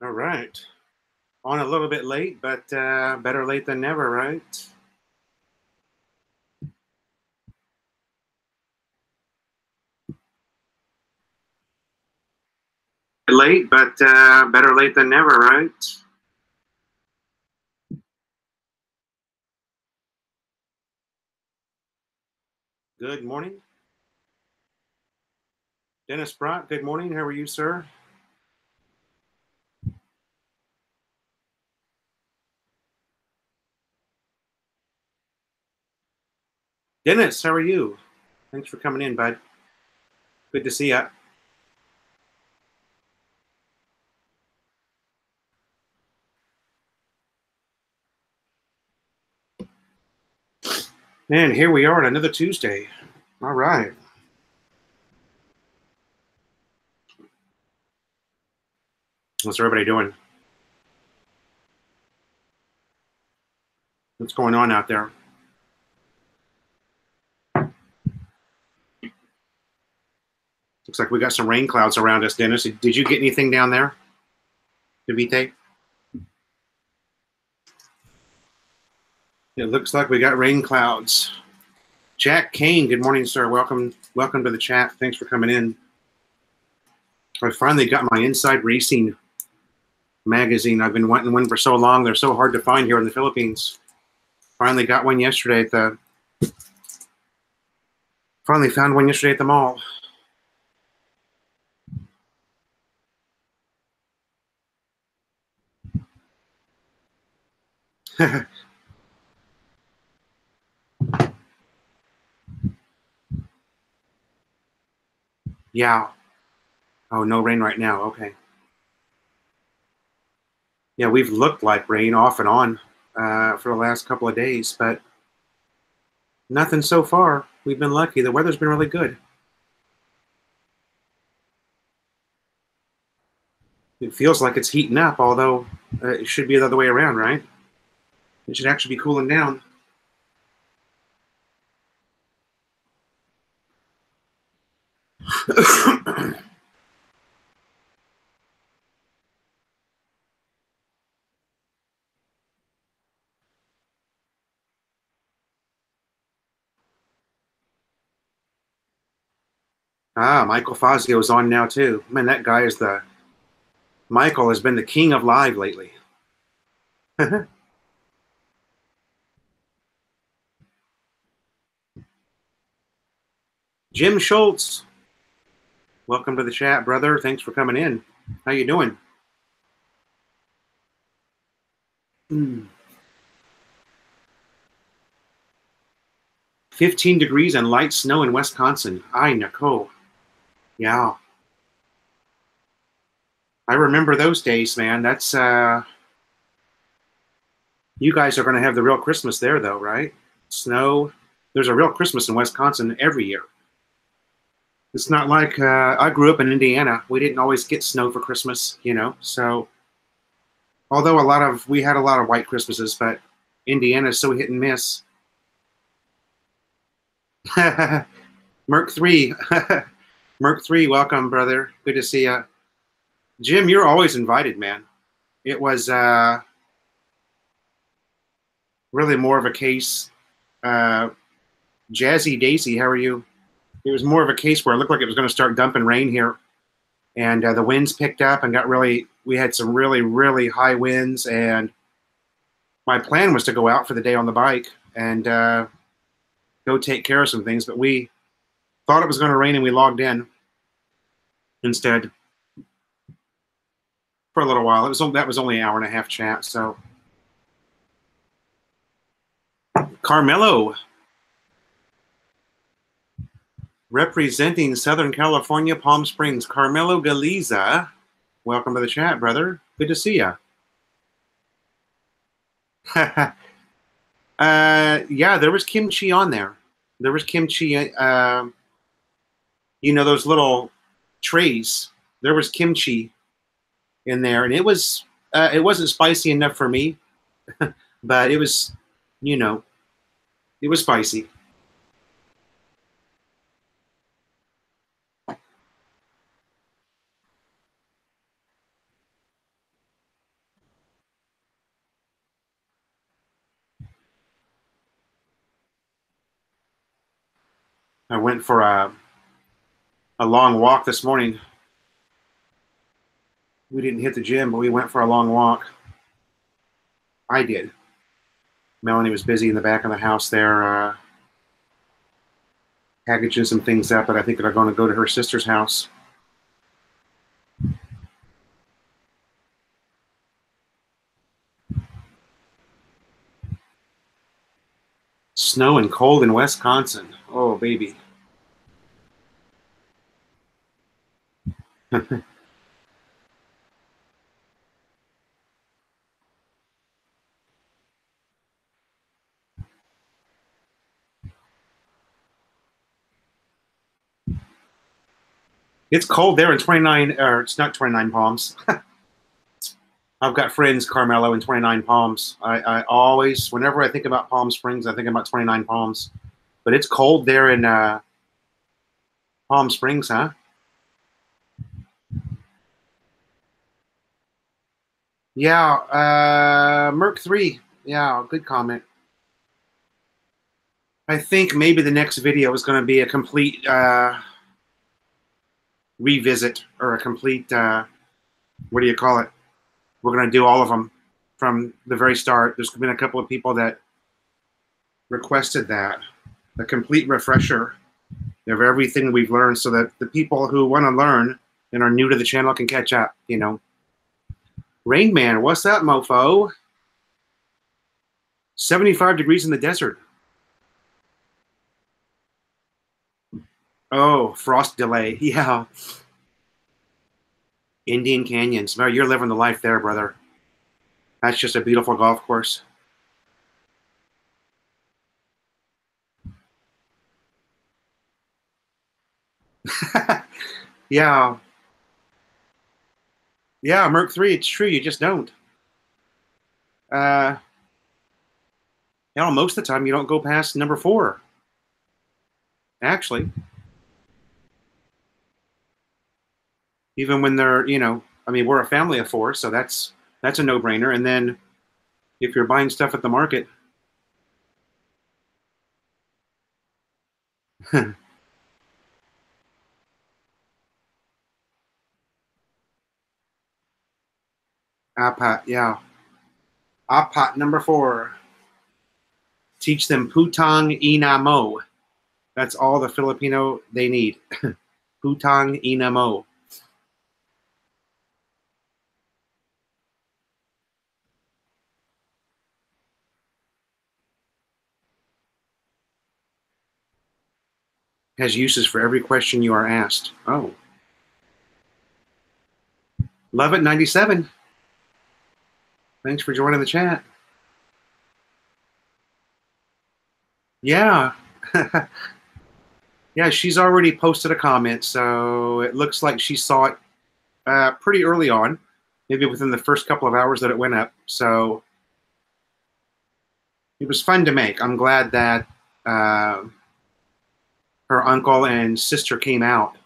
All right. On a little bit late, but better late than never, right? Late, but better late than never, right? Good morning. Dennis Brock, good morning. How are you, sir? Dennis, how are you? Thanks for coming in, bud. Good to see you. And here we are on another Tuesday. All right. What's everybody doing? What's going on out there? Looks like we got some rain clouds around us, Dennis. Did you get anything down there, Devite? It looks like we got rain clouds. Jack Kane, good morning, sir. Welcome to the chat. Thanks for coming in. I finally got my Inside Racing magazine. I've been wanting one for so long. They're so hard to find here in the Philippines. Finally got one yesterday at the. Finally found one yesterday at the mall. Yeah. Oh, no rain right now. Okay. Yeah, we've looked like rain off and on for the last couple of days, but nothing so far. We've been lucky. The weather's been really good. It feels like it's heating up, although it should be the other way around, right? It should actually be cooling down. Michael Fazio is on now too. Man, that guy is the Michael has been the king of live lately. Jim Schultz, welcome to the chat, brother. Thanks for coming in. How you doing? 15 degrees and light snow in Wisconsin. Ay, Nicole. Yeah. I remember those days, man. That's you guys are going to have the real Christmas there, though, right? Snow. There's a real Christmas in Wisconsin every year. It's not like I grew up in Indiana. We didn't always get snow for Christmas, you know. So, although we had a lot of white Christmases, but Indiana's so hit and miss. Merc 3. Merc 3, welcome, brother. Good to see you. Jim, you're always invited, man. It was really more of a case. Jazzy Daisy, how are you? It was more of a case where it looked like it was going to start dumping rain here. And the winds picked up and we had some really, really high winds. And my plan was to go out for the day on the bike and go take care of some things. But we thought it was going to rain and we logged in instead for a little while. That was only an hour and a half chat. So Carmelo, representing Southern California, Palm Springs, Carmelo Galiza. Welcome to the chat, brother. Good to see you. Yeah, there was kimchi on there. There was kimchi, you know, those little trays. There was kimchi in there, and it wasn't spicy enough for me, but it was, you know, it was spicy. I went for a long walk this morning. We didn't hit the gym, but we went for a long walk. I did. Melanie was busy in the back of the house there, packaging some things up, but I think they're going to go to her sister's house. Snow and cold in Wisconsin. Oh, baby. It's cold there in 29, or it's not 29 Palms. I've got friends, Carmelo, in 29 Palms. I always, whenever I think about Palm Springs, I think about 29 Palms. But it's cold there in Palm Springs, huh? Yeah, Merc 3. Yeah, good comment. I think maybe the next video is going to be a complete revisit or a complete, what do you call it? We're going to do all of them from the very start. There's been a couple of people that requested that, a complete refresher of everything we've learned so that the people who want to learn and are new to the channel can catch up, you know. Rain Man, what's up, mofo? 75 degrees in the desert. Oh, frost delay. Yeah. Indian Canyons. No, you're living the life there, brother. That's just a beautiful golf course. Yeah. Yeah, Merc 3, it's true. You just don't. You know, most of the time you don't go past number 4. Actually. Even when they're, you know, I mean, we're a family of 4, so that's a no-brainer. And then if you're buying stuff at the market, Apat, yeah. Apat number 4. Teach them Putang Ina Mo. That's all the Filipino they need. Putang Ina Mo. Has uses for every question you are asked. Oh. Love it 97. Thanks for joining the chat. Yeah. Yeah, she's already posted a comment, so it looks like she saw it pretty early on, maybe within the first couple of hours that it went up. So it was fun to make. I'm glad that her uncle and sister came out,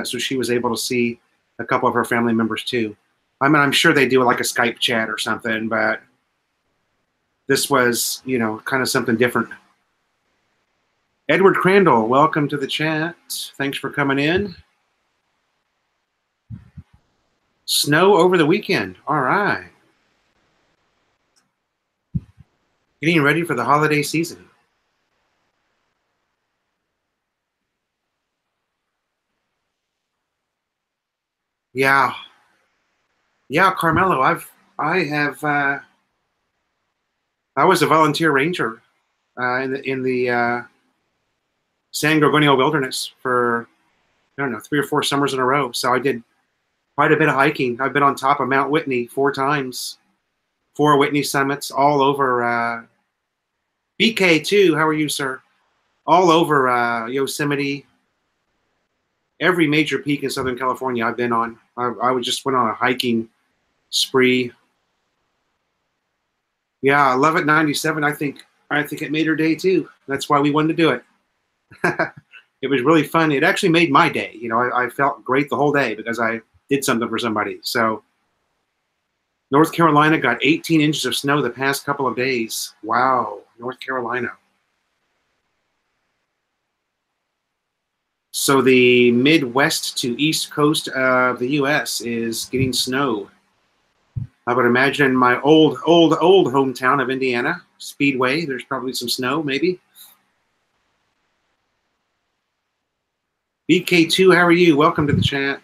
so she was able to see a couple of her family members too. I mean, I'm sure they do like a Skype chat or something, but this was, you know, kind of something different. Edward Crandall, welcome to the chat. Thanks for coming in. Snow over the weekend. All right. Getting ready for the holiday season. Yeah. Yeah, Carmelo, I was a volunteer ranger in the San Gorgonio Wilderness for, I don't know, 3 or 4 summers in a row. So I did quite a bit of hiking. I've been on top of Mount Whitney 4 times, 4 Whitney summits all over BK too. How are you, sir? All over Yosemite. Every major peak in Southern California I've been on. I just went on a hiking spree. Yeah, I love it 97. I think it made her day too. That's why we wanted to do it. It was really fun. It actually made my day. You know, I felt great the whole day because I did something for somebody. So North Carolina got 18 inches of snow the past couple of days. Wow, North Carolina. So the Midwest to East Coast of the U.S. is getting snow. I would imagine my old hometown of Indiana, Speedway, there's probably some snow, maybe. BK2, how are you? Welcome to the chat.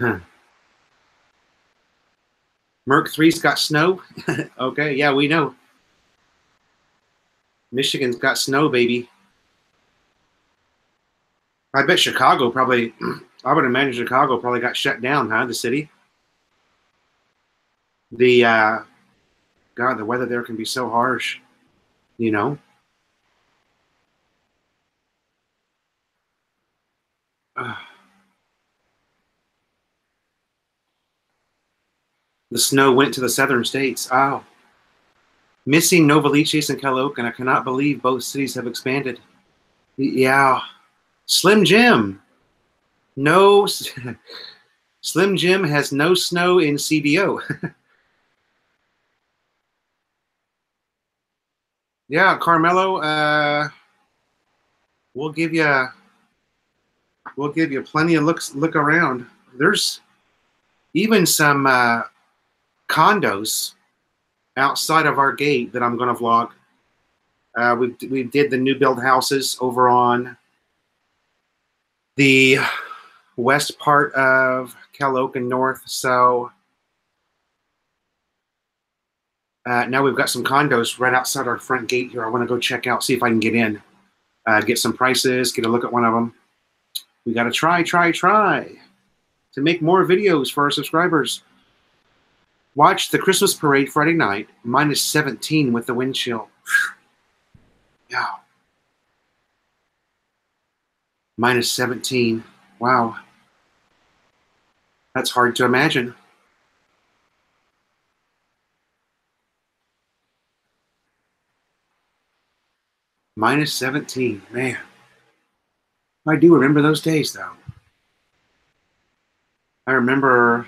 Huh. Merc 3's got snow? Okay, yeah, we know. Michigan's got snow, baby. I bet Chicago probably, I would imagine Chicago probably got shut down, huh, the city? The, God, the weather there can be so harsh, you know? The snow went to the southern states. Oh. Missing Novaliches and Calocan. I cannot believe both cities have expanded. Yeah. Slim Jim. No. Slim Jim has no snow in CDO. Yeah, Carmelo, we'll give you plenty of look around. There's even some condos outside of our gate that I'm going to vlog. We did the new build houses over on the west part of Calocan North. So now we've got some condos right outside our front gate here. I want to go check out, see if I can get in, get some prices, get a look at one of them. We got to try to make more videos for our subscribers. Watch the Christmas parade Friday night, minus 17 with the wind chill. Yeah. Minus 17. Wow. That's hard to imagine. Minus 17. Man. I do remember those days, though. I remember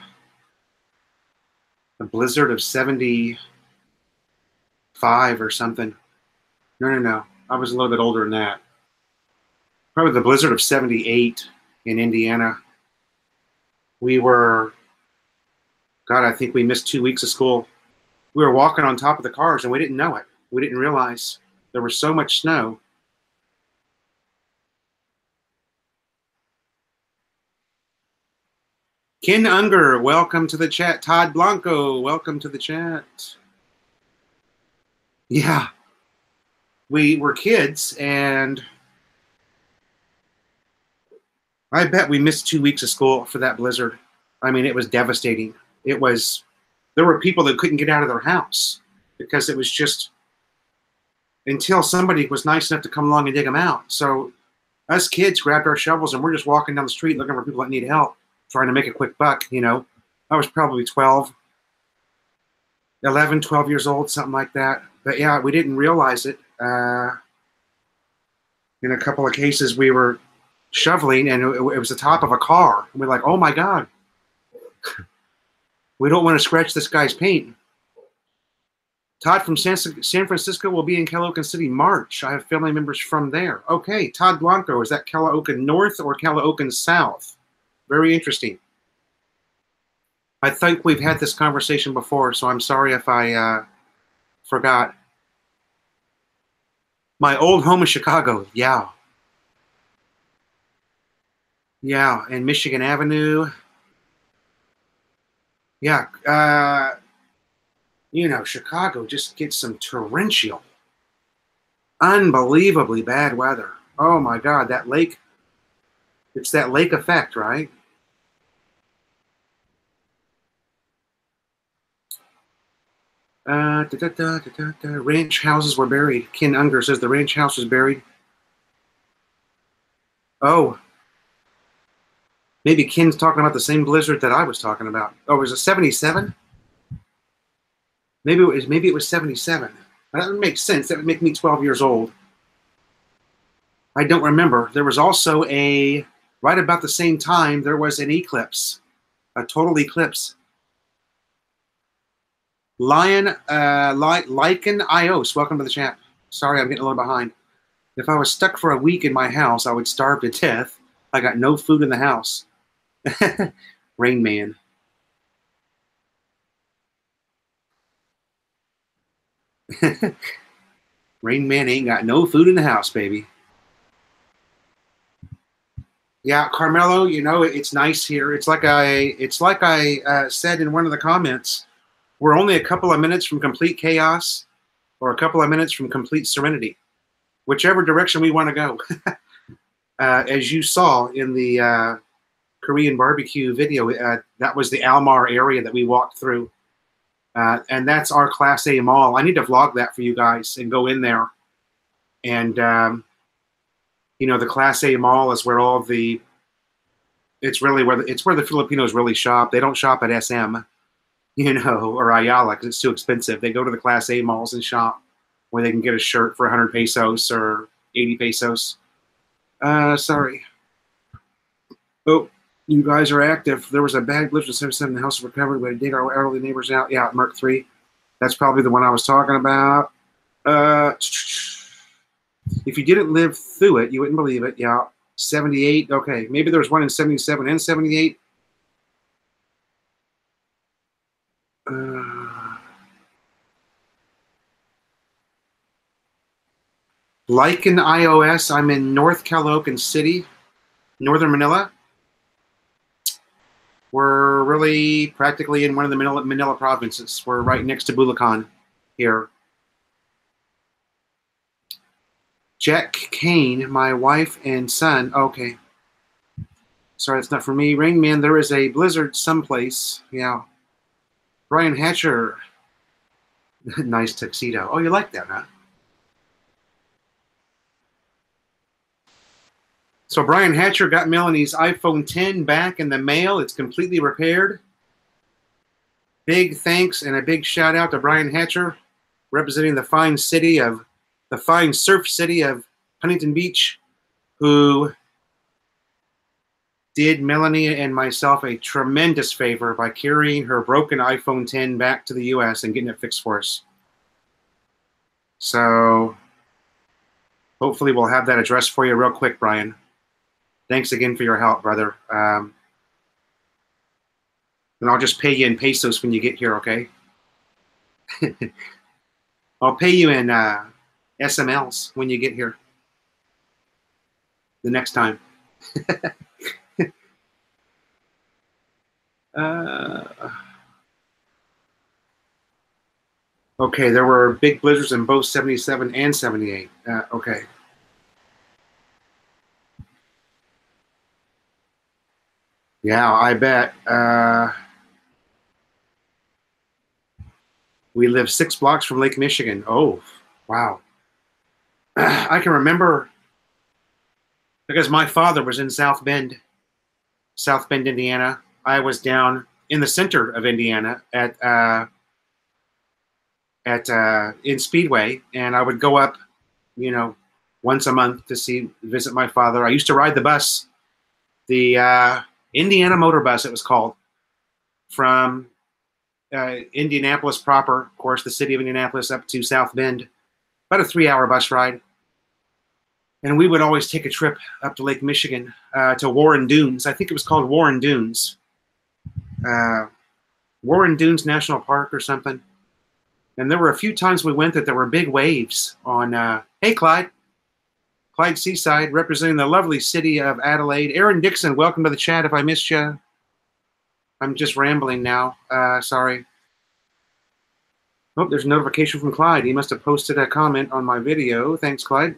a blizzard of 75 or something. No. I was a little bit older than that. Probably the blizzard of 78 in Indiana. We were, God, I think we missed 2 weeks of school. We were walking on top of the cars and we didn't know it. We didn't realize there was so much snow. Ken Unger, welcome to the chat. Todd Blanco, welcome to the chat. Yeah, we were kids, and I bet we missed 2 weeks of school for that blizzard. I mean, it was devastating. There were people that couldn't get out of their house because it was just until somebody was nice enough to come along and dig them out. So us kids grabbed our shovels and we're just walking down the street looking for people that need help, trying to make a quick buck, you know. I was probably 12 years old, something like that. But yeah, we didn't realize it. In a couple of cases, we were shoveling and it was the top of a car. And we're like, oh my God. We don't want to scratch this guy's paint. Todd from San Francisco will be in Calocan City March. I have family members from there. Okay, Todd Blanco, is that Calocan North or Calocan South? Very interesting. I think we've had this conversation before, so I'm sorry if I forgot. My old home is Chicago. Yeah. Yeah, and Michigan Avenue. Yeah, you know, Chicago just gets some torrential, unbelievably bad weather. Oh my God, that lake, it's that lake effect, right? Ranch houses were buried. Ken Unger says the ranch house was buried. Oh, maybe Ken's talking about the same blizzard that I was talking about. Oh, was it 77? Maybe it was 77. That would make sense. That would make me 12 years old. I don't remember. There was also right about the same time, there was an eclipse, a total eclipse. Lycan Ios, welcome to the chat. Sorry, I'm getting a little behind. If I was stuck for a week in my house, I would starve to death. I got no food in the house. Rain Man. Rain Man ain't got no food in the house, baby. Yeah, Carmelo, you know, it's nice here. It's like I said in one of the comments, we're only a couple of minutes from complete chaos or a couple of minutes from complete serenity, whichever direction we want to go. As you saw in the Korean barbecue video, that was the Almar area that we walked through. And that's our Class A mall. I need to vlog that for you guys and go in there. And, you know, the Class A mall is where all the, it's where the Filipinos really shop. They don't shop at SM, you know, or Ayala because it's too expensive. They go to the Class A malls and shop where they can get a shirt for 100 pesos or 80 pesos. Sorry. Oh, you guys are active. There was a bad glitch with 77 in the house of recovery. We had to dig our elderly neighbors out. Yeah, Merc 3. That's probably the one I was talking about. If you didn't live through it, you wouldn't believe it. Yeah, 78. Okay, maybe there was one in 77 and 78. Like in iOS, I'm in North Caloocan City, Northern Manila. We're really practically in one of the Manila provinces. We're right next to Bulacan here. Jack Kane, my wife and son. Okay. Sorry, it's not for me. Rain Man, there is a blizzard someplace. Yeah. Brian Hatcher. Nice tuxedo. Oh, you like that, huh? So Brian Hatcher got Melanie's iPhone 10 back in the mail. It's completely repaired. Big thanks and a big shout out to Brian Hatcher, representing the fine surf city of Huntington Beach, who did Melanie and myself a tremendous favor by carrying her broken iPhone 10 back to the US and getting it fixed for us. So hopefully we'll have that addressed for you real quick, Brian. Thanks again for your help, brother. And I'll just pay you in pesos when you get here, okay? I'll pay you in SMLs when you get here the next time. Okay, there were big blizzards in both 77 and 78. Okay. Yeah, I bet. We live 6 blocks from Lake Michigan. Oh, wow. I can remember because my father was in South Bend, Indiana. I was down in the center of Indiana in Speedway, and I would go up, you know, once a month to visit my father. I used to ride the bus, the Indiana Motor Bus, it was called, from Indianapolis proper, of course, the city of Indianapolis, up to South Bend, about a 3-hour bus ride. And we would always take a trip up to Lake Michigan to Warren Dunes. I think it was called Warren Dunes. Warren Dunes National Park or something. And there were a few times we went that there were big waves on, hey, Clyde Seaside, representing the lovely city of Adelaide. Aaron Dixon, welcome to the chat if I missed you. I'm just rambling now. Sorry. Oh, there's a notification from Clyde. He must have posted a comment on my video. Thanks, Clyde.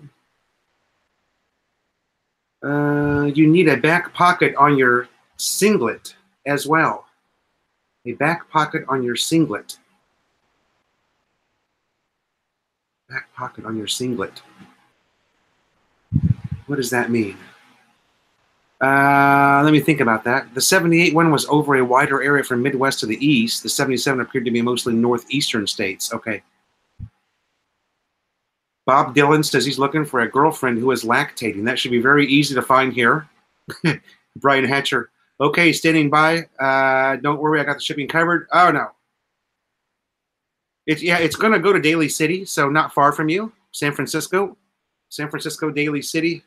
You need a back pocket on your singlet as well. A back pocket on your singlet. Back pocket on your singlet. What does that mean? Let me think about that. The 78 one was over a wider area from Midwest to the east. The 77 appeared to be mostly northeastern states. Okay. Bob Dylan says he's looking for a girlfriend who is lactating. That should be very easy to find here. Brian Hatcher. Okay, standing by. Don't worry, I got the shipping covered. Oh, no. It's going to go to Daly City, so not far from you, San Francisco, Daly City.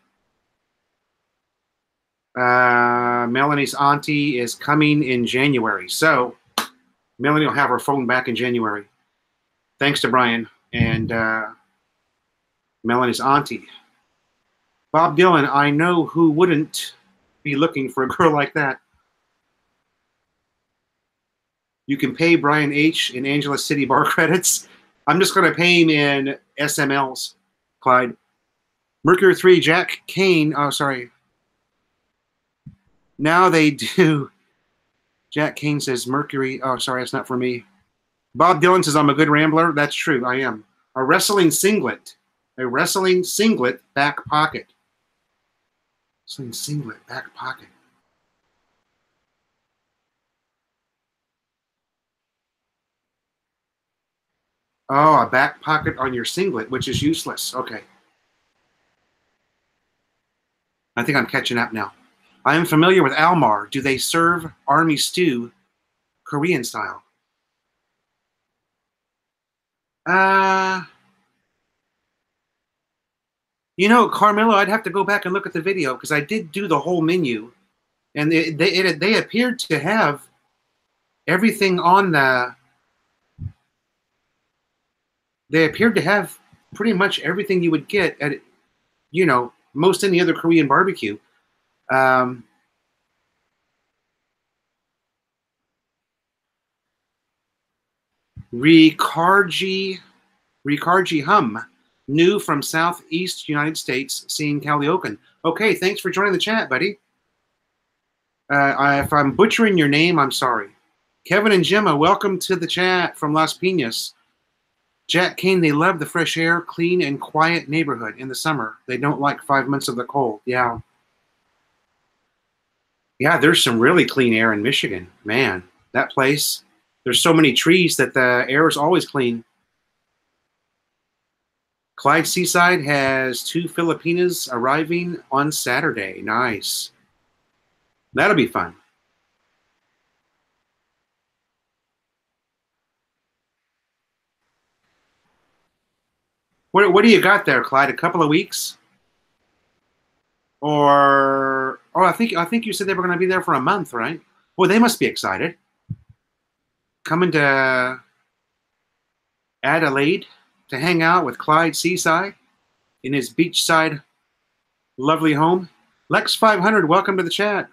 Melanie's auntie is coming in January, so Melanie will have her phone back in January. Thanks to Brian and Melanie's auntie. Bob Dylan, I know who wouldn't be looking for a girl like that. You can pay Brian H. in Angeles City bar credits. I'm just going to pay him in SMLs, Clyde. Mercury 3, Jack Kane. Oh, sorry. Now they do. Jack Kane says Mercury. Oh, sorry, that's not for me. Bob Dylan says I'm a good rambler. That's true, I am. A wrestling singlet. A wrestling singlet back pocket. Wrestling singlet back pocket. Oh, a back pocket on your singlet, which is useless. Okay. I think I'm catching up now. I am familiar with Almar. Do they serve army stew Korean style? You know, Carmelo, I'd have to go back and look at the video because I did do the whole menu, and they appeared to have everything on the. They appeared to have pretty much everything you would get at, you know, most any other Korean barbecue. Rikarji Hum, new from Southeast United States, seeing Kaliokan. Okay, thanks for joining the chat, buddy. If I'm butchering your name, I'm sorry. Kevin and Gemma, welcome to the chat from Las Piñas. Jack Kane, they love the fresh air, clean and quiet neighborhood in the summer. They don't like 5 months of the cold. Yeah. Yeah, there's some really clean air in Michigan. Man, that place, there's so many trees that the air is always clean. Clyde Seaside has 2 Filipinas arriving on Saturday. Nice. That'll be fun. What do you got there, Clyde? A couple of weeks? Or I think you said they were going to be there for a month, right? Well, they must be excited. Coming to Adelaide to hang out with Clyde Seaside in his beachside lovely home. Lex 500, welcome to the chat.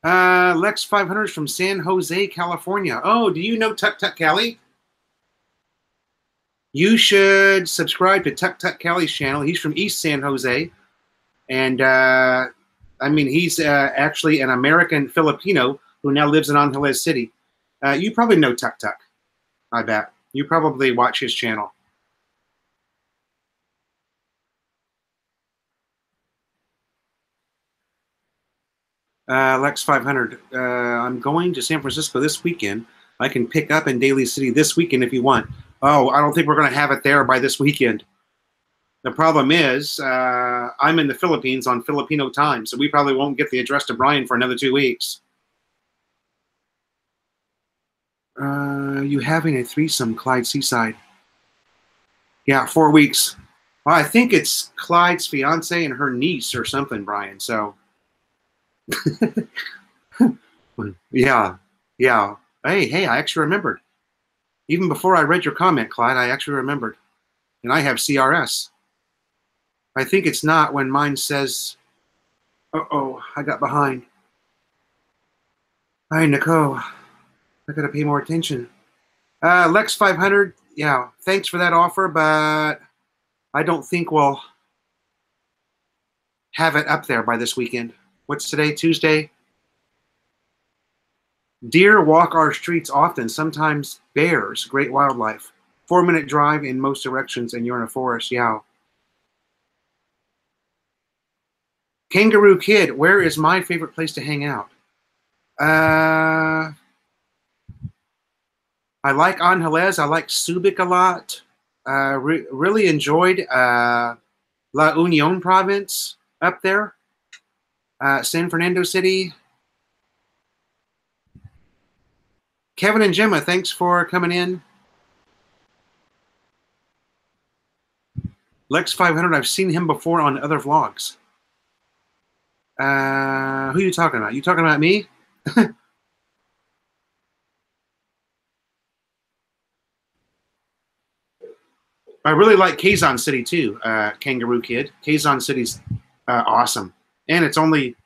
Lex 500 is from San Jose, California. Oh, do you know Tuk Tuk Cali? You should subscribe to Tuk Tuk Cali's channel. He's from East San Jose. And, I mean, he's actually an American Filipino who now lives in Angeles City. You probably know Tuk Tuk, I bet. You probably watch his channel. Lex 500, I'm going to San Francisco this weekend. I can pick up in Daly City this weekend if you want. Oh, I don't think we're going to have it there by this weekend. The problem is I'm in the Philippines on Filipino time, so we probably won't get the address to Brian for another 2 weeks. You having a threesome, Clyde Seaside? Yeah, 4 weeks. Well, I think it's Clyde's fiance and her niece or something, Brian. So, yeah. Hey, I actually remembered. Even before I read your comment, Clyde, I actually remembered. And I have CRS. I think it's not when mine says, uh-oh, I got behind. Hi, Nicole. I gotta pay more attention. Lex 500, yeah, thanks for that offer, but I don't think we'll have it up there by this weekend. What's today, Tuesday? Deer walk our streets often, sometimes bears, great wildlife. 4-minute drive in most directions and you're in a forest, yeah. Kangaroo Kid, where is my favorite place to hang out? I like Angeles. I like Subic a lot. Really enjoyed La Union province up there. San Fernando City. Kevin and Gemma, thanks for coming in. Lex 500, I've seen him before on other vlogs. Who are you talking about? You talking about me? I really like Kazan City too, Kangaroo Kid. Kazan City's awesome. And it's only,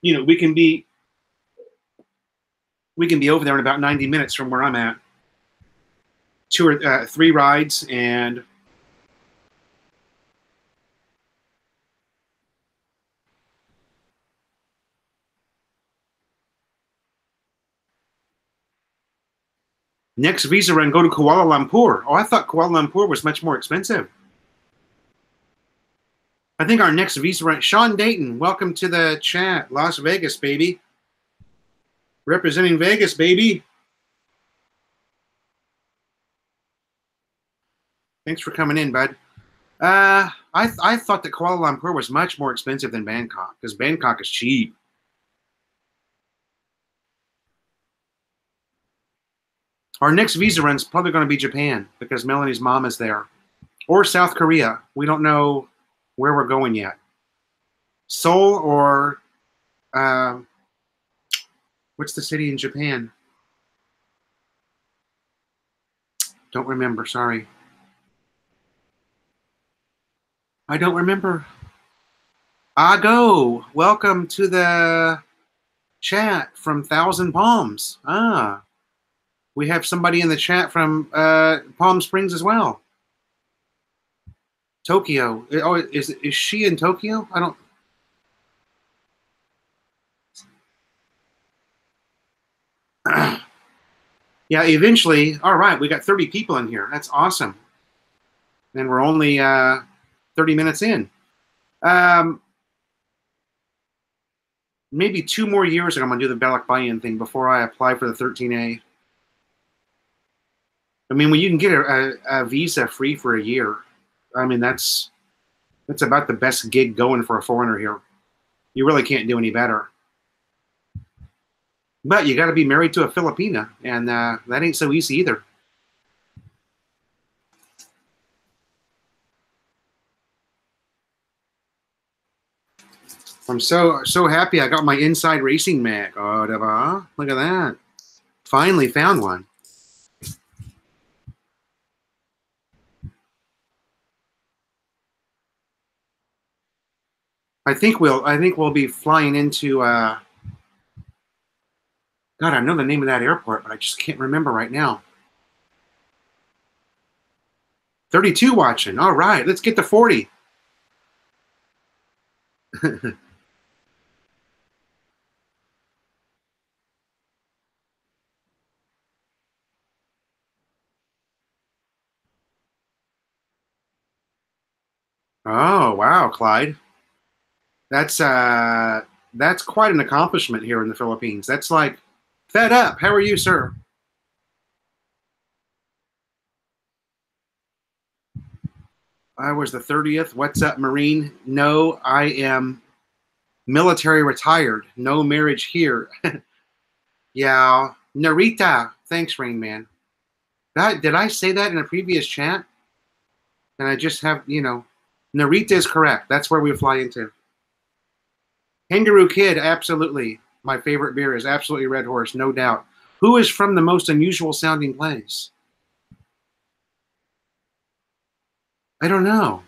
you know, we can be over there in about 90 minutes from where I'm at. 2 or 3 rides, and next visa run, go to Kuala Lumpur. Oh, I thought Kuala Lumpur was much more expensive. I think our next visa run, Sean Dayton, welcome to the chat. Las Vegas, baby. Representing Vegas, baby. Thanks for coming in, bud. I thought that Kuala Lumpur was much more expensive than Bangkok, because Bangkok is cheap. Our next visa run is probably going to be Japan, because Melanie's mom is there. Or South Korea. We don't know where we're going yet. Seoul or what's the city in Japan? Don't remember, sorry. I don't remember. Ago, welcome to the chat from Thousand Palms. Ah, we have somebody in the chat from Palm Springs as well. Tokyo. Oh, is she in Tokyo? I don't. Yeah, eventually. All right, we got 30 people in here. That's awesome. And we're only 30 minutes in. Maybe 2 more years I'm going to do the Balikbayan thing before I apply for the 13A. I mean, when you can get a visa free for a year, I mean, that's about the best gig going for a foreigner here. You really can't do any better. But you got to be married to a Filipina, and that ain't so easy either. I'm so happy I got my Inside Racing mag. Oh, look at that. Finally found one. I think we'll be flying into God, I know the name of that airport, but I just can't remember right now. 32 watching. All right, let's get to 40. Oh, wow, Clyde. That's quite an accomplishment here in the Philippines. That's like, fed up. How are you, sir? I was the 30th. What's up, Marine? No, I am military retired. No marriage here. Yeah. Narita. Thanks, Rain Man. Did I say that in a previous chat? And I just have, you know, Narita is correct. That's where we fly into. Kangaroo Kid, absolutely. My favorite beer is absolutely Red Horse, no doubt. Who is from the most unusual sounding place? I don't know.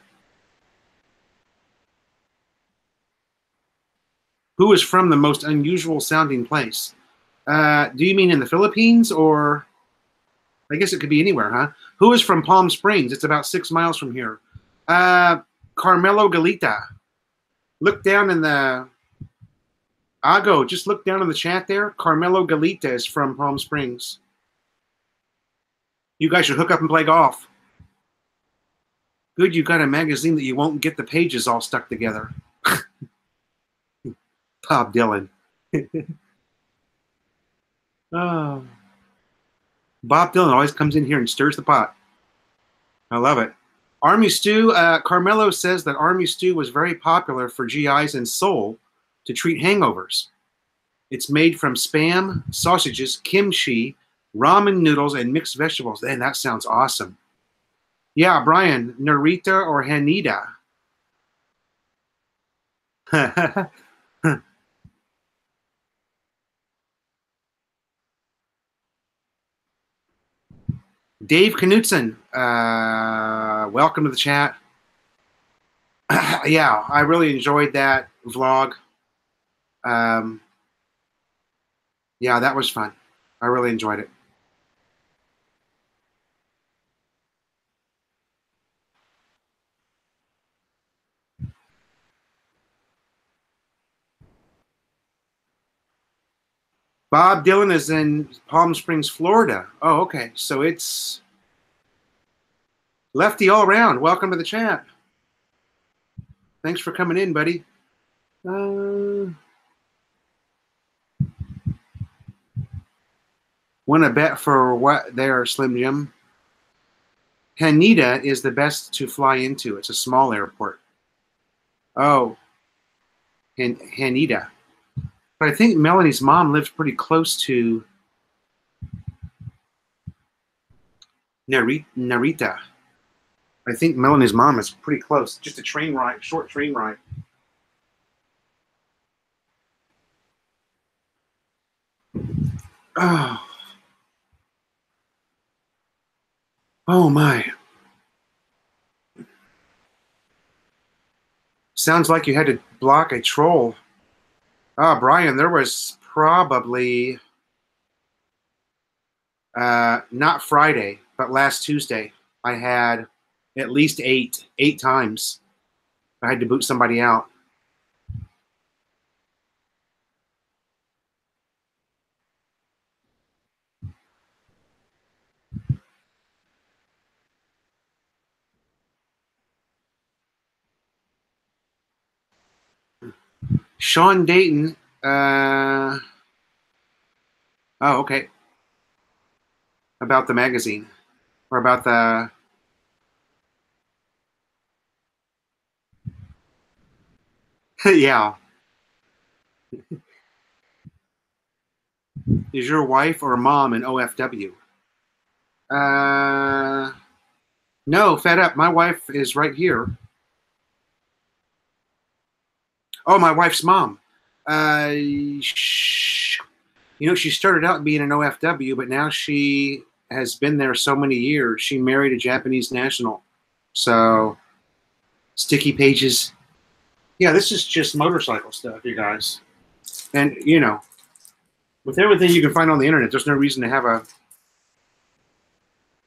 Who is from the most unusual sounding place? Do you mean in the Philippines, or I guess it could be anywhere, huh? Who is from Palm Springs? It's about 6 miles from here. Carmelo Galita. Look down in the Ago, just look down in the chat there. Carmelo Galita is from Palm Springs. You guys should hook up and play golf. Good, you got a magazine that you won't get the pages all stuck together. Bob Dylan. Oh. Bob Dylan always comes in here and stirs the pot. I love it. Army Stew, Carmelo says that Army Stew was very popular for GIs in Seoul to treat hangovers. It's made from Spam, sausages, kimchi, ramen noodles, and mixed vegetables. Man, that sounds awesome. Yeah, Brian, Narita or Haneda? Dave Knutson, welcome to the chat. Yeah, I really enjoyed that vlog. Yeah, that was fun. I really enjoyed it. Bob Dylan is in Palm Springs, Florida. Oh, okay. So it's Lefty all around. Welcome to the chat. Thanks for coming in, buddy. Want to bet for what there, Slim Jim? Haneda is the best to fly into. It's a small airport. Oh, Haneda. But I think Melanie's mom lives pretty close to Narita. I think Melanie's mom is pretty close. Just a train ride, short train ride. Oh. Oh my. Sounds like you had to block a troll. Ah, Brian, there was probably not Friday, but last Tuesday. I had at least eight times. I had to boot somebody out. Sean Dayton. Oh, okay. About the magazine or about the. Yeah. Is your wife or mom an OFW? No, fed up. My wife is right here. Oh, my wife's mom. You know, she started out being an OFW, but now she has been there so many years. She married a Japanese national. So, sticky pages. Yeah, this is just motorcycle stuff, you guys. And, you know, with everything you can find on the internet, there's no reason to have a.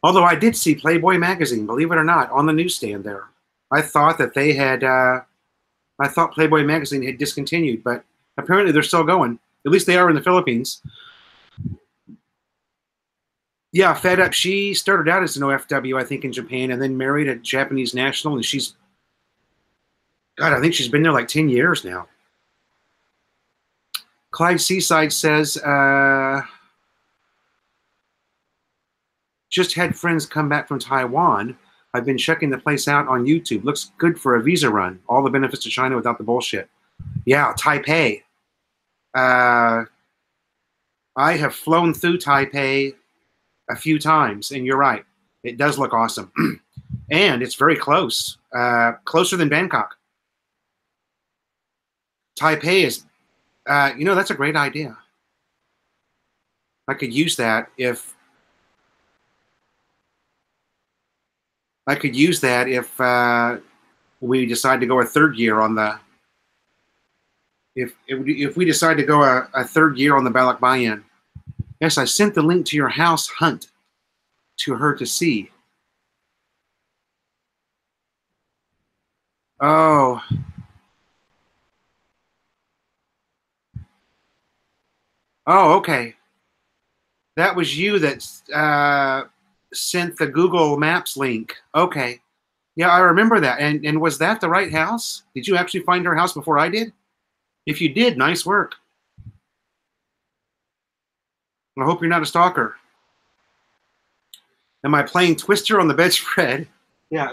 Although I did see Playboy magazine, believe it or not, on the newsstand there. I thought that they had. I thought Playboy magazine had discontinued, but apparently they're still going. At least they are in the Philippines. Yeah, Fed Up. She started out as an OFW, I think, in Japan, and then married a Japanese national, and she's. God, I think she's been there like 10 years now. Clyde Seaside says, just had friends come back from Taiwan. I've been checking the place out on YouTube. Looks good for a visa run. All the benefits to China without the bullshit. Yeah, Taipei. I have flown through Taipei a few times, and you're right. It does look awesome. And it's very close. Closer than Bangkok. Taipei is, you know, that's a great idea. I could use that if we decide to go a third year on the if we decide to go a third year on the Balikbayan. Yes, I sent the link to your house hunt to her to see. Oh. Oh, okay. That was you that sent the Google Maps link. Okay. Yeah, I remember that. And was that the right house? Did you actually find her house before I did? If you did, nice work. I hope you're not a stalker. Am I playing Twister on the bedspread? Yeah,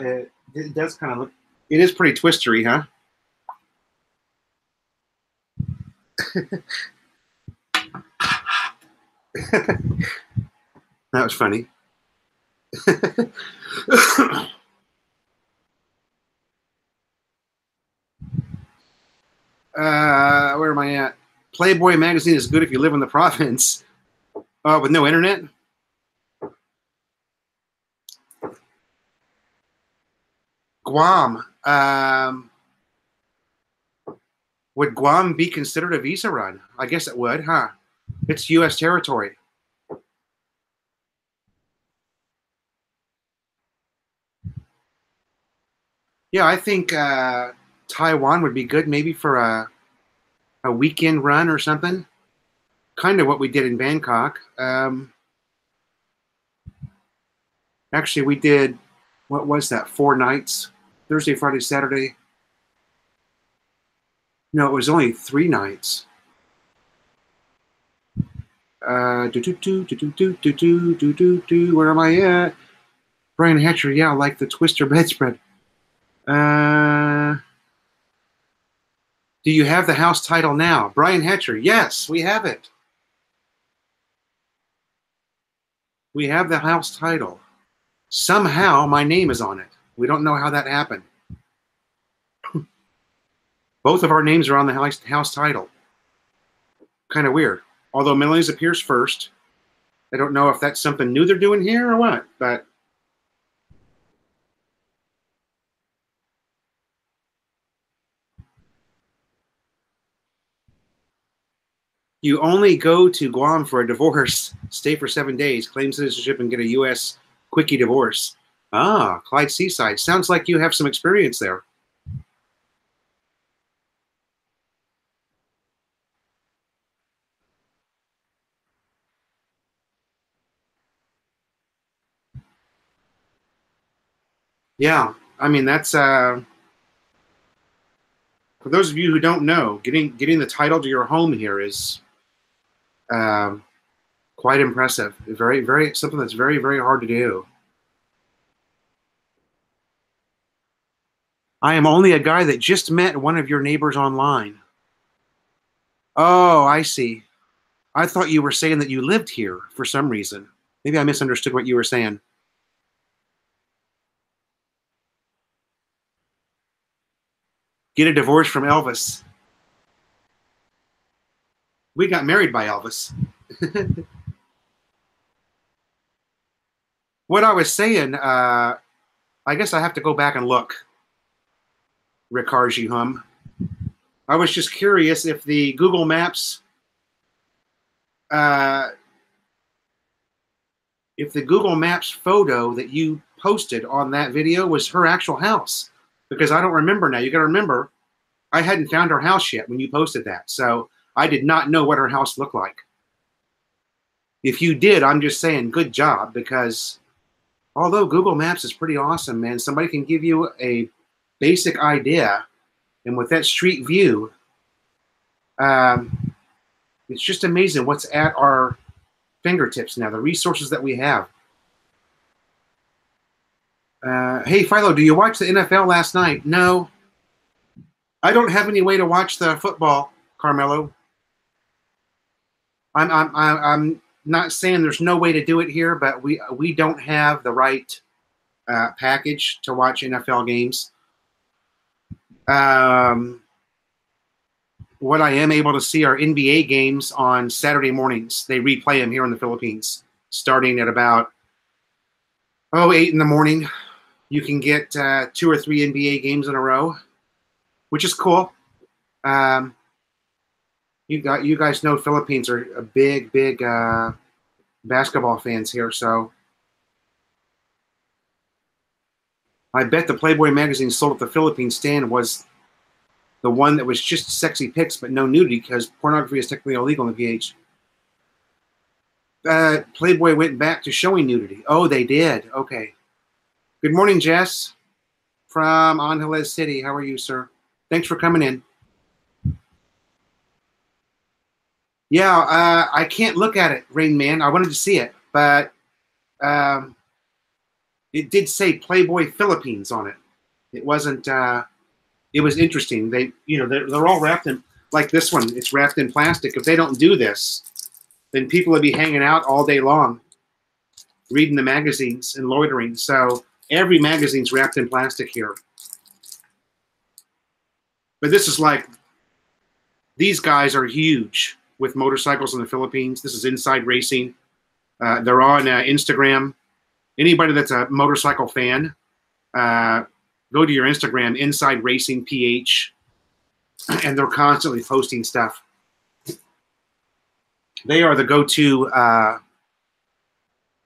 it does kind of look. It is pretty twistery, huh? That was funny. Where am I at? Playboy magazine is good if you live in the province. With no internet? Guam. Would Guam be considered a visa run? I guess it would, huh? It's U.S. territory. Yeah, I think Taiwan would be good maybe for a weekend run or something. Kind of what we did in Bangkok. Actually, we did, what was that, 4 nights? Thursday, Friday, Saturday. No, it was only 3 nights. Where am I at? Brian Hatcher, yeah, I like the Twister bedspread. Do you have the house title now? Brian Hatcher, yes, we have it. We have the house title. Somehow my name is on it. We don't know how that happened. Both of our names are on the house title. Kind of weird. Although Melanie's appears first. I don't know if that's something new they're doing here or what, but you only go to Guam for a divorce, stay for 7 days, claim citizenship, and get a U.S. quickie divorce. Ah, Clyde Seaside. Sounds like you have some experience there. Yeah, I mean, that's for those of you who don't know, getting the title to your home here is quite impressive. Very something that's very, very hard to do. I am only a guy that just met one of your neighbors online. Oh, I see. I thought you were saying that you lived here for some reason. Maybe I misunderstood what you were saying. Get a divorce from Elvis. We got married by Elvis. What I was saying, I guess I have to go back and look. Rikarji Hum. I was just curious if the Google Maps, photo that you posted on that video was her actual house, because I don't remember now. You got to remember, I hadn't found her house yet when you posted that, so I did not know what her house looked like. If you did, I'm just saying good job, because although Google Maps is pretty awesome, man, somebody can give you a basic idea, and with that street view, it's just amazing what's at our fingertips now, the resources that we have. Hey, Philo, do you watch the NFL last night? No. I don't have any way to watch the football, Carmelo. I'm not saying there's no way to do it here, but we don't have the right package to watch NFL games. What I am able to see are NBA games on Saturday mornings. They replay them here in the Philippines, starting at about 8 in the morning. You can get 2 or 3 NBA games in a row, which is cool. You guys know Philippines are a big basketball fans here, so I bet the Playboy magazine sold at the Philippine stand was the one that was just sexy pics but no nudity, because pornography is technically illegal in the PH. Playboy went back to showing nudity. Oh, they did. Okay. Good morning, Jess from Angeles City. How are you, sir? Thanks for coming in. Yeah, I can't look at it, Rain Man. I wanted to see it, but it did say Playboy Philippines on it. It wasn't. It was interesting. They're all wrapped in, like this one. It's wrapped in plastic. If they don't do this, then people would be hanging out all day long, reading the magazines and loitering. So every magazine's wrapped in plastic here. But this is like, these guys are huge with motorcycles in the Philippines. This is Inside Racing. They're on Instagram. Anybody that's a motorcycle fan, go to your Instagram, Inside Racing PH, and they're constantly posting stuff. They are the go-to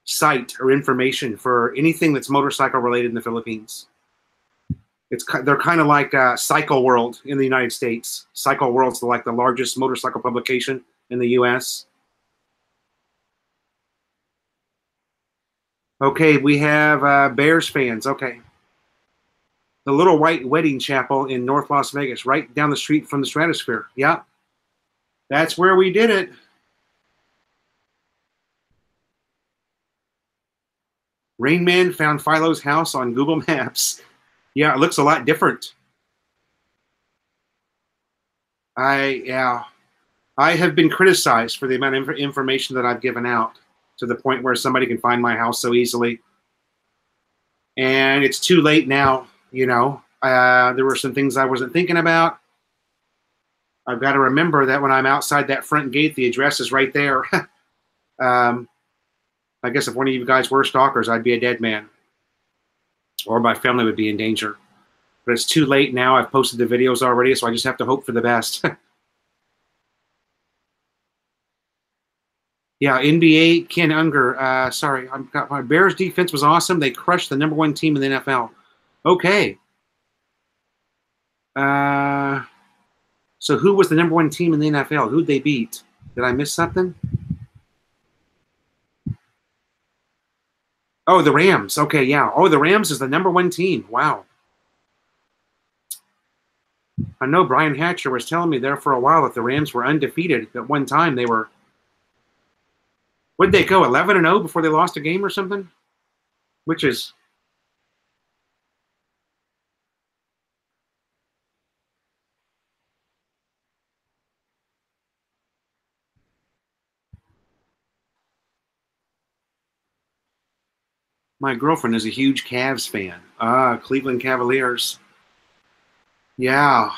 site or information for anything that's motorcycle related in the Philippines. They're kind of like Cycle World in the United States. Cycle World's like the largest motorcycle publication in the U.S. Okay, we have Bears fans. Okay. The Little White Wedding Chapel in North Las Vegas, right down the street from the Stratosphere. Yeah, that's where we did it. Rain Man found Philo's house on Google Maps. Yeah, it looks a lot different. I have been criticized for the amount of information that I've given out, to the point where somebody can find my house so easily. And it's too late now, you know. There were some things I wasn't thinking about. I've got to remember that when I'm outside that front gate, the address is right there. I guess if one of you guys were stalkers, I'd be a dead man. Or my family would be in danger. But it's too late now. I've posted the videos already, so I just have to hope for the best. Yeah, NBA, Ken Unger. Sorry, my Bears defense was awesome. They crushed the #1 team in the NFL. Okay. So who was the #1 team in the NFL? Who'd they beat? Did I miss something? Oh, the Rams. Okay, yeah. Oh, the Rams is the #1 team. Wow. I know Brian Hatcher was telling me there for a while that the Rams were undefeated. At one time they were, what did they go, 11-0 before they lost a game or something? Which is, my girlfriend is a huge Cavs fan. Cleveland Cavaliers. Yeah.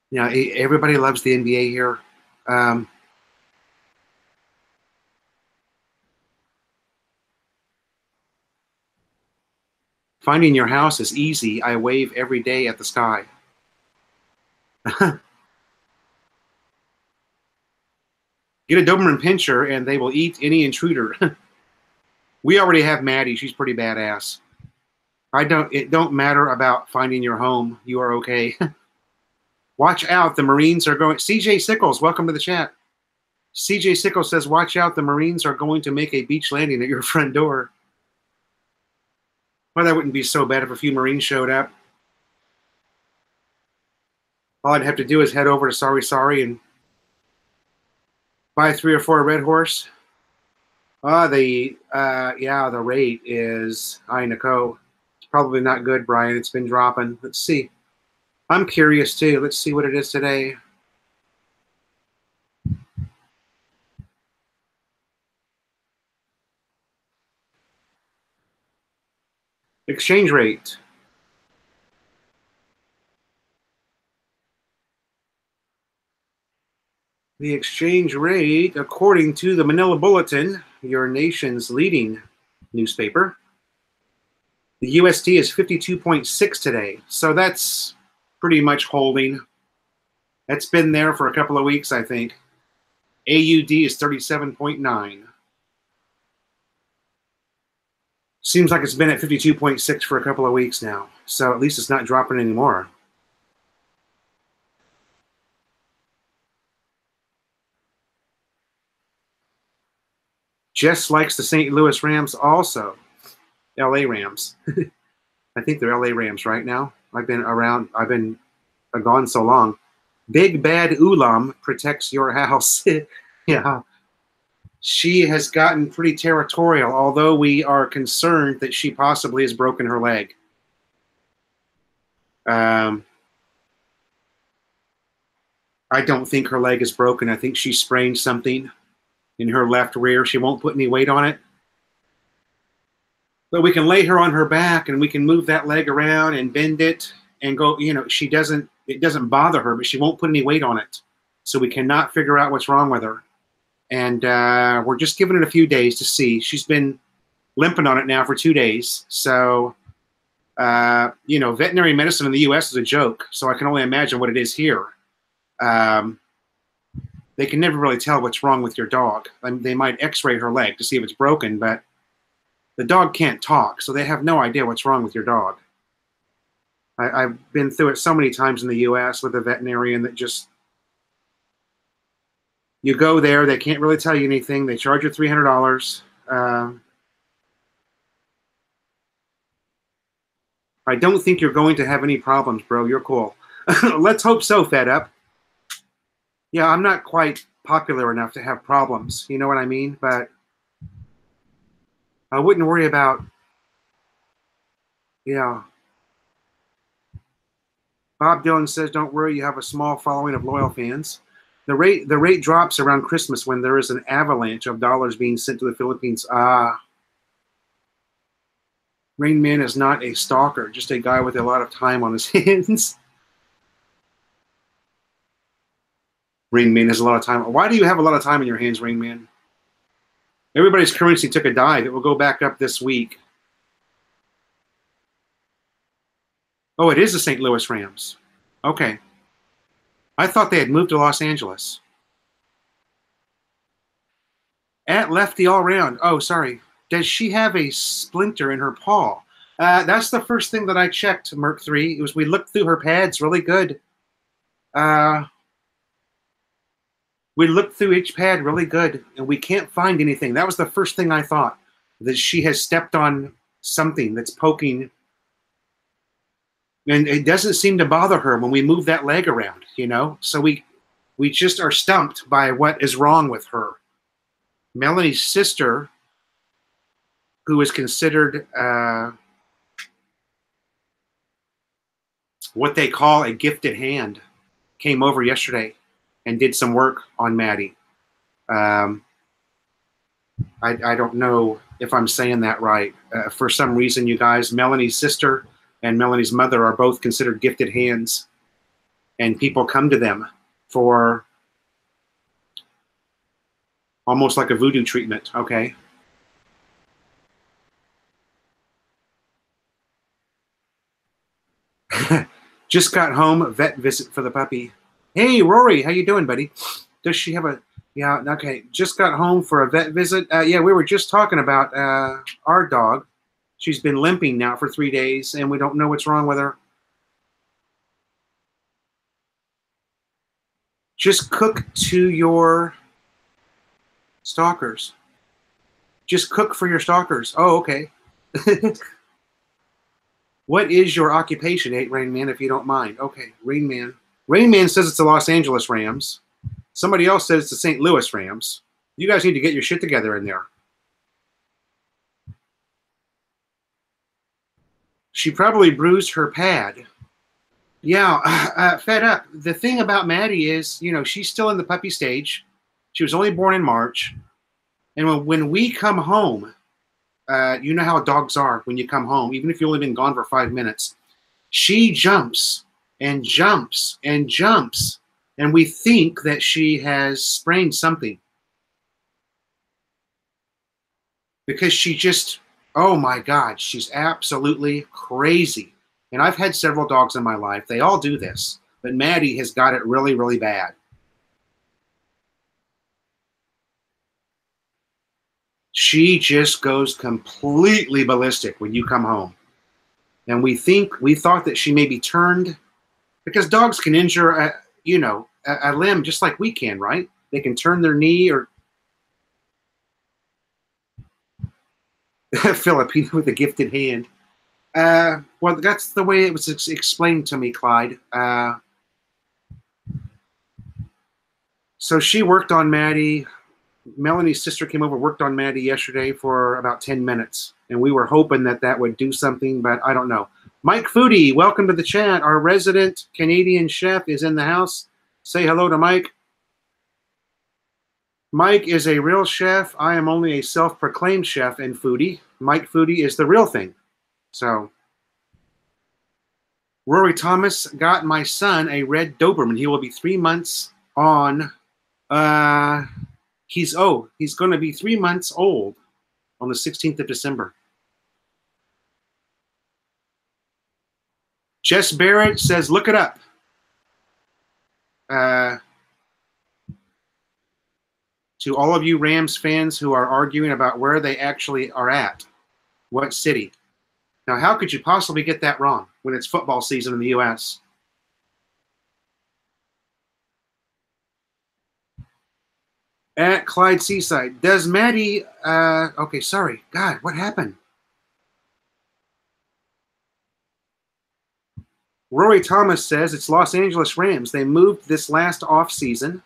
Yeah, everybody loves the NBA here. Finding your house is easy. I wave every day at the sky. Get a Doberman Pinscher and they will eat any intruder. We already have Maddie. She's pretty badass. It don't matter about finding your home. You are okay. Watch out. The Marines are going. CJ Sickles, welcome to the chat. CJ Sickles says, watch out. The Marines are going to make a beach landing at your front door. Well, that wouldn't be so bad if a few Marines showed up. All I'd have to do is head over to Sorry and buy 3 or 4 Red Horse. The rate is Inako. It's probably not good, Brian. It's been dropping. Let's see. I'm curious too. Let's see what it is today. Exchange rate. The exchange rate, according to the Manila Bulletin, your nation's leading newspaper, the USD is 52.6 today. So that's pretty much holding. That's been there for a couple of weeks, I think. AUD is 37.9. Seems like it's been at 52.6 for a couple of weeks now. So at least it's not dropping anymore. Jess likes the St. Louis Rams also. LA Rams. I think they're LA Rams right now. I've been gone so long. Big Bad Ulam protects your house. Yeah. She has gotten pretty territorial, although we are concerned that she possibly has broken her leg. I don't think her leg is broken. I think she sprained something in her left rear. She won't put any weight on it. But we can lay her on her back and we can move that leg around and bend it and go, you know, it doesn't bother her, but she won't put any weight on it. So we cannot figure out what's wrong with her. And we're just giving it a few days to see. She's been limping on it now for 2 days. So, you know, veterinary medicine in the U.S. is a joke. So I can only imagine what it is here. They can never really tell what's wrong with your dog. I mean, they might x-ray her leg to see if it's broken, but the dog can't talk, so they have no idea what's wrong with your dog. I've been through it so many times in the U.S. with a veterinarian that just, you go there, they can't really tell you anything. They charge you $300. I don't think you're going to have any problems, bro. You're cool. Let's hope so, Fed Up. Yeah, I'm not quite popular enough to have problems. You know what I mean? But I wouldn't worry about, yeah. Bob Dylan says, don't worry, you have a small following of loyal fans. The rate drops around Christmas when there is an avalanche of dollars being sent to the Philippines. Rain Man is not a stalker, just a guy with a lot of time on his hands. Rain Man has a lot of time. Why do you have a lot of time in your hands, Rain Man? Everybody's currency took a dive. It will go back up this week. Oh, it is the St. Louis Rams. Okay. I thought they had moved to Los Angeles. At lefty all round. Oh, sorry. Does she have a splinter in her paw? That's the first thing that I checked, Merc3. It was we looked through her pads really good. We looked through each pad really good, and we can't find anything. That was the first thing I thought, that she has stepped on something that's poking. And it doesn't seem to bother her when we move that leg around, you know? So we just are stumped by what is wrong with her. Melanie's sister, who is considered what they call a gifted hand, came over yesterday and did some work on Maddie. I don't know if I'm saying that right. For some reason, you guys, Melanie's sister and Melanie's mother are both considered gifted hands, and people come to them for almost like a voodoo treatment, okay? Just got home, vet visit for the puppy. Hey, Rory, how you doing, buddy? Does she have a, yeah, okay, just got home for a vet visit. Yeah, we were just talking about our dog. She's been limping now for 3 days, and we don't know what's wrong with her. Just cook to your stalkers. Just cook for your stalkers. Oh, okay. What is your occupation, 8 Rain Man, if you don't mind? Okay, Rain Man. Rain Man says it's the Los Angeles Rams. Somebody else says it's the St. Louis Rams. You guys need to get your shit together in there. She probably bruised her pad. Yeah, Fed Up. The thing about Maddie is, you know, she's still in the puppy stage. She was only born in March. And when we come home, you know how dogs are when you come home, even if you've only been gone for 5 minutes. She jumps and jumps and jumps. And we think that she has sprained something. Because she just, oh my God, she's absolutely crazy. And I've had several dogs in my life. They all do this. But Maddie has got it really, really bad. She just goes completely ballistic when you come home. And we thought that she maybe turned, because dogs can injure, you know, a limb just like we can, right? They can turn their knee or Filipino with a gifted hand. Well, that's the way it was explained to me, Clyde. So she worked on Maddie. Melanie's sister came over, worked on Maddie yesterday for about 10 minutes. And we were hoping that that would do something, but I don't know. Mike Foodie, welcome to the chat. Our resident Canadian chef is in the house. Say hello to Mike. Mike is a real chef. I am only a self-proclaimed chef and foodie. Mike Foodie is the real thing. So, Rory Thomas got my son a red Doberman. He will be 3 months on. He's going to be 3 months old on the 16th of December. Jess Barrett says, look it up. To all of you Rams fans who are arguing about where they actually are at, what city. Now, how could you possibly get that wrong when it's football season in the U.S.? At Clyde Seaside. Does Maddie, okay, sorry. God, what happened? Rory Thomas says it's Los Angeles Rams. They moved this last offseason.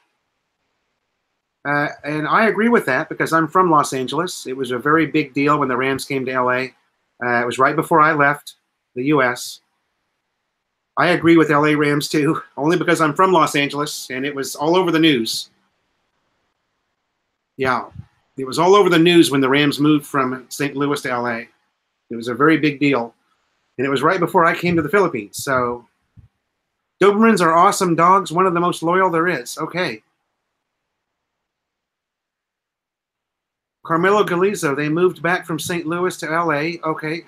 And I agree with that because I'm from Los Angeles. It was a very big deal when the Rams came to L.A. It was right before I left the U.S. I agree with L.A. Rams too, only because I'm from Los Angeles, and it was all over the news. Yeah, it was all over the news when the Rams moved from St. Louis to L.A. It was a very big deal, and it was right before I came to the Philippines. So Dobermans are awesome dogs, one of the most loyal there is. Okay. Carmelo Galizo, they moved back from St. Louis to L.A. Okay.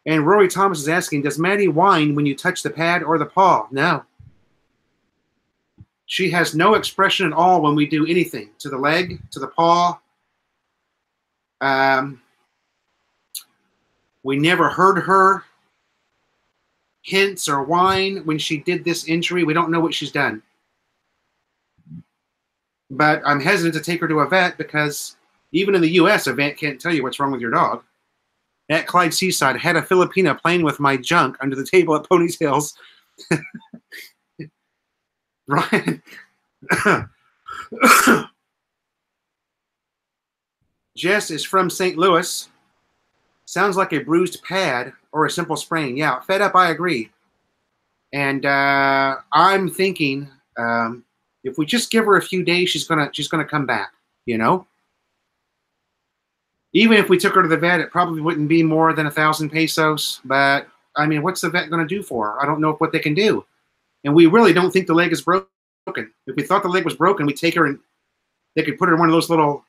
And Rory Thomas is asking, does Maddie whine when you touch the pad or the paw? No. She has no expression at all when we do anything, to the leg, to the paw. We never heard her hints or whine when she did this injury. We don't know what she's done. But I'm hesitant to take her to a vet because even in the U.S., a vet can't tell you what's wrong with your dog. At Clyde Seaside, had a Filipina playing with my junk under the table at Ponytails. Brian. Jess is from St. Louis. Sounds like a bruised pad or a simple sprain. Yeah, fed up, I agree. And I'm thinking if we just give her a few days, she's gonna come back, you know? Even if we took her to the vet, it probably wouldn't be more than 1,000 pesos. But, I mean, what's the vet going to do for her? I don't know what they can do. And we really don't think the leg is broken. If we thought the leg was broken, we'd take her and they could put her in one of those little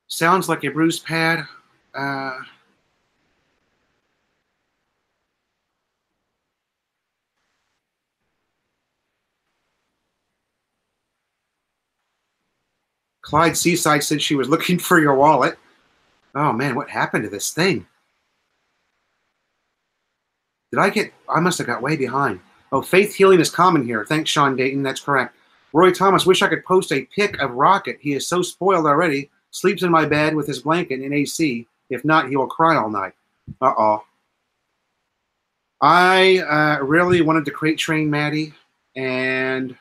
sounds like a bruised pad. Clyde Seaside said she was looking for your wallet. Oh, man, what happened to this thing? I must have got way behind. Oh, faith healing is common here. Thanks, Sean Dayton. That's correct. Roy Thomas, wish I could post a pic of Rocket. He is so spoiled already. Sleeps in my bed with his blanket and AC. If not, he will cry all night. Uh-oh. I really wanted to crate train Maddie, and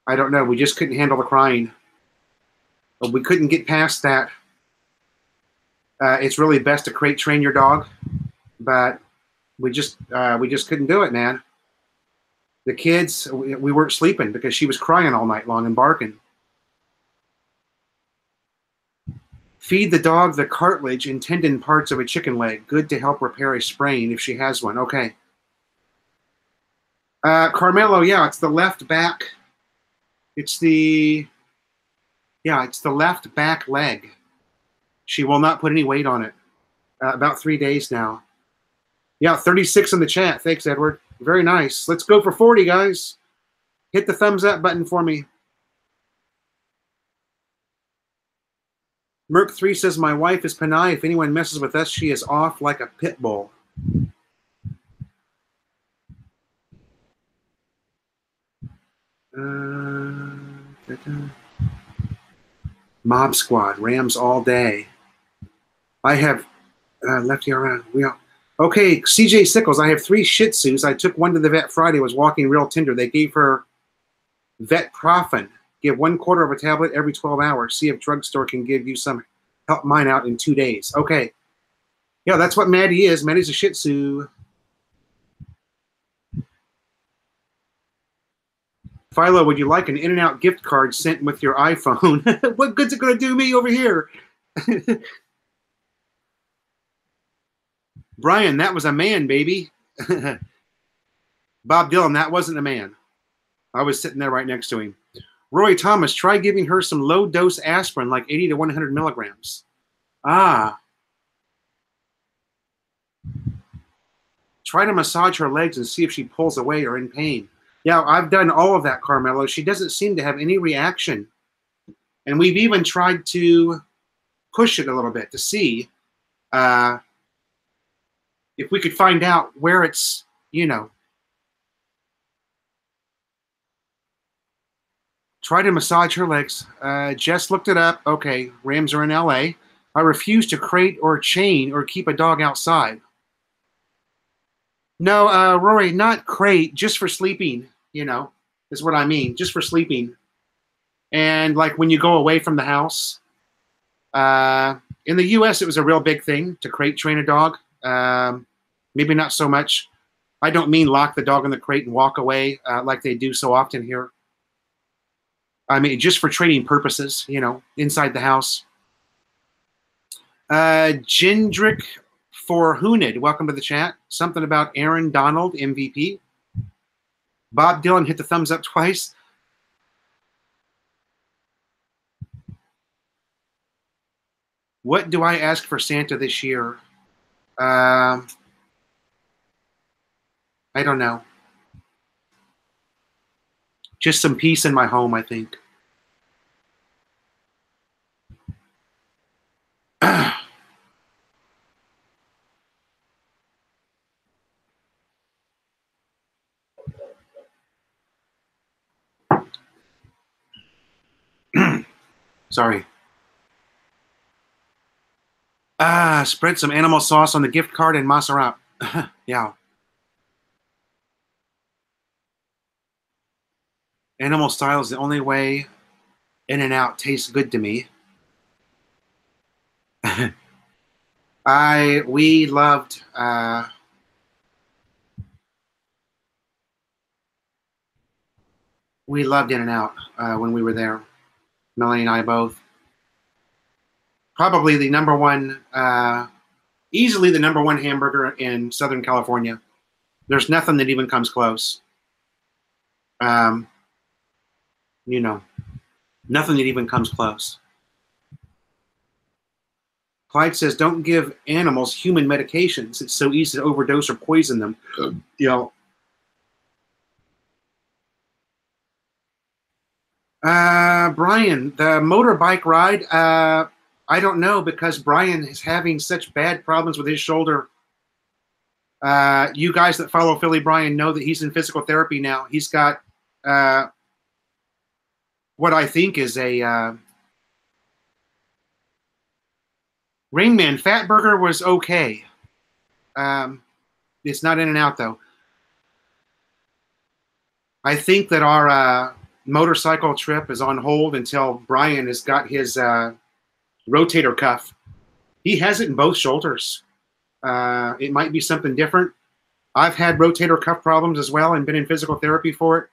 I don't know. We just couldn't handle the crying. We couldn't get past that. It's really best to crate train your dog, but we just couldn't do it, man. The kids, we weren't sleeping because she was crying all night long and barking. Feed the dog the cartilage and tendon parts of a chicken leg. Good to help repair a sprain if she has one. Okay. Carmelo, yeah, it's the left back. It's the left back leg. She will not put any weight on it. About 3 days now. Yeah, 36 in the chat. Thanks, Edward. Very nice. Let's go for 40, guys. Hit the thumbs up button for me. Merc3 says, my wife is Panay. If anyone messes with us, she is off like a pit bull. Mob Squad, Rams all day. I have lefty around. Okay, CJ Sickles, I have 3 Shih Tzus. I took one to the vet Friday, was walking real tender. They gave her Vetprofen. Give 1/4 of a tablet every 12 hours. See if drugstore can give you some. Help mine out in 2 days. Okay. Yeah, that's what Maddie is. Maddie's a Shih Tzu. Philo, would you like an In-N-Out gift card sent with your iPhone? What good's it going to do me over here? Brian, that was a man, baby. Bob Dylan, that wasn't a man. I was sitting there right next to him. Roy Thomas, try giving her some low-dose aspirin, like 80 to 100 milligrams. Ah. Try to massage her legs and see if she pulls away or in pain. Yeah, I've done all of that, Carmelo. She doesn't seem to have any reaction. And we've even tried to push it a little bit to see if we could find out where it's, you know. Try to massage her legs. Jess looked it up. Okay, Rams are in LA. I refuse to crate or chain or keep a dog outside. No, Rory, not crate, just for sleeping, you know, is what I mean, just for sleeping. And like when you go away from the house, in the US, it was a real big thing to crate train a dog. Maybe not so much. I don't mean lock the dog in the crate and walk away like they do so often here. I mean, just for training purposes, you know, inside the house. Jindrik for Hunid, welcome to the chat. Something about Aaron Donald, MVP. Bob Dylan hit the thumbs up twice. What do I ask for Santa this year? I don't know. Just some peace in my home, I think. Sorry. Spread some animal sauce on the gift card and mozzarella. Yeah. Animal style is the only way In-N-Out tastes good to me. We loved In-N-Out when we were there. Melanie and I both. Probably the number one, easily the number one hamburger in Southern California. There's nothing that even comes close. You know, nothing that even comes close. Clyde says, don't give animals human medications. It's so easy to overdose or poison them. You know. Brian, the motorbike ride, I don't know, because Brian is having such bad problems with his shoulder. You guys that follow Philly Brian know that he's in physical therapy now. He's got what I think is a Rain Man. Fatburger was okay. It's not In-N-Out, though. I think that our motorcycle trip is on hold until Brian has got his rotator cuff. He has it in both shoulders. It might be something different. I've had rotator cuff problems as well and been in physical therapy for it.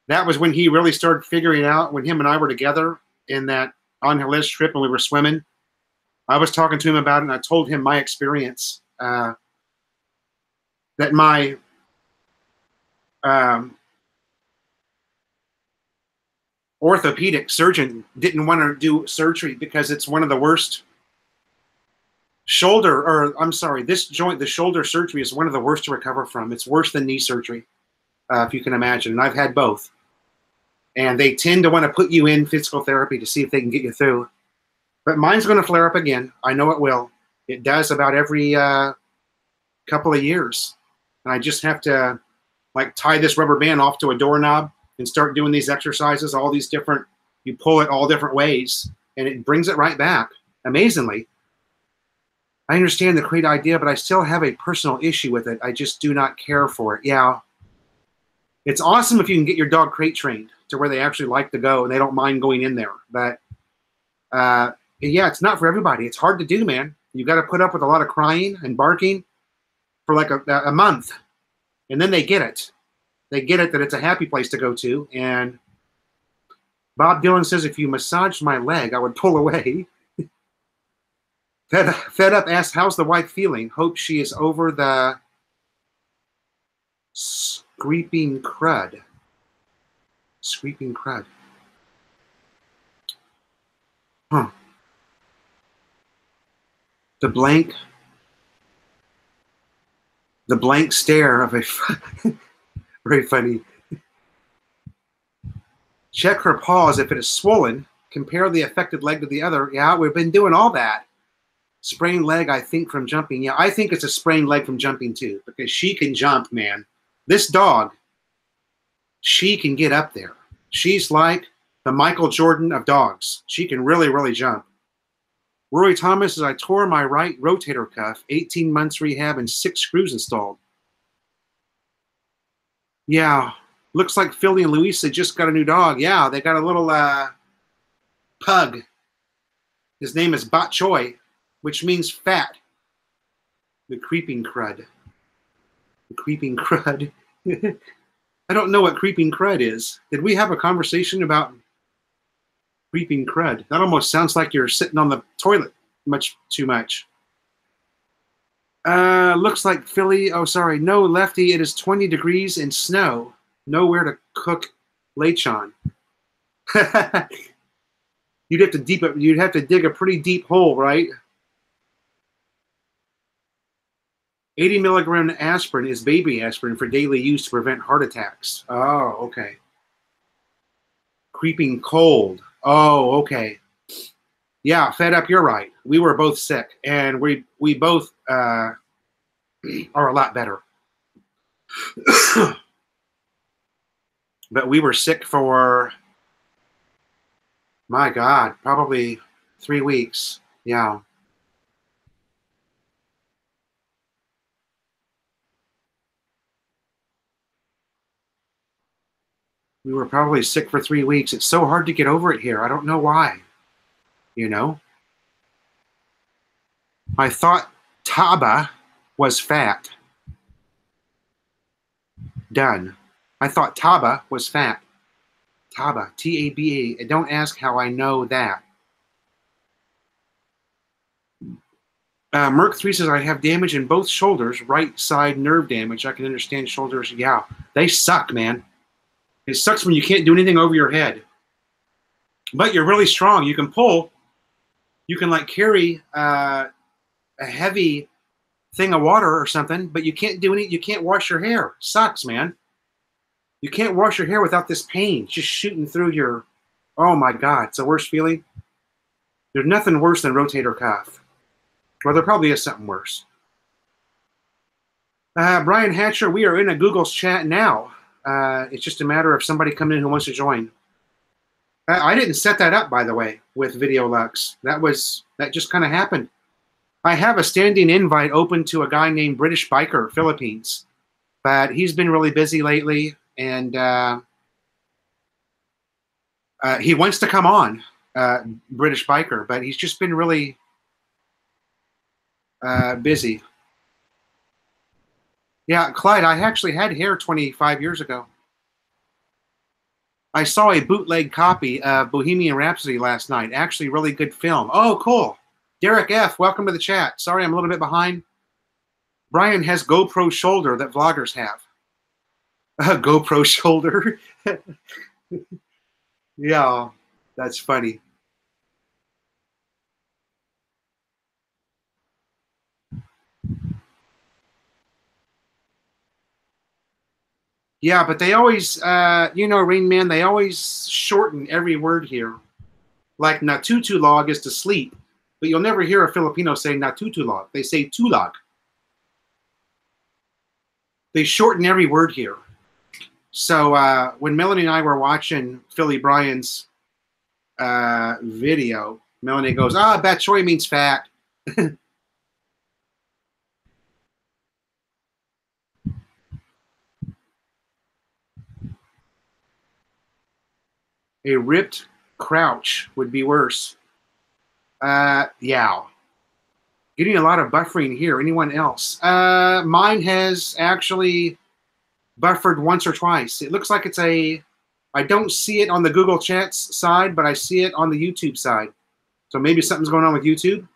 That was when he really started figuring out, when him and I were together in that on Helez trip and we were swimming. I was talking to him about it and I told him my experience, that my orthopedic surgeon didn't want to do surgery because it's one of the worst shoulder, or I'm sorry, this joint, the shoulder surgery is one of the worst to recover from. It's worse than knee surgery, if you can imagine. And I've had both. And they tend to want to put you in physical therapy to see if they can get you through. But mine's going to flare up again. I know it will. It does about every couple of years. And I just have to like tie this rubber band off to a doorknob and start doing these exercises, all these different, you pull it all different ways, and it brings it right back, amazingly. I understand the great idea, but I still have a personal issue with it. I just do not care for it. Yeah. It's awesome if you can get your dog crate trained to where they actually like to go and they don't mind going in there. But, yeah, it's not for everybody. It's hard to do, man. You got to put up with a lot of crying and barking for like a month, and then they get it. They get it that it's a happy place to go to. And Bob Dylan says, if you massaged my leg, I would pull away. Fed Up asks, how's the wife feeling? Hope she is over the screeping crud. Screeping crud. Huh. The blank stare of a very funny. Check her paws if it is swollen. Compare the affected leg to the other. Yeah, we've been doing all that. Sprained leg, I think, from jumping. Yeah, I think it's a sprained leg from jumping too, because she can jump, man. This dog, she can get up there. She's like the Michael Jordan of dogs. She can really, really jump. Rory Thomas says, I tore my right rotator cuff, 18 months rehab and 6 screws installed. Yeah, looks like Philly and Louisa just got a new dog. Yeah, they got a little pug. His name is Bok Choy, which means fat. The creeping crud. The creeping crud. I don't know what creeping crud is. Did we have a conversation about creeping crud? That almost sounds like you're sitting on the toilet much too much. Looks like Philly. Oh, sorry. No, Lefty. It is 20 degrees and snow. Nowhere to cook lechon. You'd have to dig a pretty deep hole, right? 80 milligram aspirin is baby aspirin for daily use to prevent heart attacks. Oh, okay. Creeping cold. Oh, okay. Yeah, Fed Up, you're right. We were both sick, and we both are a lot better. But we were sick for, my God, probably 3 weeks. Yeah. We were probably sick for 3 weeks. It's so hard to get over it here. I don't know why. You know? I thought Taba was fat. Done. I thought Taba was fat. Taba, T-A-B-A. Don't ask how I know that. Merc3 says, I have damage in both shoulders, right side nerve damage. I can understand shoulders. Yeah, they suck, man. It sucks when you can't do anything over your head. But you're really strong. You can pull. You can like carry a heavy thing of water or something, but you can't do any. You can't wash your hair. Sucks, man. You can't wash your hair without this pain just shooting through your. Oh my God, it's the worst feeling. There's nothing worse than rotator cuff. Well, there probably is something worse. Brian Hatcher, we are in a Google's chat now. It's just a matter of somebody coming in who wants to join. I didn't set that up, by the way, with Video Lux. That just kind of happened. I have a standing invite open to a guy named British Biker, Philippines, but he's been really busy lately, and he wants to come on, British Biker, but he's just been really busy. Yeah, Clyde, I actually had hair 25 years ago. I saw a bootleg copy of Bohemian Rhapsody last night. Actually, really good film. Oh, cool. Derek F., welcome to the chat. Sorry, I'm a little bit behind. Brian has GoPro shoulder that vloggers have. GoPro shoulder. Yeah, that's funny. Yeah, but they always, Rain Man, they always shorten every word here. Like natutulog is to sleep, but you'll never hear a Filipino say natutulog. They say tulog. They shorten every word here. So when Melanie and I were watching Philly Brian's video, Melanie goes, Bok Choy means fat. A ripped crouch would be worse. Yeah. Getting a lot of buffering here. Anyone else? Mine has actually buffered once or twice. It looks like it's a, I don't see it on the Google Chats side, but I see it on the YouTube side. So maybe something's going on with YouTube.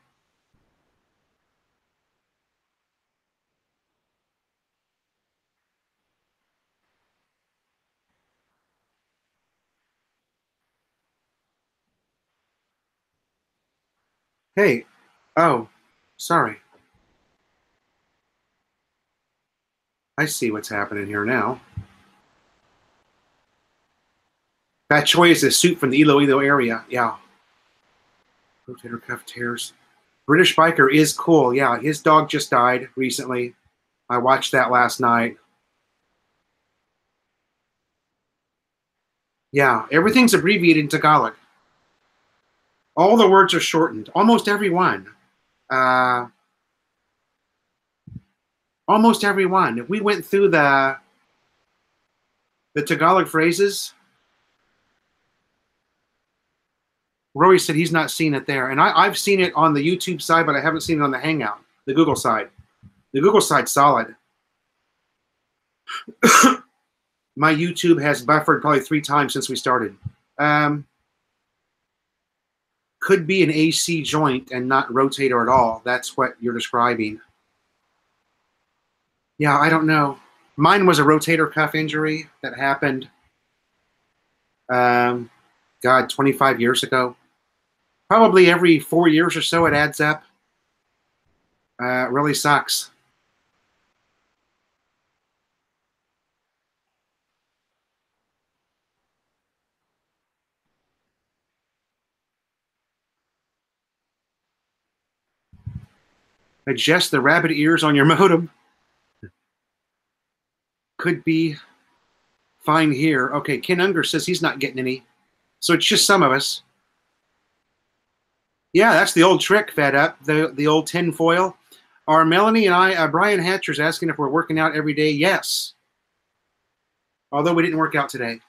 Hey, oh, sorry. I see what's happening here now. That Choi is a suit from the Iloilo area. Yeah. Rotator cuff tears. British biker is cool. Yeah, his dog just died recently. I watched that last night. Yeah, everything's abbreviated in Tagalog. All the words are shortened. Almost every one. Almost every one. If we went through the Tagalog phrases, Rory said he's not seen it there. And I've seen it on the YouTube side, but I haven't seen it on the Hangout, the Google side. The Google side's solid. My YouTube has buffered probably 3 times since we started. Could be an AC joint and not rotator at all. That's what you're describing. Yeah, I don't know. Mine was a rotator cuff injury that happened, God, 25 years ago. Probably every 4 years or so it adds up. It really sucks. Adjust the rabbit ears on your modem. Could be fine here. Okay, Ken Unger says he's not getting any. So it's just some of us. Yeah, that's the old trick, Fed Up, the old tin foil. Are Melanie and I, Brian Hatcher's asking if we're working out every day. Yes. Although we didn't work out today.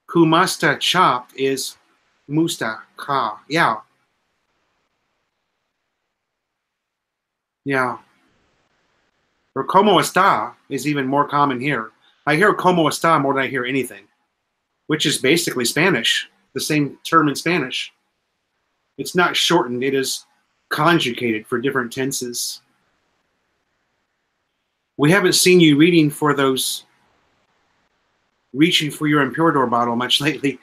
Kumasta chopped is musta ka. Yeah. Yeah. Or como está is even more common here. I hear como está more than I hear anything, which is basically Spanish, the same term in Spanish. It's not shortened. It is conjugated for different tenses. We haven't seen you reading for those, reaching for your Imperador bottle much lately.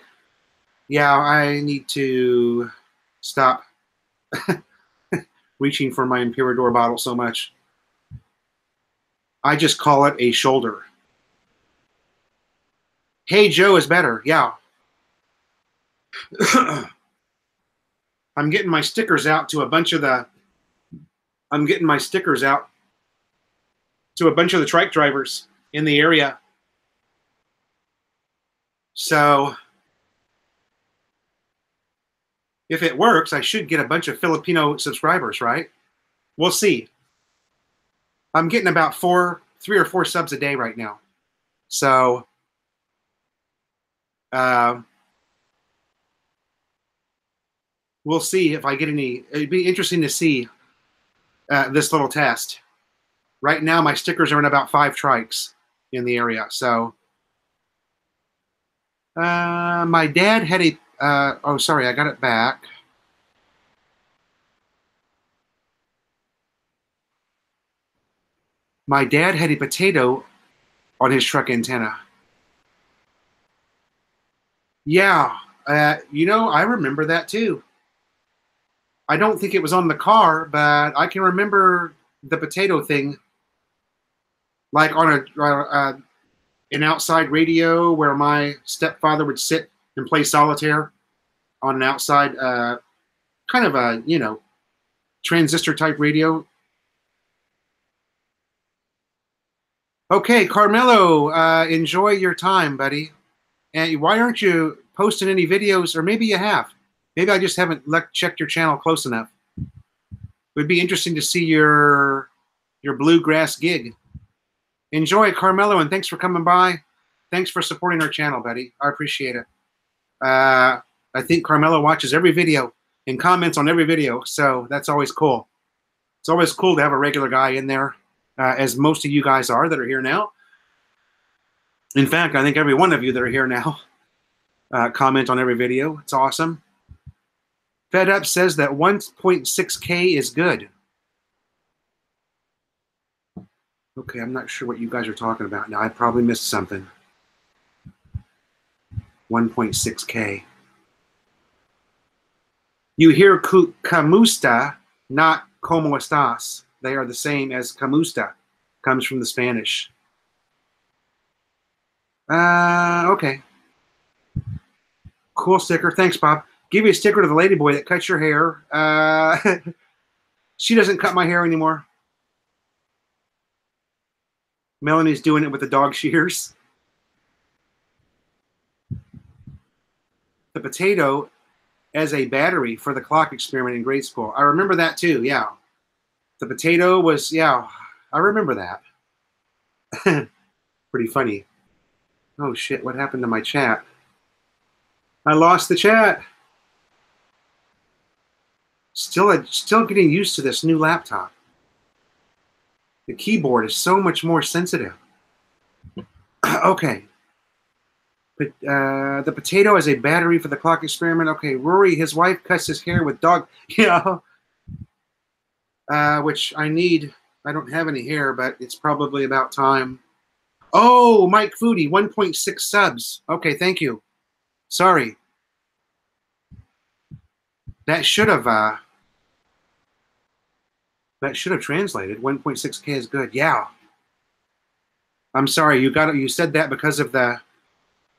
Yeah, I need to stop reaching for my Imperador bottle so much. I just call it a shoulder. Hey Joe is better. Yeah. I'm getting my stickers out to a bunch of the trike drivers in the area. So if it works, I should get a bunch of Filipino subscribers, right? We'll see. I'm getting about 3 or 4 subs a day right now. So we'll see if I get any. It'd be interesting to see this little test. Right now, my stickers are in about 5 trikes in the area. So my dad had a, oh, sorry, I got it back. My dad had a potato on his truck antenna. Yeah, you know, I remember that too. I don't think it was on the car, but I can remember the potato thing, like on an outside radio where my stepfather would sit and play solitaire on an outside, kind of a, you know, transistor type radio. Okay, Carmelo, enjoy your time, buddy. And why aren't you posting any videos? Or maybe you have. Maybe I just haven't checked your channel close enough. It would be interesting to see your bluegrass gig. Enjoy, Carmelo, and thanks for coming by. Thanks for supporting our channel, buddy. I appreciate it. I think Carmela watches every video and comments on every video, so that's always cool. It's always cool to have a regular guy in there, as most of you guys are that are here now. In fact, I think every one of you that are here now comment on every video. It's awesome. Fed Up says that 1.6K is good. Okay, I'm not sure what you guys are talking about now. I probably missed something. 1.6K. You hear Camusta, not como estás. They are the same as Camusta. Comes from the Spanish. Okay. Cool sticker. Thanks, Bob. Give you a sticker to the lady boy that cuts your hair. She doesn't cut my hair anymore. Melanie's doing it with the dog shears. The potato as a battery for the clock experiment in grade school. I remember that too, yeah. The potato was, yeah, I remember that. Pretty funny. Oh shit, what happened to my chat? I lost the chat. Still getting used to this new laptop. The keyboard is so much more sensitive. Okay. But the potato as a battery for the clock experiment. Okay, Rory, his wife cuts his hair with dog. Yeah. Which I need. I don't have any hair, but it's probably about time. Oh, Mike Foodie, 1.6 subs. Okay, thank you. Sorry. That should have translated. 1.6K is good. Yeah. I'm sorry. You said that because of the.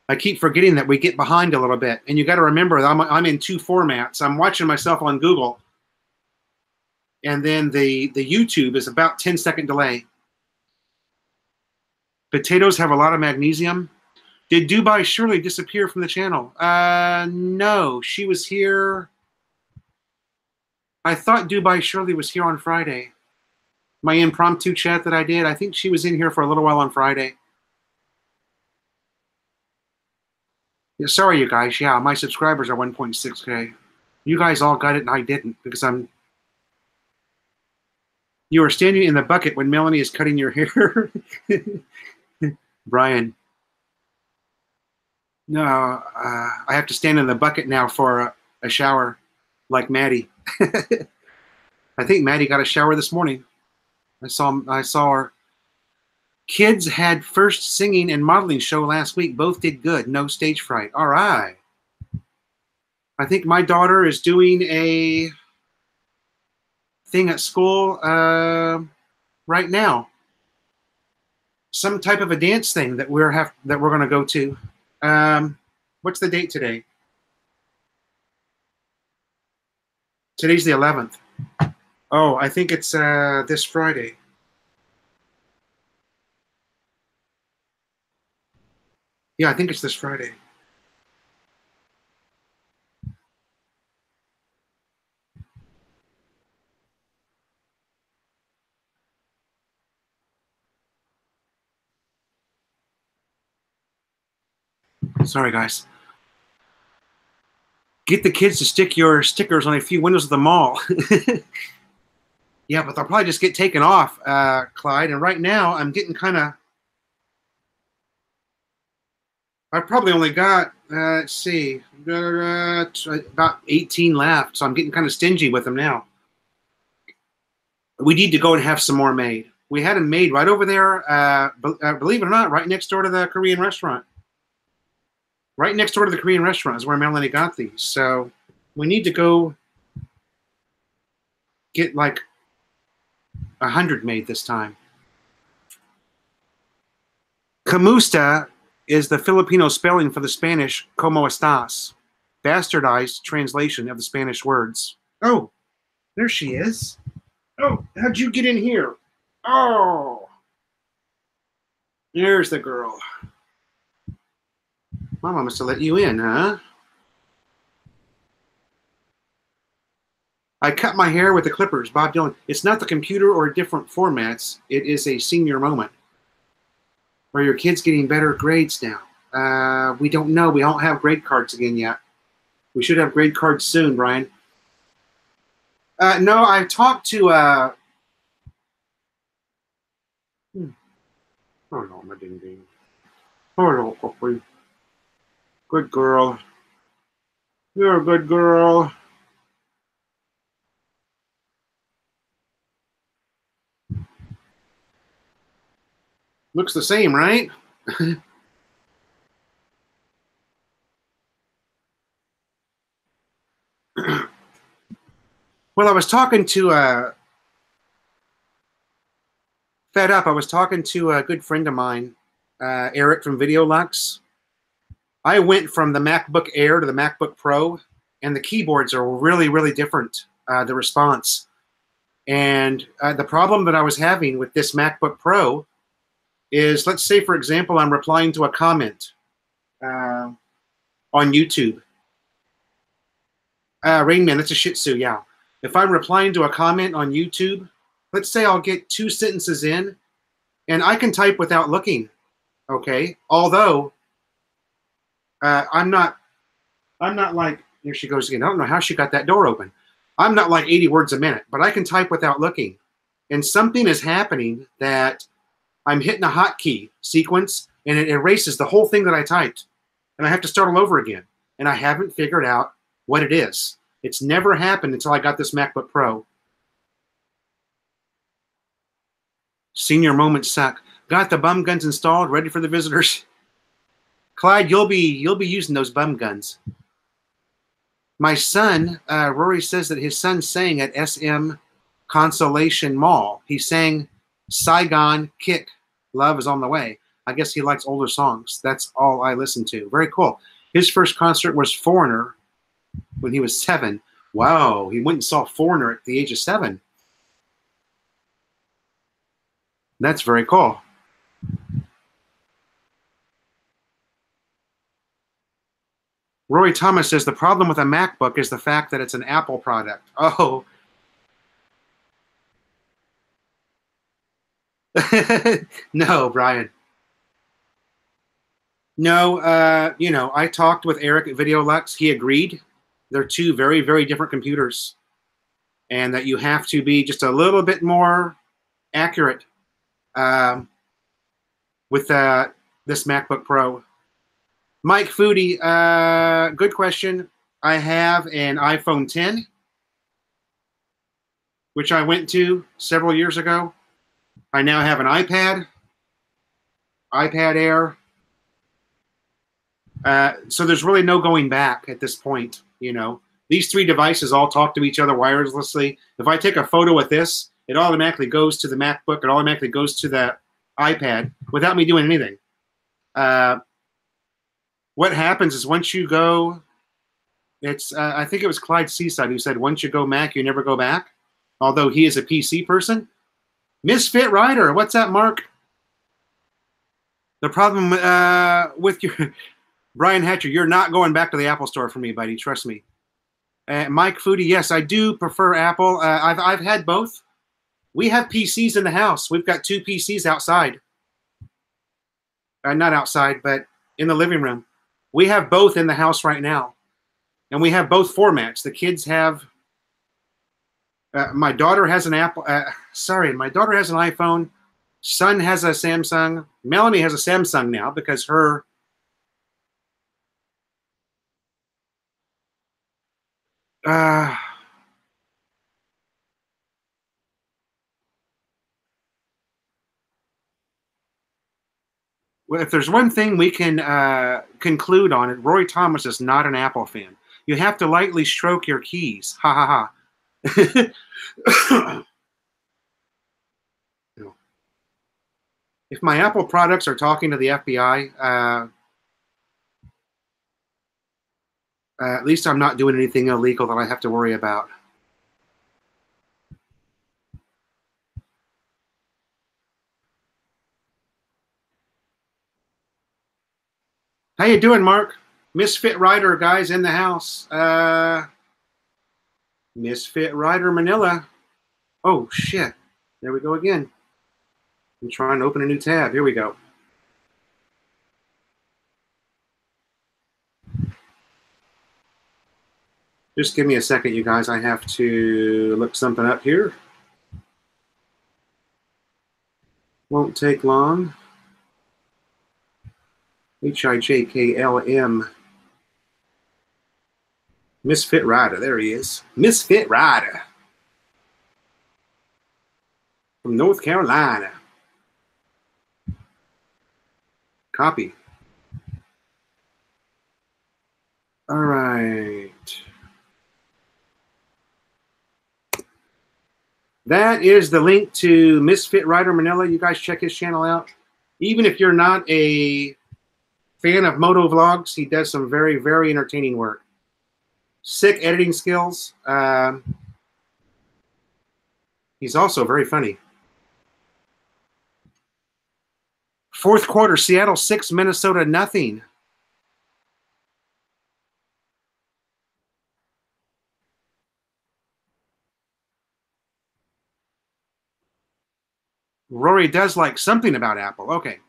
I keep forgetting that we get behind a little bit, and you got to remember that I'm in two formats. I'm watching myself on Google, and then the YouTube is about 10-second delay. Potatoes have a lot of magnesium. Did Dubai Shirley disappear from the channel? No, she was here. I thought Dubai Shirley was here on Friday. My impromptu chat that I did, I think she was in here for a little while on Friday. Yeah, sorry, you guys. Yeah, my subscribers are 1.6K. You guys all got it, and I didn't because I'm. You are standing in the bucket when Melanie is cutting your hair. Brian. No, I have to stand in the bucket now for a shower, like Maddie. I think Maddie got a shower this morning. I saw her. Kids had first singing and modeling show last week. Both did good. No stage fright. All right. I think my daughter is doing a thing at school right now. Some type of a dance thing that we're going to go to. What's the date today? Today's the 11th. Oh, I think it's this Friday. Yeah, I think it's this Friday. Sorry, guys. Get the kids to stick your stickers on a few windows of the mall. Yeah, but they'll probably just get taken off, Clyde. And right now, I'm getting kind of... I probably only got, let's see, about 18 left. So I'm getting kind of stingy with them now. We need to go and have some more made. We had them made right over there, believe it or not, right next door to the Korean restaurant. Right next door to the Korean restaurant is where Melanie got these. So we need to go get like 100 made this time. Camusta is the Filipino spelling for the Spanish como estás, bastardized translation of the Spanish words. Oh, there she is. Oh, how'd you get in here? Oh, there's the girl. Mama must have let you in, huh? I cut my hair with the clippers, Bob Dylan. It's not the computer or different formats. It is a senior moment. Are your kids getting better grades now? We don't know. We don't have grade cards again yet. We should have grade cards soon, Brian. No, I've talked to. Oh no, my ding ding. Oh no, puppy. Good girl. You're a good girl. Looks the same, right? Well, I was talking to Fed Up. I was talking to a good friend of mine, Eric from VideoLux. I went from the MacBook Air to the MacBook Pro, and the keyboards are really, really different, the response. And the problem that I was having with this MacBook Pro is, let's say, for example, I'm replying to a comment on YouTube. Rain Man, that's a Shih Tzu, yeah. If I'm replying to a comment on YouTube, let's say I'll get 2 sentences in, and I can type without looking, okay? Although, I'm not like, here she goes again. I don't know how she got that door open. I'm not like 80 words a minute, but I can type without looking. And something is happening that I'm hitting a hotkey sequence, and it erases the whole thing that I typed. And I have to start all over again. And I haven't figured out what it is. It's never happened until I got this MacBook Pro. Senior moments suck. Got the bum guns installed, ready for the visitors. Clyde, you'll be using those bum guns. My son, Rory says that his son sang at SM Consolation Mall. He sang Saigon Kick, Love is on the Way. I guess he likes older songs. That's all I listen to. Very cool. His first concert was Foreigner when he was 7. Wow, he went and saw Foreigner at the age of 7. That's very cool. Roy Thomas says the problem with a MacBook is the fact that it's an Apple product. Oh. No, Brian. No, you know, I talked with Eric at VideoLux. He agreed. They're 2 very, very different computers. And that you have to be just a little bit more accurate with this MacBook Pro. Mike Foodie, good question. I have an iPhone 10, which I went to several years ago. I now have an iPad Air. So there's really no going back at this point, you know. These 3 devices all talk to each other wirelessly. If I take a photo with this, it automatically goes to the MacBook. It automatically goes to the iPad without me doing anything. What happens is once you go, it's I think it was Clyde Seaside who said, once you go Mac, you never go back, although he is a PC person. Misfit Rider, what's that, Mark? The problem with your Brian Hatcher, you're not going back to the Apple Store for me, buddy. Trust me. Mike Foodie, yes, I do prefer Apple. I've had both. We have PCs in the house. We've got 2 PCs outside. Not outside, but in the living room. We have both in the house right now. And we have both formats. The kids have, my daughter has an Apple, my daughter has an iPhone. Son has a Samsung. Melanie has a Samsung now because her, well, if there's one thing we can conclude on it, Roy Thomas is not an Apple fan. You have to lightly stroke your keys. Ha ha ha. If my Apple products are talking to the FBI, at least I'm not doing anything illegal that I have to worry about. How you doing, Mark? Misfit Rider, guys, in the house. Misfit Rider Manila. Oh, shit. There we go again. I'm trying to open a new tab. Here we go. Just give me a second, you guys. I have to look something up here. Won't take long. HIJKLM. Misfit Rider. There he is. Misfit Rider. From North Carolina. Copy. All right. That is the link to Misfit Rider Manila. You guys check his channel out. Even if you're not a fan of moto vlogs, he does some very, very entertaining work. Sick editing skills. He's also very funny. Fourth quarter, Seattle 6, Minnesota nothing. Rory does like something about Apple. Okay.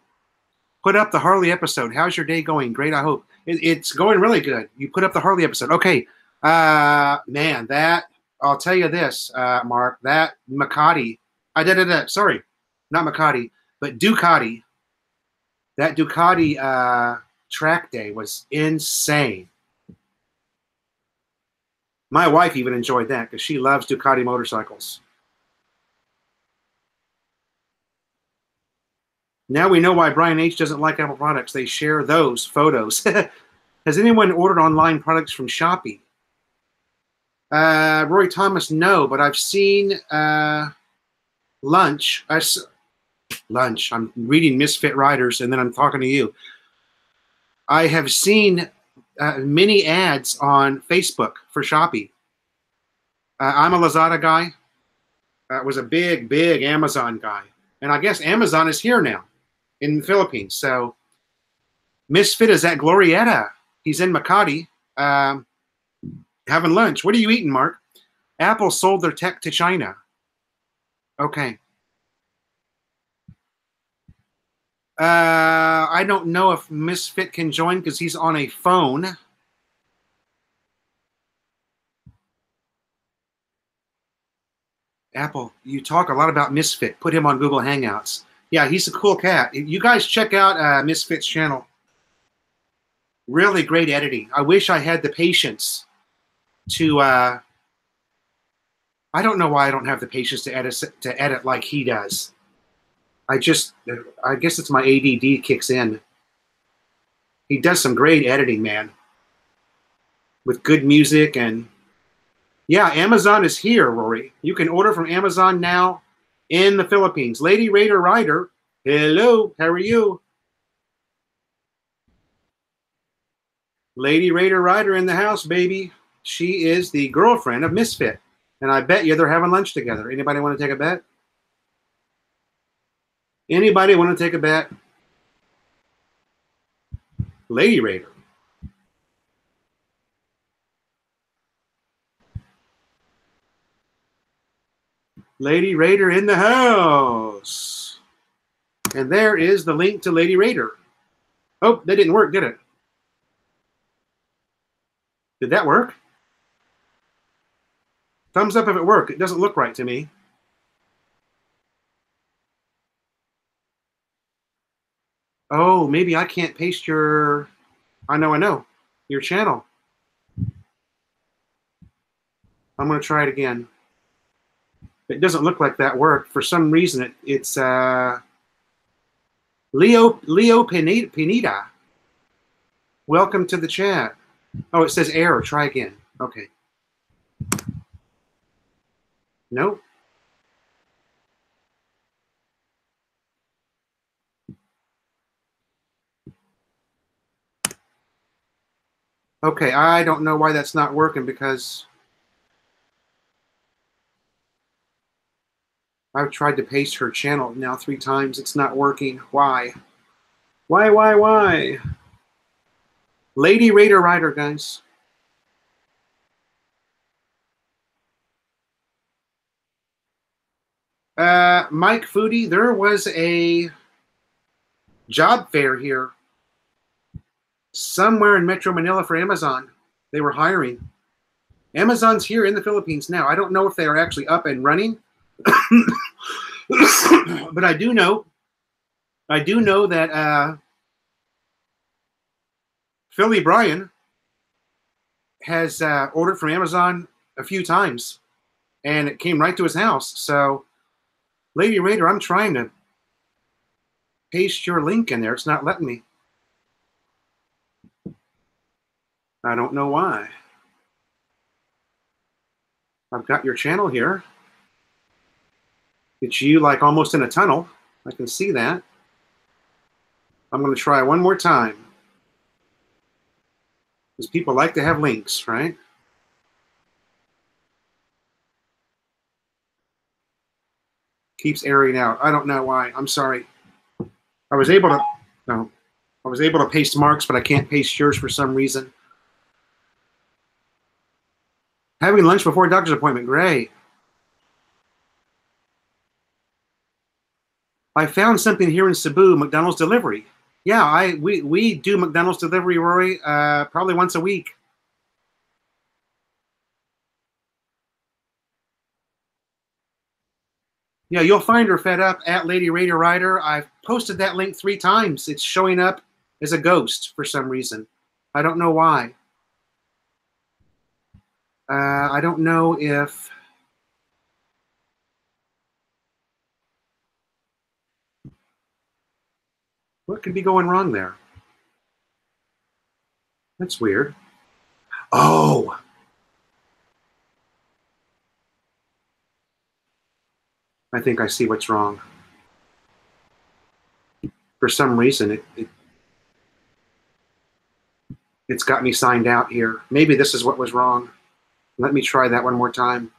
Put up the Harley episode. How's your day going? Great, I hope. It's going really good. You put up the Harley episode. Okay. Man, that, I'll tell you this, Mark, that Makati, sorry, not Makati, but Ducati, that Ducati track day was insane. My wife even enjoyed that because she loves Ducati motorcycles. Now we know why Brian H. doesn't like Apple products. They share those photos. Has anyone ordered online products from Shopee? Roy Thomas, no, but I've seen Lunch. Lunch. I'm reading Misfit Riders, and then I'm talking to you. I have seen many ads on Facebook for Shopee. I'm a Lazada guy. Was a big, big Amazon guy. And I guess Amazon is here now in the Philippines. So Misfit is at Glorietta. He's in Makati having lunch. What are you eating, Mark? Apple sold their tech to China. Okay. I don't know if Misfit can join because he's on a phone. Apple, you talk a lot about Misfit. Put him on Google Hangouts. Yeah, he's a cool cat. You guys check out Misfit's channel. Really great editing. I wish I had the patience to I don't know why I don't have the patience to edit like he does. I guess it's my ADD kicks in. He does some great editing, man. With good music and yeah, Amazon is here, Rory. You can order from Amazon now in the Philippines. Lady Raider Rider, hello, how are you? Lady Raider Rider in the house, baby. She is the girlfriend of Misfit. And I bet you they're having lunch together. Anybody want to take a bet? Anybody want to take a bet? Lady Raider. Lady Raider in the house. And there is the link to Lady Raider. Oh, that didn't work, did it? Did that work? Thumbs up if it worked. It doesn't look right to me. Oh, maybe I can't paste your... I know. Your channel. I'm going to try it again. It doesn't look like that worked. For some reason, it's Leo Pineda. Welcome to the chat. Oh, it says error. Try again. Okay. Nope. Okay, I don't know why that's not working because I've tried to paste her channel now 3 times. It's not working. Why? Why? Lady Raider Rider, guys. Mike Foodie, there was a job fair here somewhere in Metro Manila for Amazon. They were hiring. Amazon's here in the Philippines now. I don't know if they are actually up and running, but I do know that Philly Bryan has ordered from Amazon a few times, and it came right to his house. So, Lady Raider, I'm trying to paste your link in there. It's not letting me. I don't know why. I've got your channel here. It's you like almost in a tunnel. I can see that. I'm going to try one more time. Because people like to have links, right? Keeps airing out. I don't know why. I'm sorry. I was able to paste Mark's, but I can't paste yours for some reason. Having lunch before a doctor's appointment. Great. I found something here in Cebu, McDonald's delivery. Yeah, we do McDonald's delivery, Rory, probably once a week. Yeah, you'll find her fed up at Lady Raider Rider. I've posted that link 3 times. It's showing up as a ghost for some reason. I don't know why. I don't know if... What could be going wrong there? That's weird. Oh! I think I see what's wrong. For some reason, it's got me signed out here. Maybe this is what was wrong. Let me try that one more time.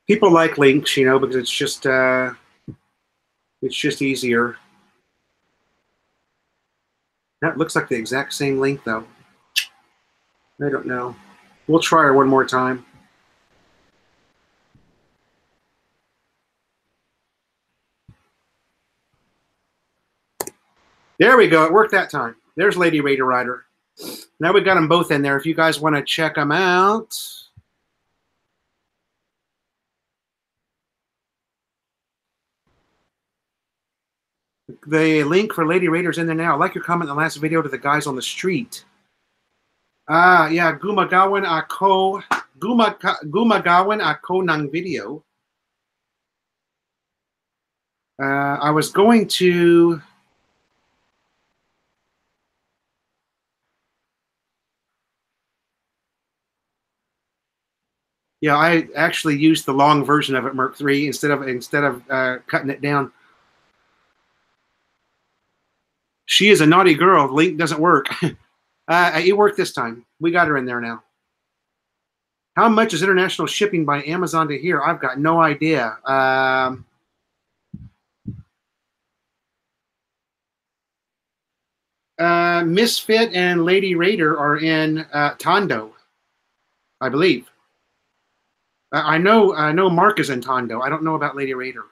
People like links, you know, because it's just easier. That looks like the exact same link, though. I don't know. We'll try her one more time. There we go. It worked that time. There's Lady Raider Rider. Now we got them both in there. If you guys want to check them out. The link for Lady Raider's in there now. I like your comment in the last video to the guys on the street. Yeah, gumagawan ako ng video. I was going to... Yeah, I actually used the long version of it, Merc 3, instead of cutting it down. She is a naughty girl. The link doesn't work. It worked this time. We got her in there now. How much is international shipping by Amazon to here? I've got no idea. Misfit and Lady Raider are in Tondo, I believe. I know Mark is in Tondo. I don't know about Lady Raider.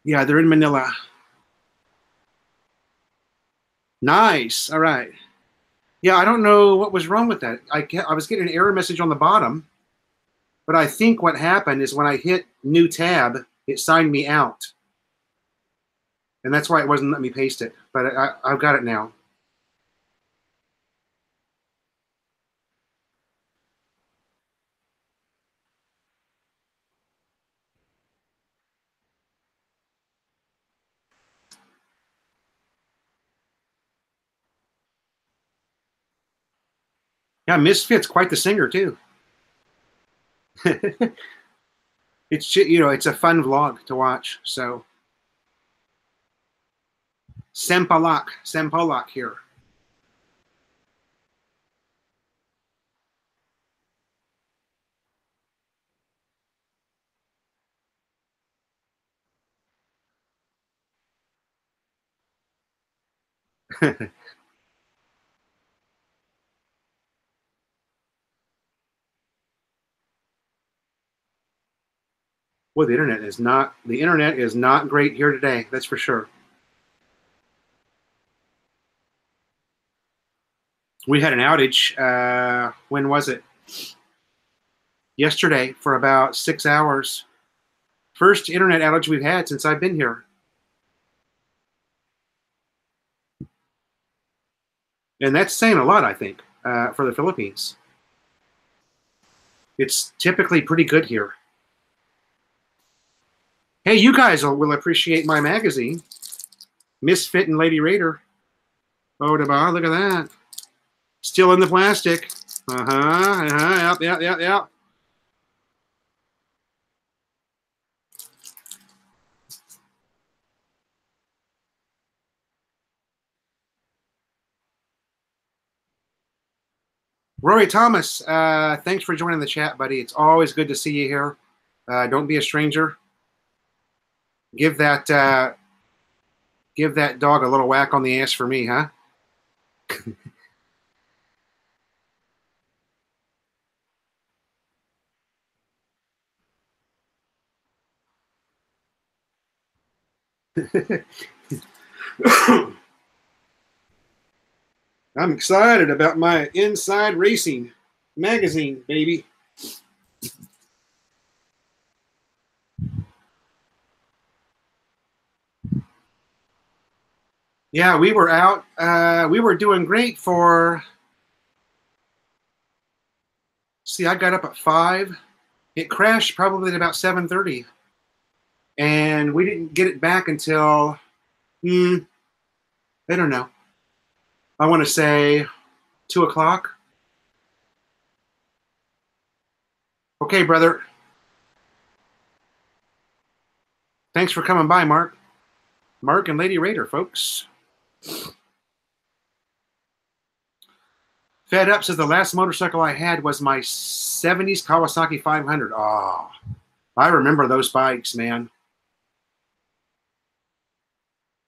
Yeah, they're in Manila. Nice. All right. Yeah, I don't know what was wrong with that. I was getting an error message on the bottom, but I think what happened is when I hit new tab, it signed me out. And that's why it wasn't letting me paste it. But I've got it now. Yeah, Misfit's quite the singer too. It's, you know, it's a fun vlog to watch. So Sempalak here. Boy, the internet is not great here today. That's for sure. We had an outage. When was it? Yesterday for about 6 hours. First internet outage we've had since I've been here. And that's saying a lot, I think, for the Philippines. It's typically pretty good here. Hey, you guys will appreciate my magazine. Misfit and Lady Raider. Oh, look at that. Still in the plastic. Yep. Rory Thomas, thanks for joining the chat, buddy. It's always good to see you here. Don't be a stranger. Give that dog a little whack on the ass for me, huh? I'm excited about my Inside Racing magazine, baby. Yeah, we were out. We were doing great for. See, I got up at 5. It crashed probably at about 7:30, and we didn't get it back until I don't know. I want to say 2 o'clock. Okay, brother. Thanks for coming by, Mark. Mark and Lady Raider, folks. Fed Up says the last motorcycle I had was my 70s Kawasaki 500. Oh, I remember those bikes, man.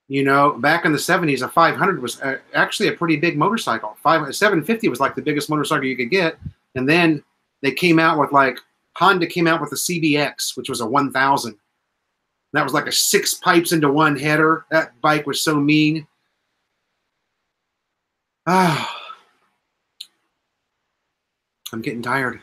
You know, back in the 70s, a 500 was actually a pretty big motorcycle. 750 was like the biggest motorcycle you could get. And then they came out with Honda came out with the CBX, which was a 1000. That was like a 6 pipes into one header. That bike was so mean. Ah, I'm getting tired.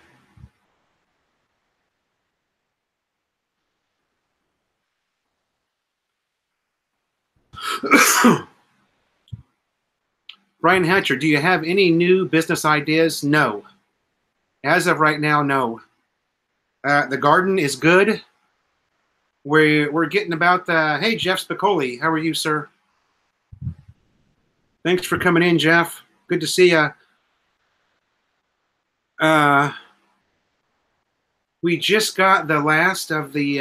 Brian Hatcher, do you have any new business ideas? No. As of right now, no. The garden is good. We're getting about the. Hey, Jeff Spicoli, how are you, sir? Thanks for coming in, Jeff. Good to see you. We just got the last of the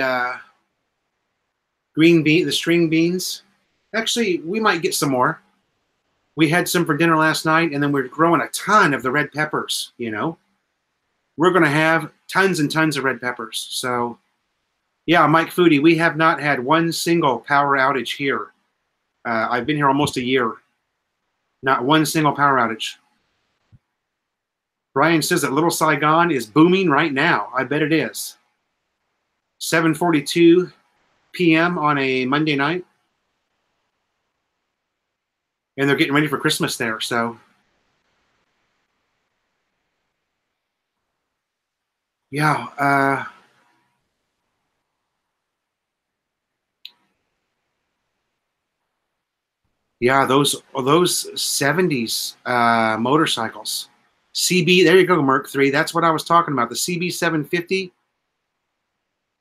the string beans. Actually, we might get some more. We had some for dinner last night, and then we're growing a ton of the red peppers, you know. We're going to have tons and tons of red peppers. So, yeah, Mike Foodie, we have not had one single power outage here. I've been here almost a year. Not one single power outage. Brian says that Little Saigon is booming right now. I bet it is. 7:42 p.m. on a Monday night. And they're getting ready for Christmas there, so. Yeah. Yeah, those 70s motorcycles. CB, there you go, Merc 3. That's what I was talking about, the CB 750.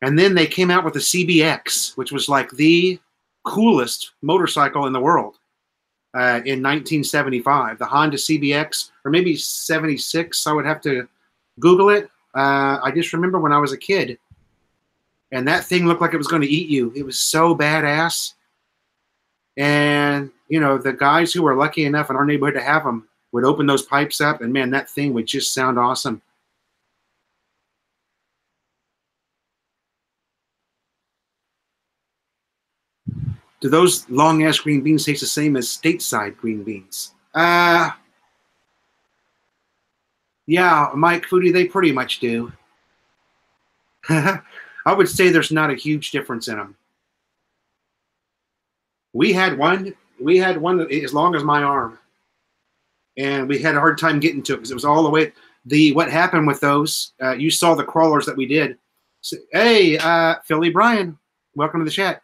And then they came out with the CBX, which was like the coolest motorcycle in the world in 1975. The Honda CBX, or maybe 76. I would have to Google it. I just remember when I was a kid, and that thing looked like it was going to eat you. It was so badass. And, you know, the guys who were lucky enough in our neighborhood to have them would open those pipes up, and, man, that thing would just sound awesome. Do those long-ass green beans taste the same as stateside green beans? Yeah, Mike Foodie, they pretty much do. I would say there's not a huge difference in them. We had one as long as my arm, and we had a hard time getting to it because it was all the way. What happened with those? You saw the crawlers that we did. So, hey, Philly Brian, welcome to the chat.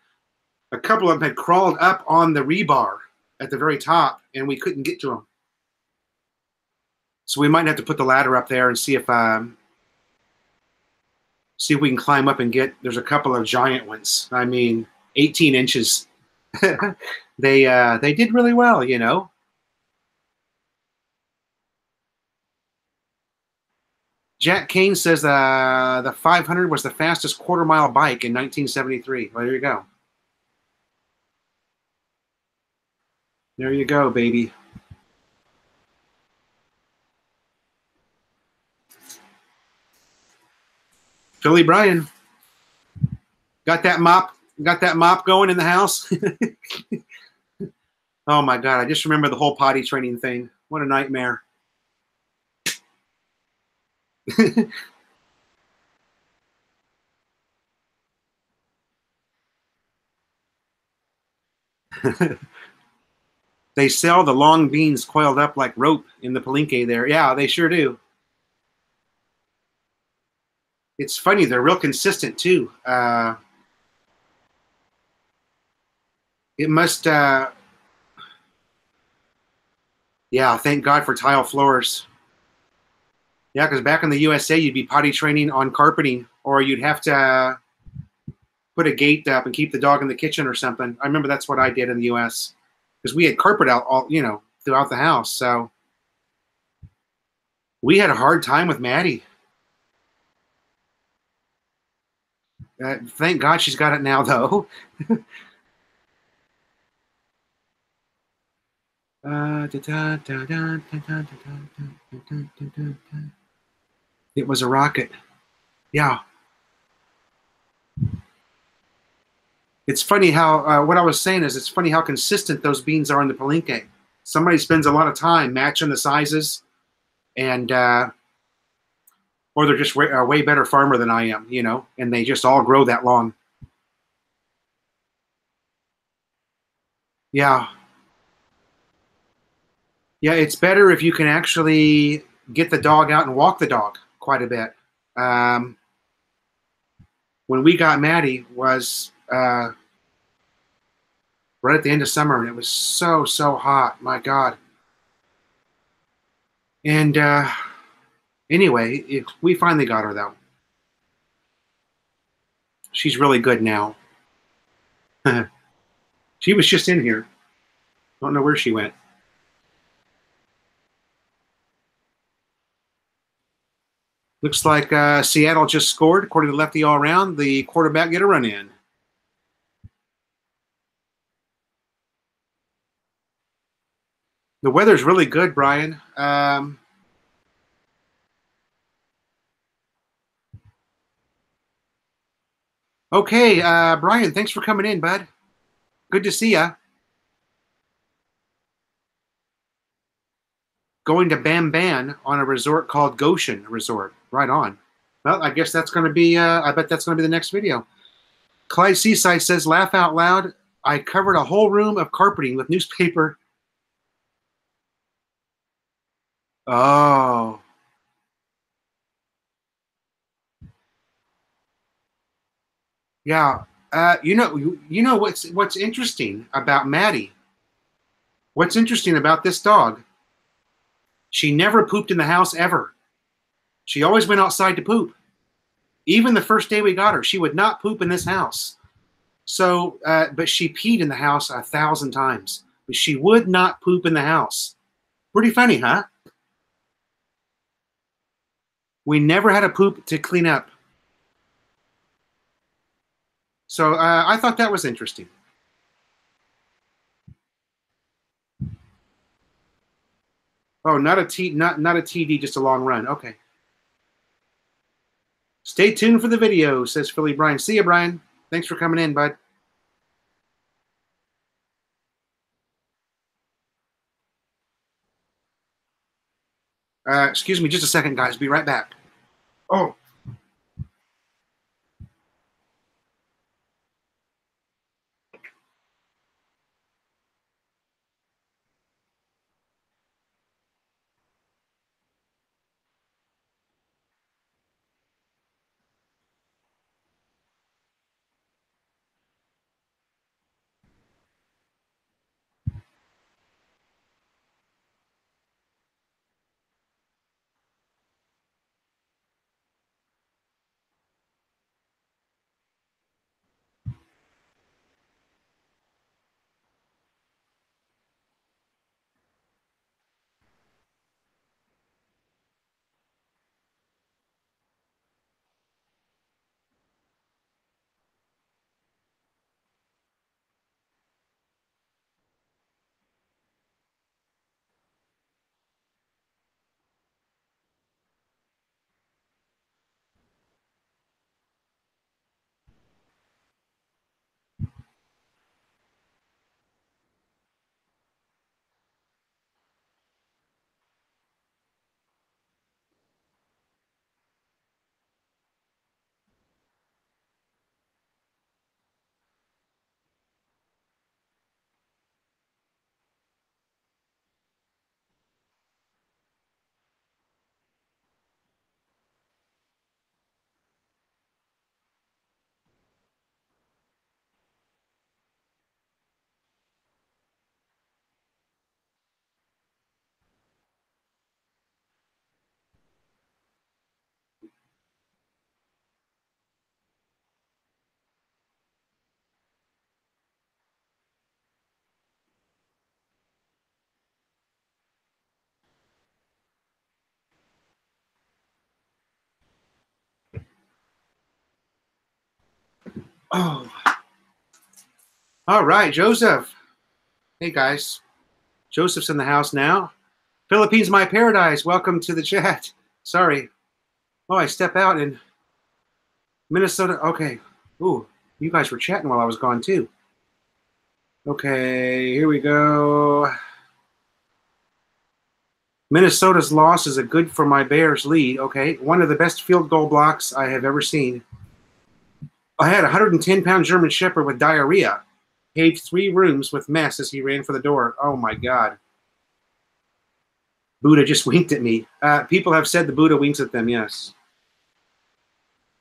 A couple of them had crawled up on the rebar at the very top, and we couldn't get to them. So we might have to put the ladder up there and see if we can climb up and get. There's a couple of giant ones. I mean, 18 inches. They did really well, you know. Jack Kane says the 500 was the fastest quarter-mile bike in 1973. Well, there you go. There you go, baby. Philly Brian, got that mop going in the house. Oh my God, I just remember the whole potty training thing. What a nightmare. They sell the long beans coiled up like rope in the Palenque there. Yeah, they sure do. It's funny, they're real consistent too. It must, yeah, thank God for tile floors. Yeah, because back in the USA, you'd be potty training on carpeting, or you'd have to put a gate up and keep the dog in the kitchen or something. I remember that's what I did in the US, because we had carpet out all, you know, throughout the house. So we had a hard time with Maddie. Thank God she's got it now, though. It was a rocket. Yeah. It's funny how, what I was saying is, it's funny how consistent those beans are in the Palenque. Somebody spends a lot of time matching the sizes, and or they're just a way better farmer than I am, you know, and they just all grow that long. Yeah. Yeah, it's better if you can actually get the dog out and walk the dog quite a bit. When we got Maddie was right at the end of summer, and it was so hot. My God. And anyway, we finally got her, though. She's really good now. She was just in here. Don't know where she went. Looks like Seattle just scored. According to Lefty All Around, the quarterback get a run in. The weather's really good, Brian. Okay, Brian, thanks for coming in, bud. Good to see ya. Going to Bamban on a resort called Goshen Resort. Right on. Well, I guess that's going to be, I bet that's going to be the next video. Clyde Seaside says, laugh out loud. I covered a whole room of carpeting with newspaper. Oh. Yeah. You know what's interesting about Maddie? What's interesting about this dog? She never pooped in the house ever. She always went outside to poop. Even the first day we got her, she would not poop in this house. So, but she peed in the house 1,000 times. But she would not poop in the house. Pretty funny, huh? We never had a poop to clean up. So I thought that was interesting. Oh, not a TD, just a long run. Okay. Stay tuned for the video, says Philly Brian. See you, Brian. Thanks for coming in, bud. Excuse me just a second, guys. Be right back. Oh. Oh, all right, Joseph. Hey, guys. Joseph's in the house now. Philippines, my paradise. Welcome to the chat. Sorry. Oh, I step out in Minnesota. Okay. Ooh, you guys were chatting while I was gone, too. Okay, here we go. Minnesota's loss is a good for my Bears lead. Okay, one of the best field goal blocks I have ever seen. I had a 110-pound German Shepherd with diarrhea. Paved 3 rooms with mess as he ran for the door. Oh, my God. Buddha just winked at me. People have said the Buddha winks at them, yes.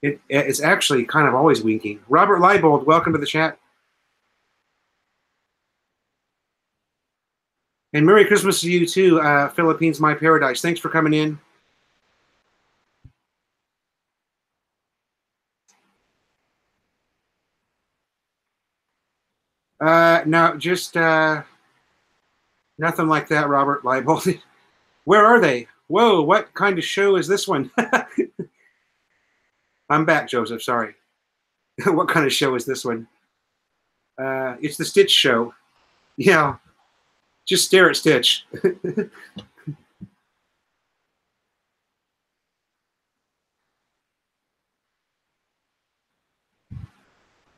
It's actually kind of always winking. Robert Leibold, welcome to the chat. And Merry Christmas to you too, Philippines, my paradise. Thanks for coming in. No, just nothing like that, Robert Leibold. Where are they? Whoa, what kind of show is this one? I'm back, Joseph, sorry. What kind of show is this one? It's the Stitch Show. Yeah, just stare at Stitch.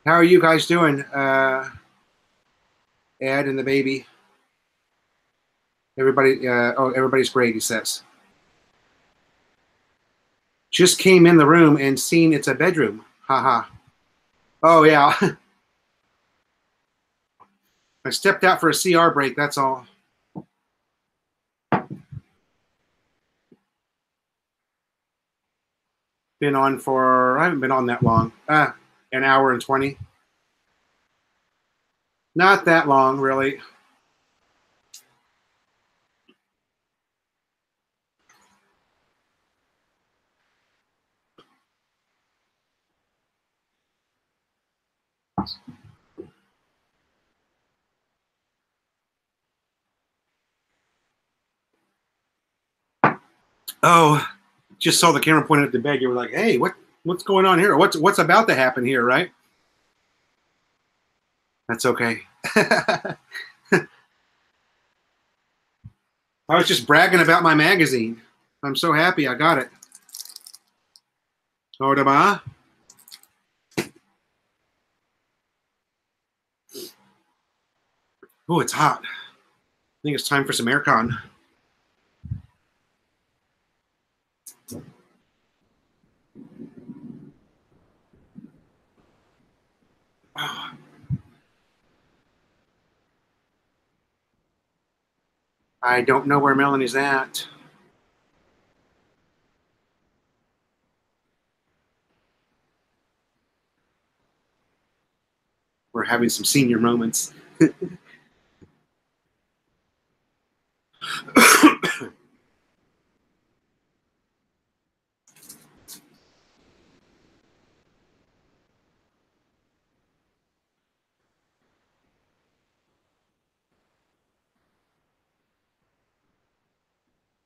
How are you guys doing? Ed and the baby. Everybody, everybody's great, he says. Just came in the room and seen it's a bedroom. Haha. Oh, yeah. I stepped out for a CR break, that's all. Been on for, I haven't been on that long. An hour and 20. Not that long, really. Oh, just saw the camera pointed at the bed. You were like, hey, what's going on here? What's about to happen here, right? That's okay. I was just bragging about my magazine. I'm so happy I got it. Oh, it's hot. I think it's time for some aircon. Oh. I don't know where Melanie's at. We're having some senior moments.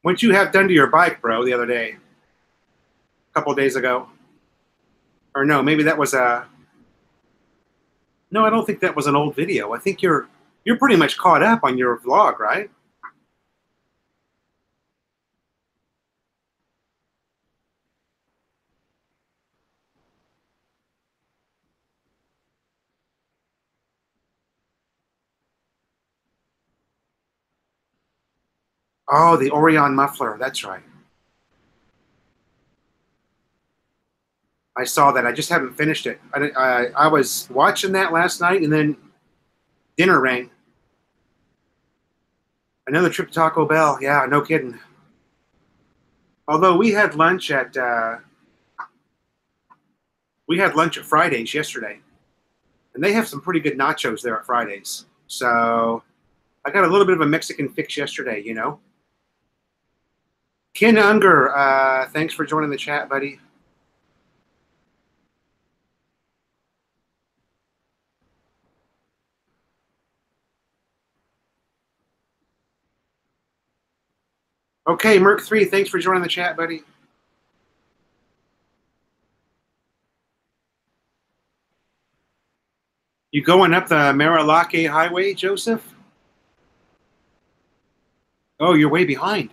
What'd you have done to your bike, bro, the other day? A couple of days ago? Or no, maybe that was a... No, I don't think that was an old video. I think you're pretty much caught up on your vlog, right? Oh, the Orion muffler. That's right. I saw that. I just haven't finished it. I was watching that last night, and then dinner rang. Another trip to Taco Bell. Yeah, no kidding. Although we had lunch at Fridays yesterday, and they have some pretty good nachos there at Fridays. So I got a little bit of a Mexican fix yesterday, you know. Ken Unger, thanks for joining the chat, buddy. Okay, Merc3, thanks for joining the chat, buddy. You going up the Marilake Highway, Joseph? Oh, you're way behind.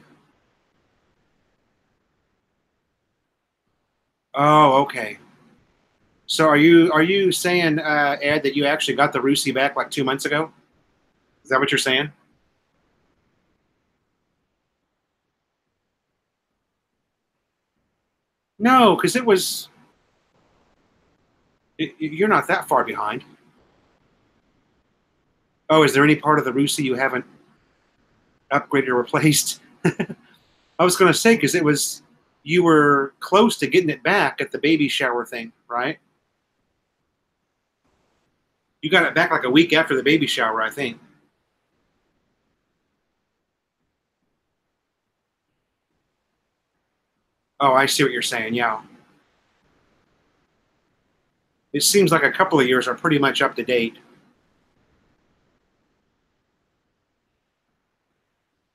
Oh, okay. So are you saying, Ed, that you actually got the Rusi back like 2 months ago? Is that what you're saying? No, because you're not that far behind. Oh, is there any part of the Rusi you haven't upgraded or replaced? I was going to say, because you were close to getting it back at the baby shower thing, right? You got it back like a week after the baby shower, I think. Oh, I see what you're saying. Yeah. It seems like a couple of years are pretty much up to date.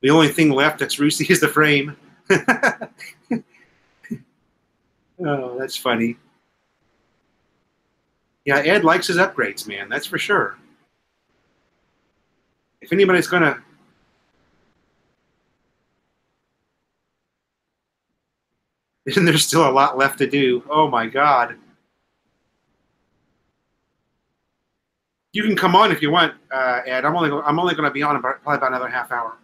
The only thing left that's Rusi is the frame. Oh, that's funny. Yeah, Ed likes his upgrades, man. That's for sure. If anybody's gonna, and there's still a lot left to do. Oh my God. You can come on if you want, Ed. I'm only going to be on probably about another half hour.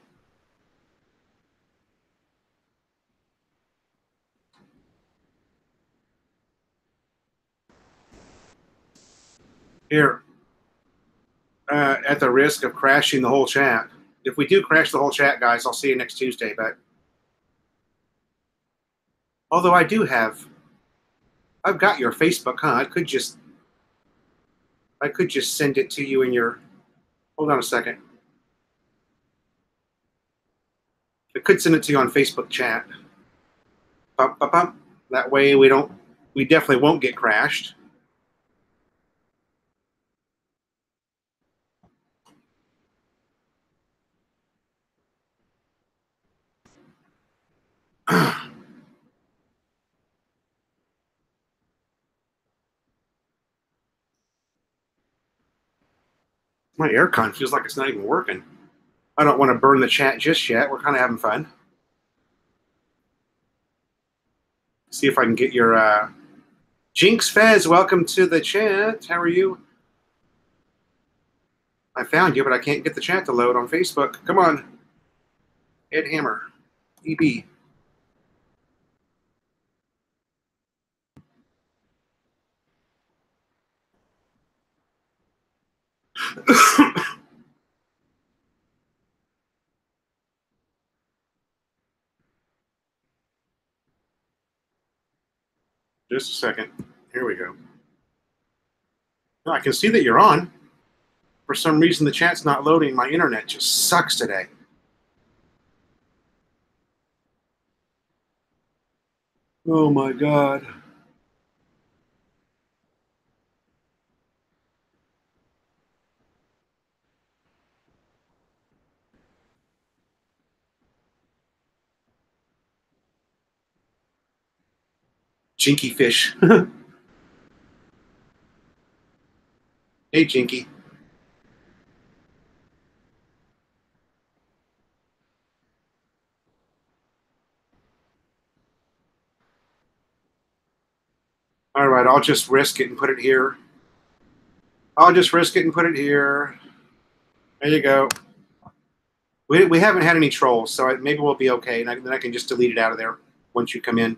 Here, at the risk of crashing the whole chat. If we do crash the whole chat, guys, I'll see you next Tuesday. But although I've got your Facebook, huh? I could just send it to you in your. Hold on a second. I could send it to you on Facebook chat. Bump, bump, bump. That way we definitely won't get crashed. My aircon feels like it's not even working. I don't want to burn the chat just yet. We're kind of having fun. See if I can get your Jinx Fez. Welcome to the chat. How are you? I found you, but I can't get the chat to load on Facebook. Come on. Ed Hammer. EB. Just a second. Here we go. No, I can see that you're on. For some reason, the chat's not loading. My internet just sucks today. Oh my God. Jinky fish. Hey, Jinky. All right, I'll just risk it and put it here. I'll just risk it and put it here. There you go. We haven't had any trolls, so maybe we'll be okay. And then I can just delete it out of there once you come in.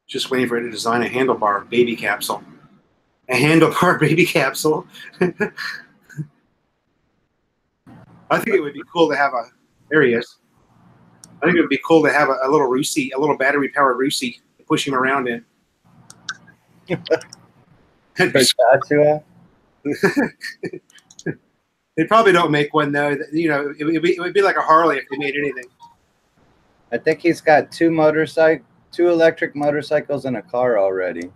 Just waiting for it to design a handlebar baby capsule. A handlebar baby capsule. I think it would be cool to have a. There he is. I think it would be cool to have a little Rusi, a little battery-powered Rusi to push him around in. They probably don't make one though. You know, it would be like a Harley if they made anything. I think he's got two electric motorcycles and a car already.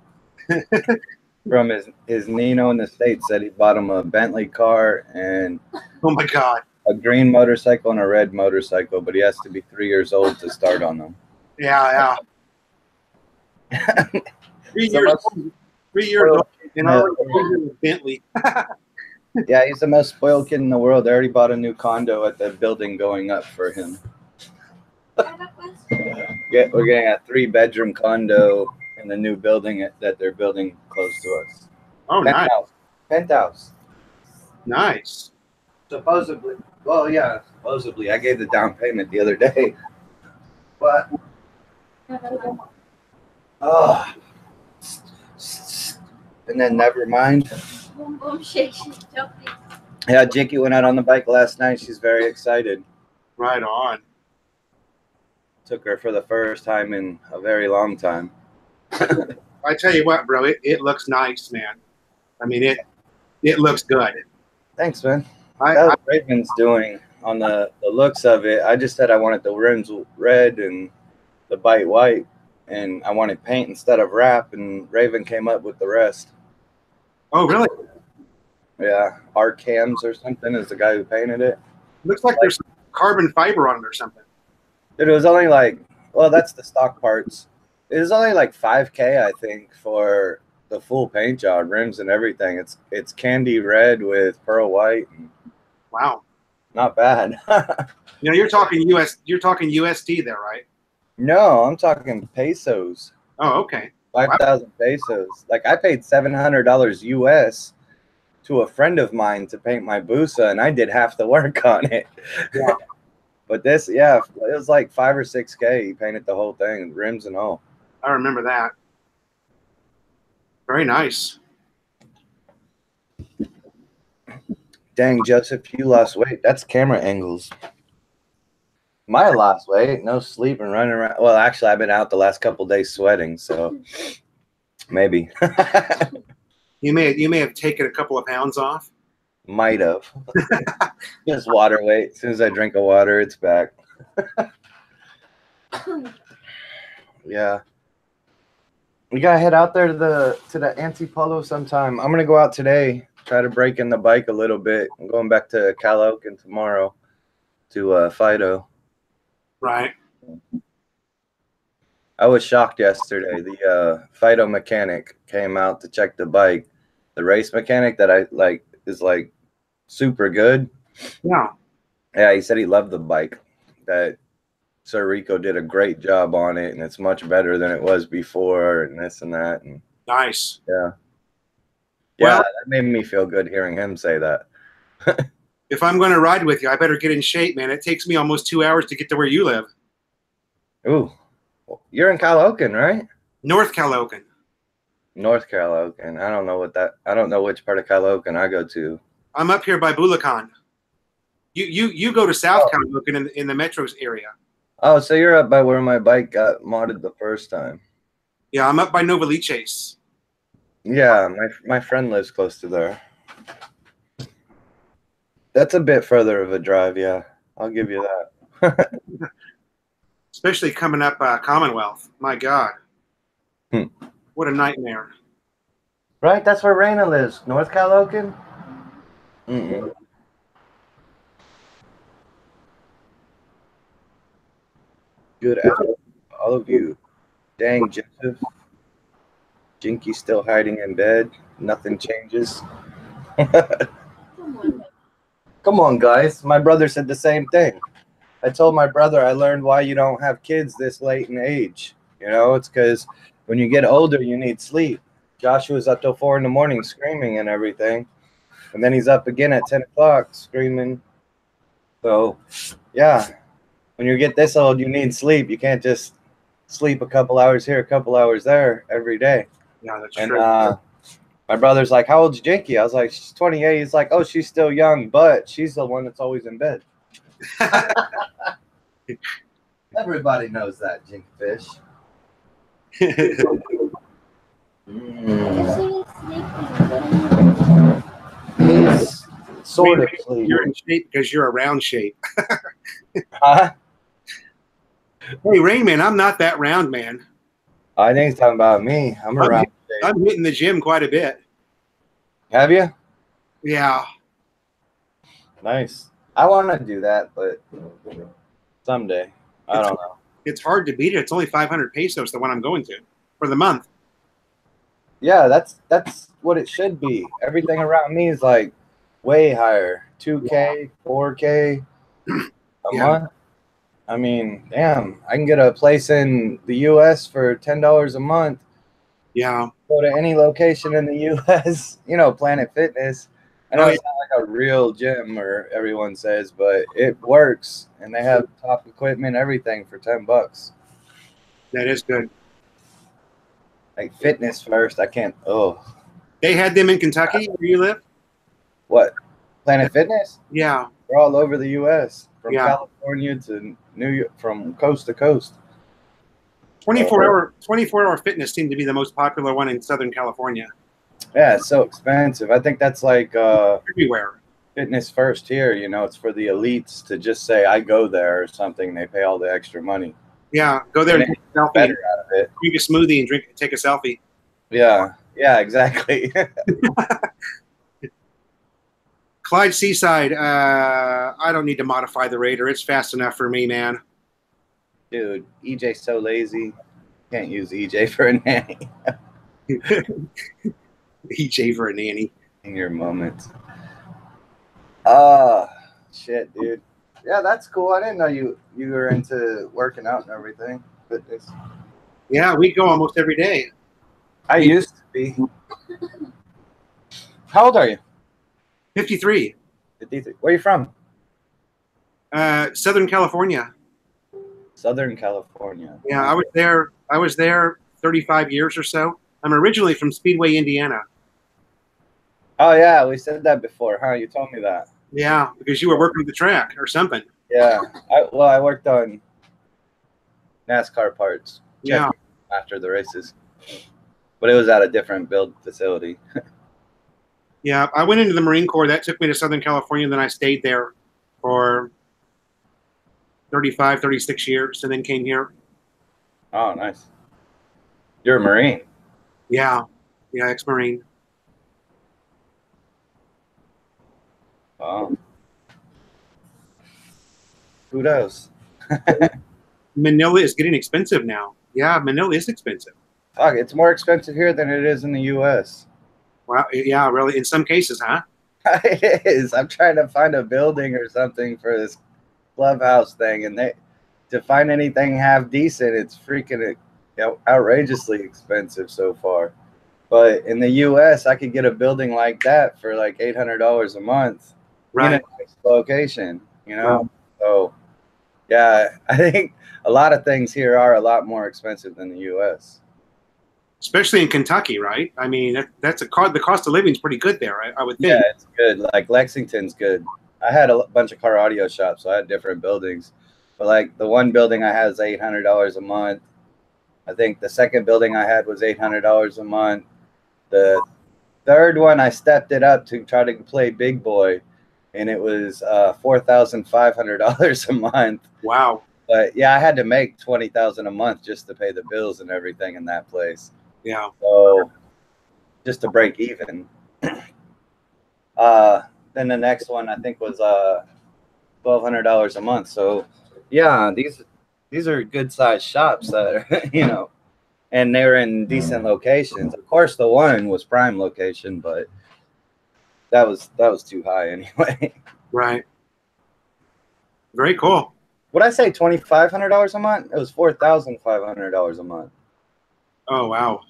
From his Nino in the States, said he bought him a Bentley car and oh my God, a green motorcycle and a red motorcycle, but he has to be 3 years old to start on them. Yeah. 3 So years much- old. 3 years old. And Yeah. already with Bentley. Yeah, he's the most spoiled kid in the world. They already bought a new condo at the building going up for him. Yeah, we're getting a 3-bedroom condo in the new building that they're building close to us. Oh, nice. Penthouse. Nice. Supposedly. Well, yeah, supposedly. I gave the down payment the other day. But oh, and then never mind. Yeah, Jinky went out on the bike last night. She's very excited. Right on. Took her for the first time in a very long time. I tell you what, bro, it looks nice, man. I mean, it looks good. Thanks, man. I That's what Raven's doing on the looks of it. I just said I wanted the rims red and the bite white, and I wanted paint instead of wrap, and Raven came up with the rest. oh, really? Yeah, Art Cams or something is the guy who painted it. Looks like there's some carbon fiber on it or something. Dude, it was only like, well, that's the stock parts. It was only like $5K, I think, for the full paint job, rims and everything. It's candy red with pearl white. Wow. Not bad. You know, you're talking USD there, right? No, I'm talking pesos. Oh, okay. 5,000 pesos. Like I paid $700 US to a friend of mine to paint my Busa, and I did half the work on it. Yeah. But this, yeah, it was like 5 or 6K. He painted the whole thing, rims and all. I remember that. Very nice. Dang, Joseph, you lost weight. That's camera angles. My lost weight, no sleep and running around. Well, actually, I've been out the last couple of days sweating, so maybe. You may have taken a couple of pounds off. Might have. Just water weight. As soon as I drink a water, it's back. Yeah. We gotta head out there to the Antipolo sometime. I'm gonna go out today, try to break in the bike a little bit. I'm going back to Calocan tomorrow to Fido. Right. I was shocked yesterday. The Fido mechanic came out to check the bike. The race mechanic that I like is like super good. Yeah. Yeah, he said he loved the bike. That Sir Rico did a great job on it, and it's much better than it was before, and this and that. And Nice. yeah, Well- that made me feel good hearing him say that. If I'm going to ride with you, I better get in shape, man. It takes me almost 2 hours to get to where you live. Ooh, you're in Calocan, right? North Calocan. North Calocan. I don't know I don't know which part of Calocan I go to. I'm up here by Bulacan. You go to South Calocan in the metros area. Oh, so you're up by where my bike got modded the first time. Yeah, I'm up by Novaliches. Yeah, my friend lives close to there. That's a bit further of a drive, yeah. I'll give you that. Especially coming up Commonwealth. My God. What a nightmare. Right, that's where Raina lives. North Calocan? Mm-mm. Good afternoon, all of you. Dang, Joseph. Jinky's still hiding in bed. Nothing changes. Come on, guys. My brother said the same thing. I told my brother I learned why you don't have kids this late in age. You know, it's because when you get older, you need sleep. Joshua's up till 4 in the morning screaming and everything. And then he's up again at 10 o'clock screaming. So, yeah, when you get this old, you need sleep. You can't just sleep a couple hours here, a couple hours there every day. Yeah, that's And true. my brother's like, how old's Jinky? I was like, she's 28. He's like, oh, she's still young, but she's the one that's always in bed. Everybody knows that, Jinky Fish. He's sort of sleeping. You're in shape because you're around shape. Huh? Hey, Rain Man, I'm not that round, man. I think he's talking about me. I'm around. I'm hitting the gym quite a bit. Have you? Yeah. Nice. I want to do that, but someday. I don't know. It's hard to beat it. It's only 500 pesos, the one I'm going to, for the month. Yeah, that's what it should be. Everything around me is like way higher. 2K, 4K a Yeah. month. I mean, damn, I can get a place in the US for $10 a month. Yeah. Go to any location in the US, you know, Planet Fitness. I know it's not like a real gym or everyone says, but it works and they have top equipment, everything for $10. That is good. Like fitness first. I can't They had them in Kentucky where you live? what? Planet Fitness? Yeah. They're all over the US. From Yeah. California to New York, from coast to coast. 24-hour fitness seemed to be the most popular one in Southern California. Yeah, it's so expensive. I think that's like Everywhere. fitness first here. You know, it's for the elites to just say I go there or something. They pay all the extra money. Yeah. Go there and take a selfie. Better out of it. Drink a smoothie and take a selfie. Yeah. Yeah. Exactly. Clyde Seaside. I don't need to modify the Raider. It's fast enough for me, man. Dude, EJ's so lazy. Can't use EJ for a nanny. EJ for a nanny. In your moments. Shit, dude. Yeah, that's cool. I didn't know you were into working out and everything. Fitness. Yeah, we go almost every day. I used to be. How old are you? 53. 53. Where are you from? Southern California. Southern California. Yeah, I was there 35 years or so. I'm originally from Speedway, Indiana. Oh yeah, we said that before, huh? You told me that. Yeah, because you were working the track or something. Yeah. I worked on NASCAR parts. Yeah. After the races, but it was at a different build facility. Yeah, I went into the Marine Corps. That took me to Southern California, and then I stayed there for 35, 36 years, and then came here. Oh, nice. You're a Marine. Yeah, ex-Marine. Wow. Who knows? Manila is getting expensive now. Yeah, Manila is expensive. Fuck, it's more expensive here than it is in the U.S. Wow, yeah, really. In some cases, huh? It is. I'm trying to find a building or something for this clubhouse thing, and to find anything half decent, it's freaking outrageously expensive so far. But in the U.S., I could get a building like that for like $800 a month, Right? in a nice location, you know. Right. So, yeah, I think a lot of things here are a lot more expensive than the U.S. Especially in Kentucky, right? I mean, the cost of living is pretty good there. I would think. Yeah, it's good. Like Lexington's good. I had a bunch of car audio shops, so I had different buildings. But like the one building I had is $800 a month. I think the second building I had was $800 a month. The third one I stepped it up to try to play big boy, and it was $4,500 a month. Wow. But yeah, I had to make $20,000 a month just to pay the bills and everything in that place. Yeah. So just to break even. Then the next one I think was $1,200 a month. So yeah, these are good sized shops that are, and they were in decent locations. Of course, the one was prime location, but that was too high anyway. Right. Very cool. Would I say $2,500 a month? It was $4,500 a month. Oh wow.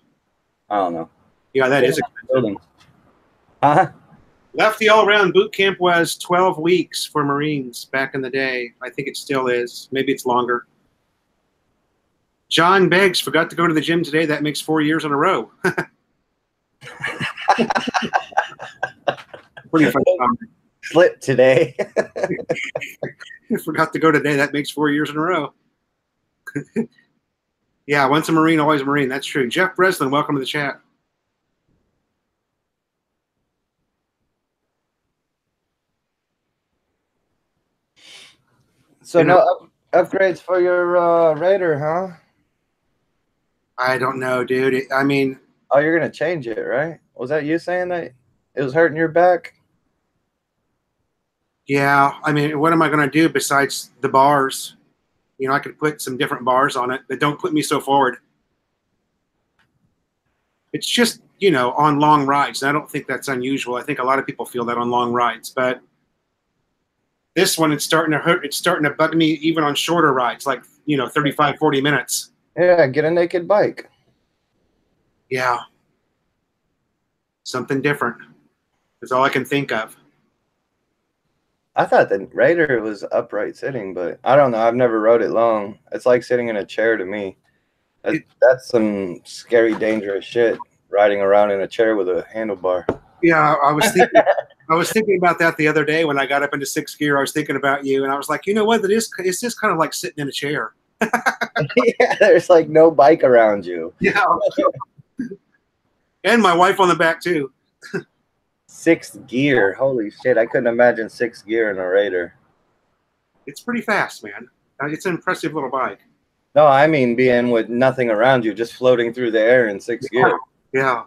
I don't know. Yeah, that is expensive. Huh? Lefty All Around Boot Camp was 12 weeks for Marines back in the day. I think it still is. Maybe it's longer. John Beggs forgot to go to the gym today. That makes 4 years in a row. Pretty funny comment. Slip today. Forgot to go today. That makes 4 years in a row. Yeah, once a Marine, always a Marine. That's true. Jeff Breslin, welcome to the chat. So no upgrades for your Raider, huh? I don't know, dude. I mean, oh, you're gonna change it, right? Was that you saying that it was hurting your back? Yeah, I mean, what am I going to do besides the bars? You know, I could put some different bars on it that don't put me so forward. It's just, you know, on long rides. And I don't think that's unusual. I think a lot of people feel that on long rides, but this one, it's starting to hurt. It's starting to bug me even on shorter rides, like, you know, 35, 40 minutes. Yeah, get a naked bike. Yeah. Something different. That's all I can think of. I thought the Raider was upright sitting, but I don't know. I've never rode it long. It's like sitting in a chair to me. That's some scary, dangerous shit, riding around in a chair with a handlebar. Yeah, I was thinking about that the other day when I got up into sixth gear. I was thinking about you, and I was like, you know what? It's just kind of like sitting in a chair. Yeah, there's like no bike around you. Yeah. And my wife on the back too. Sixth gear. Holy shit. I couldn't imagine sixth gear in a Raider. It's pretty fast, man. It's an impressive little bike. No, I mean being with nothing around you, just floating through the air in sixth gear. Yeah.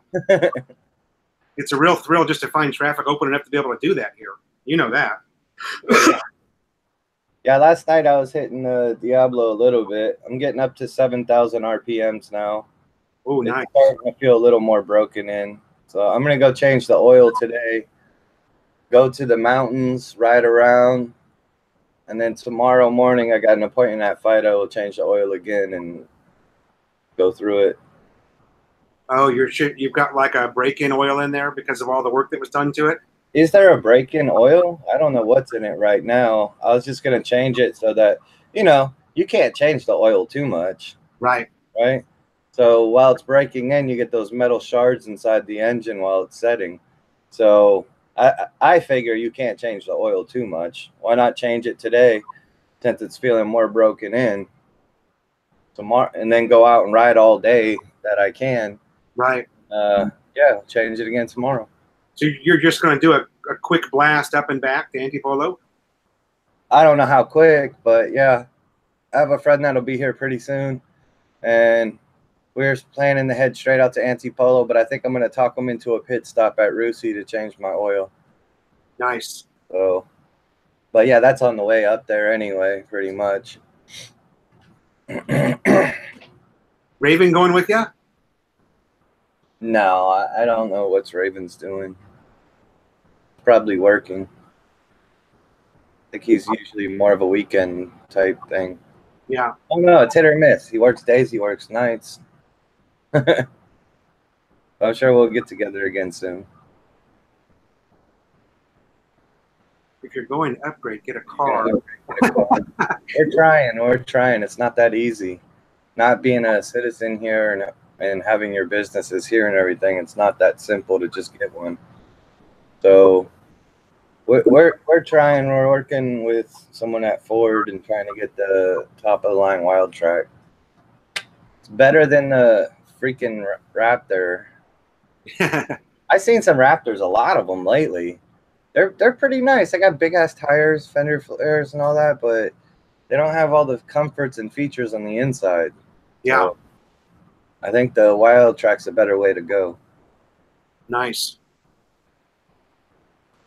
It's a real thrill just to find traffic open enough to be able to do that here. You know that. Yeah, last night I was hitting the Diablo a little bit. I'm getting up to 7,000 RPMs now. Oh, nice. It's starting to feel a little more broken in. So I'm going to go change the oil today, go to the mountains, ride around, and then tomorrow morning I got an appointment at FIDO. We'll change the oil again and go through it. Oh, you've got like a break-in oil in there because of all the work that was done to it? Is there a break-in oil? I don't know what's in it right now. I was just going to change it so that, you know, you can't change the oil too much. Right. Right? So while it's breaking in, you get those metal shards inside the engine while it's setting. So I figure you can't change the oil too much. Why not change it today since it's feeling more broken in tomorrow, and then go out and ride all day that I can. Right. Yeah, change it again tomorrow. So you're just going to do a quick blast up and back to Antipolo? I don't know how quick, but yeah. I have a friend that'll be here pretty soon, and we're planning to head straight out to Antipolo, but I think I'm going to talk him into a pit stop at Rusi to change my oil. Nice. So, but yeah, that's on the way up there anyway, pretty much. Raven going with you? No, I don't know what's Raven's doing. Probably working. I think he's usually more of a weekend type thing. Yeah. Oh no, it's hit or miss. He works days, he works nights. I'm sure we'll get together again soon. If you're going to upgrade, get a car. Yeah, We're trying. It's not that easy. Not being a citizen here and having your businesses here and everything, it's not that simple to just get one. So we're trying. We're working with someone at Ford and trying to get the top of the line Wildtrak. It's better than the freaking Raptor. I've seen some Raptors, a lot of them lately. They're pretty nice. They got big ass tires, fender flares, and all that, but they don't have all the comforts and features on the inside. Yeah. So I think the Wildtrak's a better way to go. Nice.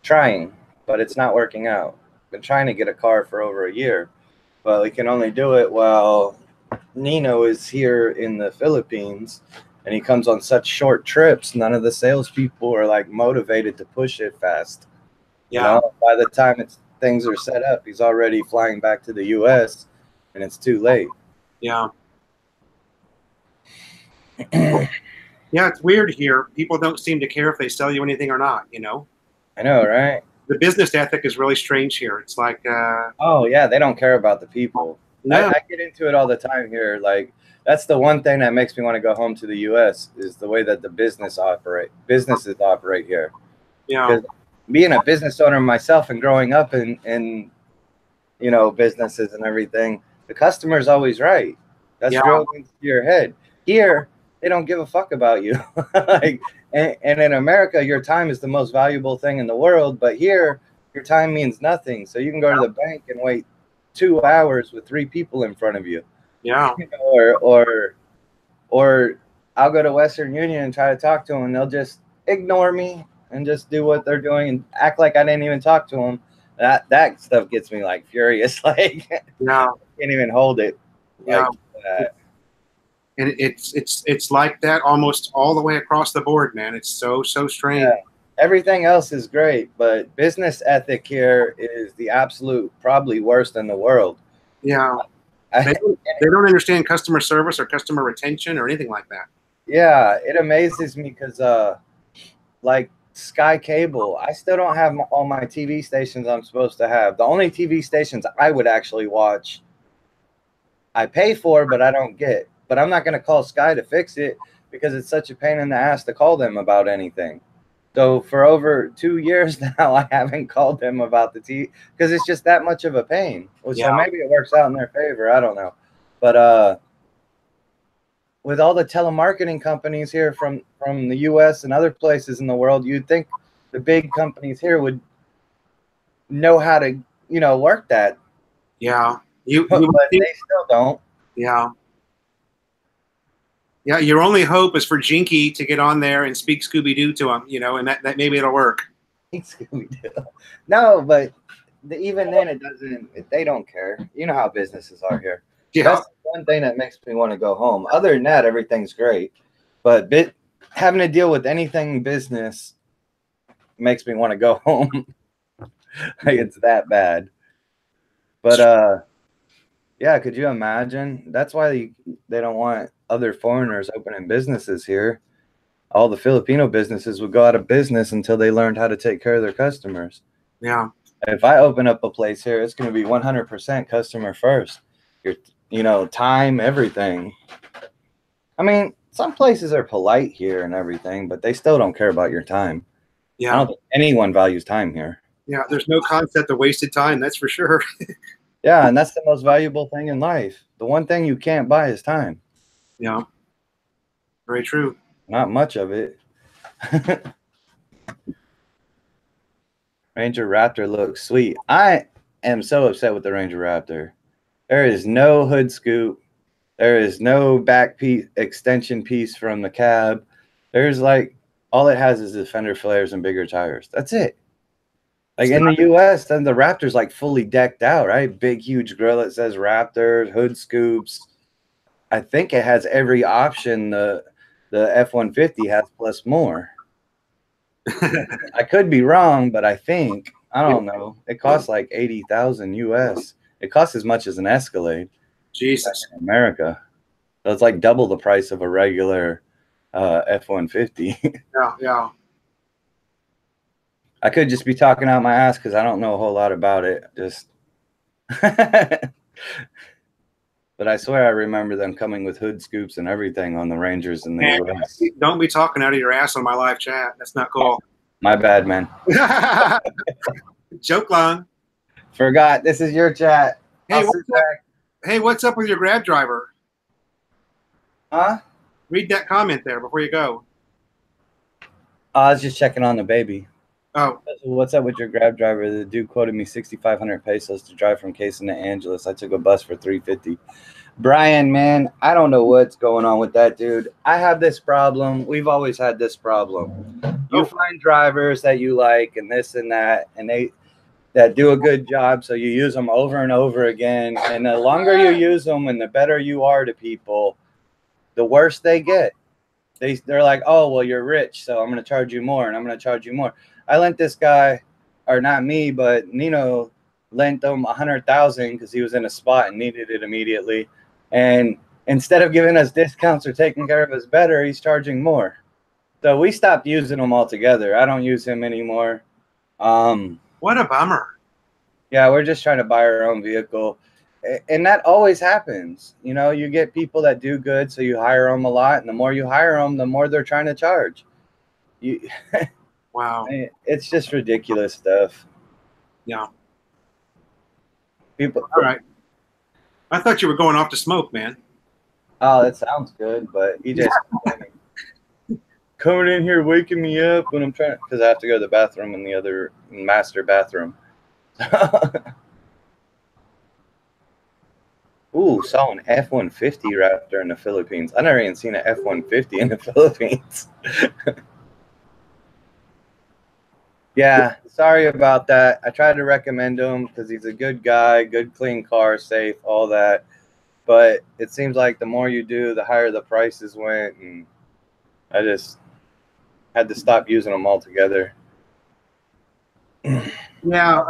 Trying, but it's not working out. Been trying to get a car for over a year, but we can only do it while Nino is here in the Philippines, and he comes on such short trips. None of the salespeople are like motivated to push it fast. Yeah. You know, by the time things are set up, he's already flying back to the U.S. and it's too late. Yeah. Yeah, it's weird here. People don't seem to care if they sell you anything or not, you know? I know, right? The business ethic is really strange here. It's like oh yeah, they don't care about the people. No. I get into it all the time here. Like, that's the one thing that makes me want to go home to the U.S. is the way that the businesses operate here. Yeah. Being a business owner myself and growing up in you know, businesses and everything, the customer's always right. That's drilled into your head. Here, they don't give a fuck about you. Like, and in America, your time is the most valuable thing in the world, but here, your time means nothing. So you can go to the bank and wait 2 hours with 3 people in front of you. Yeah. Or I'll go to Western Union and try to talk to them, and they'll just ignore me and just do what they're doing and act like I didn't even talk to them. That stuff gets me like furious. Like, Yeah, can't even hold it. yeah. Like that. And it's like that almost all the way across the board, man. It's so strange. Yeah. Everything else is great, but business ethic here is the absolute probably worst in the world. Yeah, I, they don't understand customer service or customer retention or anything like that. yeah, it amazes me because like Sky Cable, I still don't have all my TV stations I'm supposed to have. The only TV stations I would actually watch, I pay for, but I don't get. But I'm not going to call Sky to fix it because it's such a pain in the ass to call them about anything. So for over 2 years now, I haven't called them about the TV because it's just that much of a pain. So maybe it works out in their favor. I don't know. But with all the telemarketing companies here from the U.S. and other places in the world, you'd think the big companies here would know how to, work that. Yeah, But they still don't. Yeah. Yeah, your only hope is for Jinky to get on there and speak Scooby-Doo to him, and that maybe it'll work. Scooby-Doo. No, but even then it doesn't. They don't care. You know how businesses are here. Yeah. That's one thing that makes me want to go home. Other than that, everything's great. But having to deal with anything business makes me want to go home. Like it's that bad. But yeah, could you imagine? That's why they don't want other foreigners opening businesses here. All the Filipino businesses would go out of business until they learned how to take care of their customers. Yeah. If I open up a place here, it's going to be 100% customer first. Your, time, everything. I mean, some places are polite here and everything, but they still don't care about your time. Yeah. I don't think anyone values time here. Yeah, there's no concept of wasted time, that's for sure. Yeah, and that's the most valuable thing in life. The one thing you can't buy is time. Yeah. Very true. Not much of it. Ranger Raptor looks sweet. I am so upset with the Ranger Raptor. There is no hood scoop. There is no back piece extension piece from the cab. There's like all it has is the fender flares and bigger tires. That's it. Like in the US, then the Raptor's like fully decked out, right? Big, huge grill that says Raptor, hood scoops. I think it has every option the F-150 has plus more. I could be wrong, but I don't know. It costs like 80,000 US. It costs as much as an Escalade. Jesus. In America. So it's like double the price of a regular F-150. Yeah. I could just be talking out my ass because I don't know a whole lot about it. Just, but I swear I remember them coming with hood scoops and everything on the Rangers in the US. Don't be talking out of your ass on my live chat. That's not cool. My bad, man. Joke long. Forgot. This is your chat. Hey, what's up with your Grab driver? Huh? Read that comment there before you go. I was just checking on the baby. Oh. What's up with your Grab driver? The dude quoted me 6,500 pesos to drive from Quezon to Angeles. I took a bus for 350. Brian, man, I don't know what's going on with that dude. I have this problem. We've always had this problem. You find drivers that you like and this and that, and that do a good job, so you use them over and over again. And the longer you use them and the better you are to people, the worse they get. They're like, oh, well, you're rich, so I'm going to charge you more, and I'm going to charge you more. I lent this guy, or not me, but Nino lent him 100,000 because he was in a spot and needed it immediately. And instead of giving us discounts or taking care of us better, he's charging more. So we stopped using him altogether. I don't use him anymore. What a bummer. Yeah, we're just trying to buy our own vehicle. And that always happens. You get people that do good, so you hire them a lot. And the more you hire them, the more they're trying to charge. Wow. It's just ridiculous stuff. Yeah. People. All right. I thought you were going off to smoke, man. Oh, that sounds good, but he just coming in here waking me up when I'm trying, because I have to go to the bathroom in the other master bathroom. Ooh, saw an F-150 Raptor in the Philippines. I never even seen an F-150 in the Philippines. Yeah, sorry about that. I tried to recommend him because he's a good guy, good clean car, safe, all that. But it seems like the more you do, the higher the prices went, and I just had to stop using them altogether. Yeah,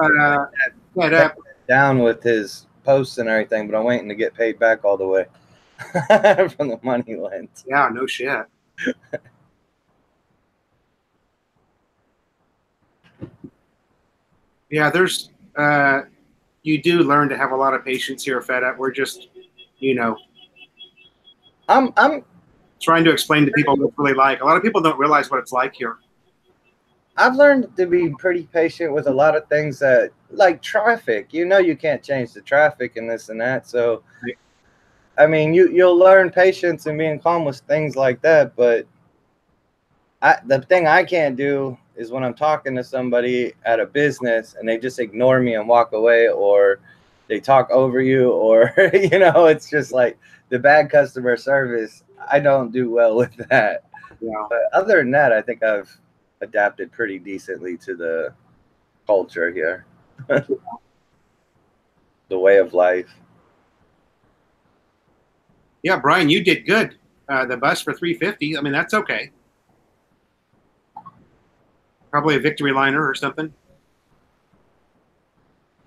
yeah, Down with his posts and everything, but I'm waiting to get paid back all the way from the money lent. yeah, no shit. Yeah, there's you do learn to have a lot of patience here at FedUp. We're just, you know, I'm trying to explain to people what it's really like. A lot of people don't realize what it's like here. I've learned to be pretty patient with a lot of things that, like traffic. You know, you can't change the traffic and this and that. So, I mean, you'll learn patience and being calm with things like that. But the thing I can't do is when I'm talking to somebody at a business and they just ignore me and walk away, or they talk over you, or you know, it's just like the bad customer service. I don't do well with that. Yeah. But other than that, I think I've adapted pretty decently to the culture here, the way of life. Yeah, Brian, you did good. The bus for 350. I mean, that's okay. Probably a victory liner or something.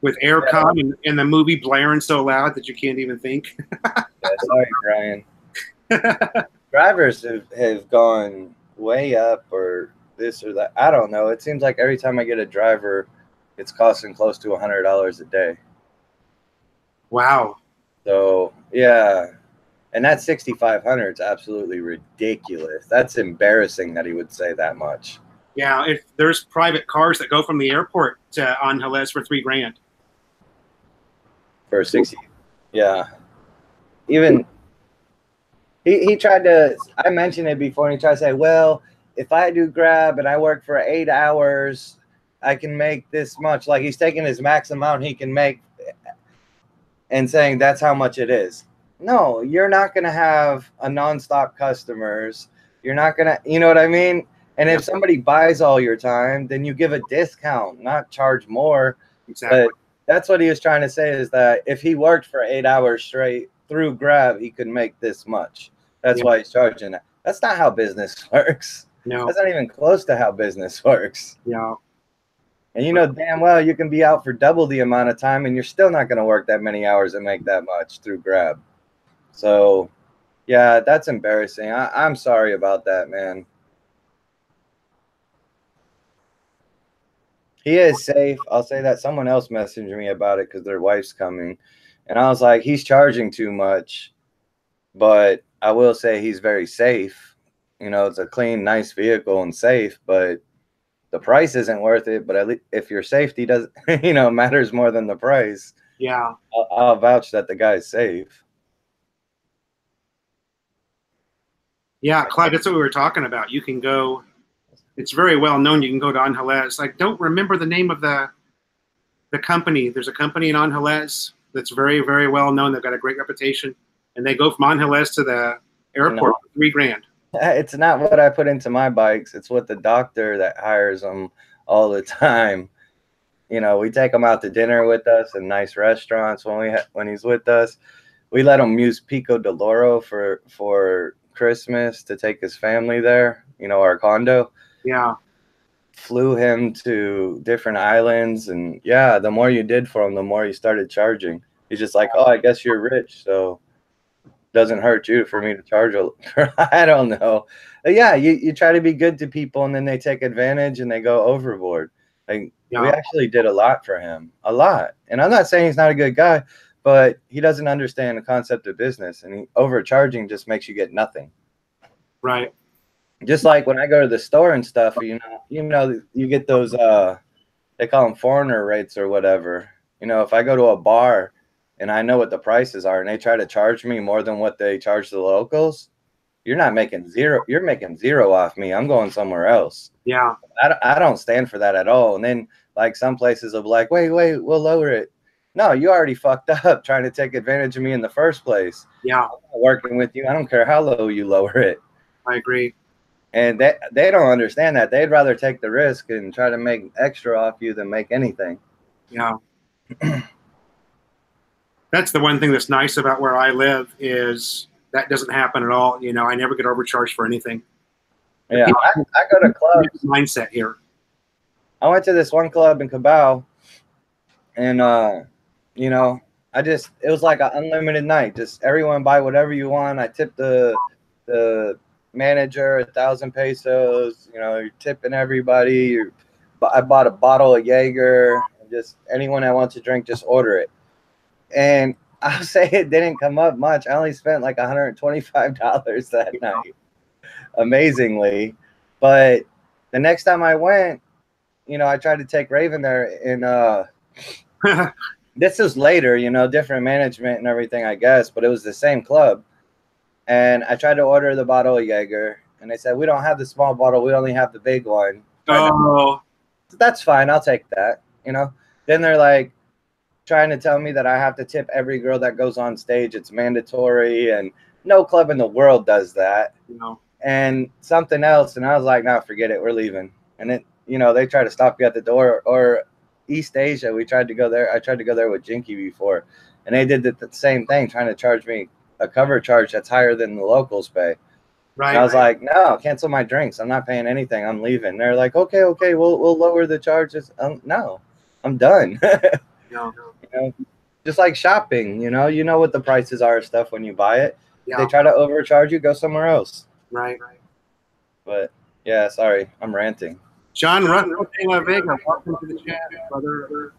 With aircon and the movie blaring so loud that you can't even think. Yeah, sorry, Brian. Drivers have gone way up, or this or that. I don't know. It seems like every time I get a driver, it's costing close to $100 a day. Wow. So yeah, and that 6,500 is absolutely ridiculous. That's embarrassing that he would say that much. Yeah, if there's private cars that go from the airport to Angeles for $3,000. For 60, yeah. Even he tried to. I mentioned it before, and he tried to say, "Well, if I do Grab and I work for 8 hours, I can make this much." Like he's taking his max amount he can make and saying that's how much it is. No, you're not going to have a nonstop customers. You're not going to, you know what I mean? And if somebody buys all your time, then you give a discount, not charge more. Exactly. But that's what he was trying to say, is that if he worked for 8 hours straight through Grab, he could make this much. That's why he's charging that. That's not how business works. No. That's not even close to how business works. Yeah. And you know damn well you can be out for double the amount of time and you're still not going to work that many hours and make that much through Grab. So, yeah, that's embarrassing. I'm sorry about that, man. He is safe. I'll say that. Someone else messaged me about it because their wife's coming. And I was like, he's charging too much. But I will say he's very safe. You know, it's a clean, nice vehicle and safe, but the price isn't worth it. But at least if your safety doesn't, you know, matters more than the price. Yeah. I'll vouch that the guy's safe. Yeah, Clyde, that's what we were talking about. You can go, it's very well known. You can go to Angeles. I don't remember the name of the company. There's a company in Angeles that's very, very well known. They've got a great reputation. And they go from Angeles to the airport for $3,000. It's not what I put into my bikes. It's what the doctor that hires them all the time. You know, we take him out to dinner with us in nice restaurants when he's with us. We let him use Pico de Loro for Christmas to take his family there. You know, our condo. Yeah. Flew him to different islands, and yeah, the more you did for him, the more he started charging. He's just like, oh, I guess you're rich, so doesn't hurt you for me to charge a I don't know. Yeah, you try to be good to people and then they take advantage and they go overboard. Like we actually did a lot for him. A lot. And I'm not saying he's not a good guy, but he doesn't understand the concept of business, and overcharging just makes you get nothing. Right. Just like when I go to the store and stuff, you get those they call them foreigner rates or whatever. You know, if I go to a bar and I know what the prices are and they try to charge me more than what they charge the locals, you're not making zero. You're making zero off me. I'm going somewhere else. Yeah. I don't stand for that at all. And then like some places will be like, wait, we'll lower it. No, you already fucked up trying to take advantage of me in the first place. Yeah. I'm not working with you. I don't care how low you lower it. I agree. And they don't understand that. They'd rather take the risk and try to make extra off you than make anything. Yeah. That's the one thing that's nice about where I live is that doesn't happen at all. You know, I never get overcharged for anything. Yeah, I go to clubs. Mindset here. I went to this one club in Cabal, and you know, it was like an unlimited night. Just everyone buy whatever you want. I tipped the manager 1,000 pesos. You know, you're tipping everybody. I bought a bottle of Jaeger. Just anyone that wants to drink, just order it. And I'll say it didn't come up much. I only spent like $125 that night, amazingly. But the next time I went, you know, I tried to take Raven there, and this is later, you know, different management and everything, I guess, but it was the same club. And I tried to order the bottle of Jaeger, and they said, we don't have the small bottle. We only have the big one. Oh. That's fine. I'll take that, you know. Then they're like trying to tell me that I have to tip every girl that goes on stage. It's mandatory, and no club in the world does that. No. And something else, and I was like, no, forget it. We're leaving. And it, you know, they try to stop you at the door. Or East Asia, we tried to go there. I tried to go there with Jinky before, and they did the same thing, trying to charge me a cover charge that's higher than the locals pay. Right. And I was like, no, cancel my drinks. I'm not paying anything. I'm leaving. They're like, okay, we'll lower the charges. No, I'm done. No. You know, just like shopping, you know what the prices are of stuff when you buy it. Yeah. They try to overcharge you, go somewhere else. Right. But yeah, sorry, I'm ranting. John Russell de la Vega, welcome to the chat, brother.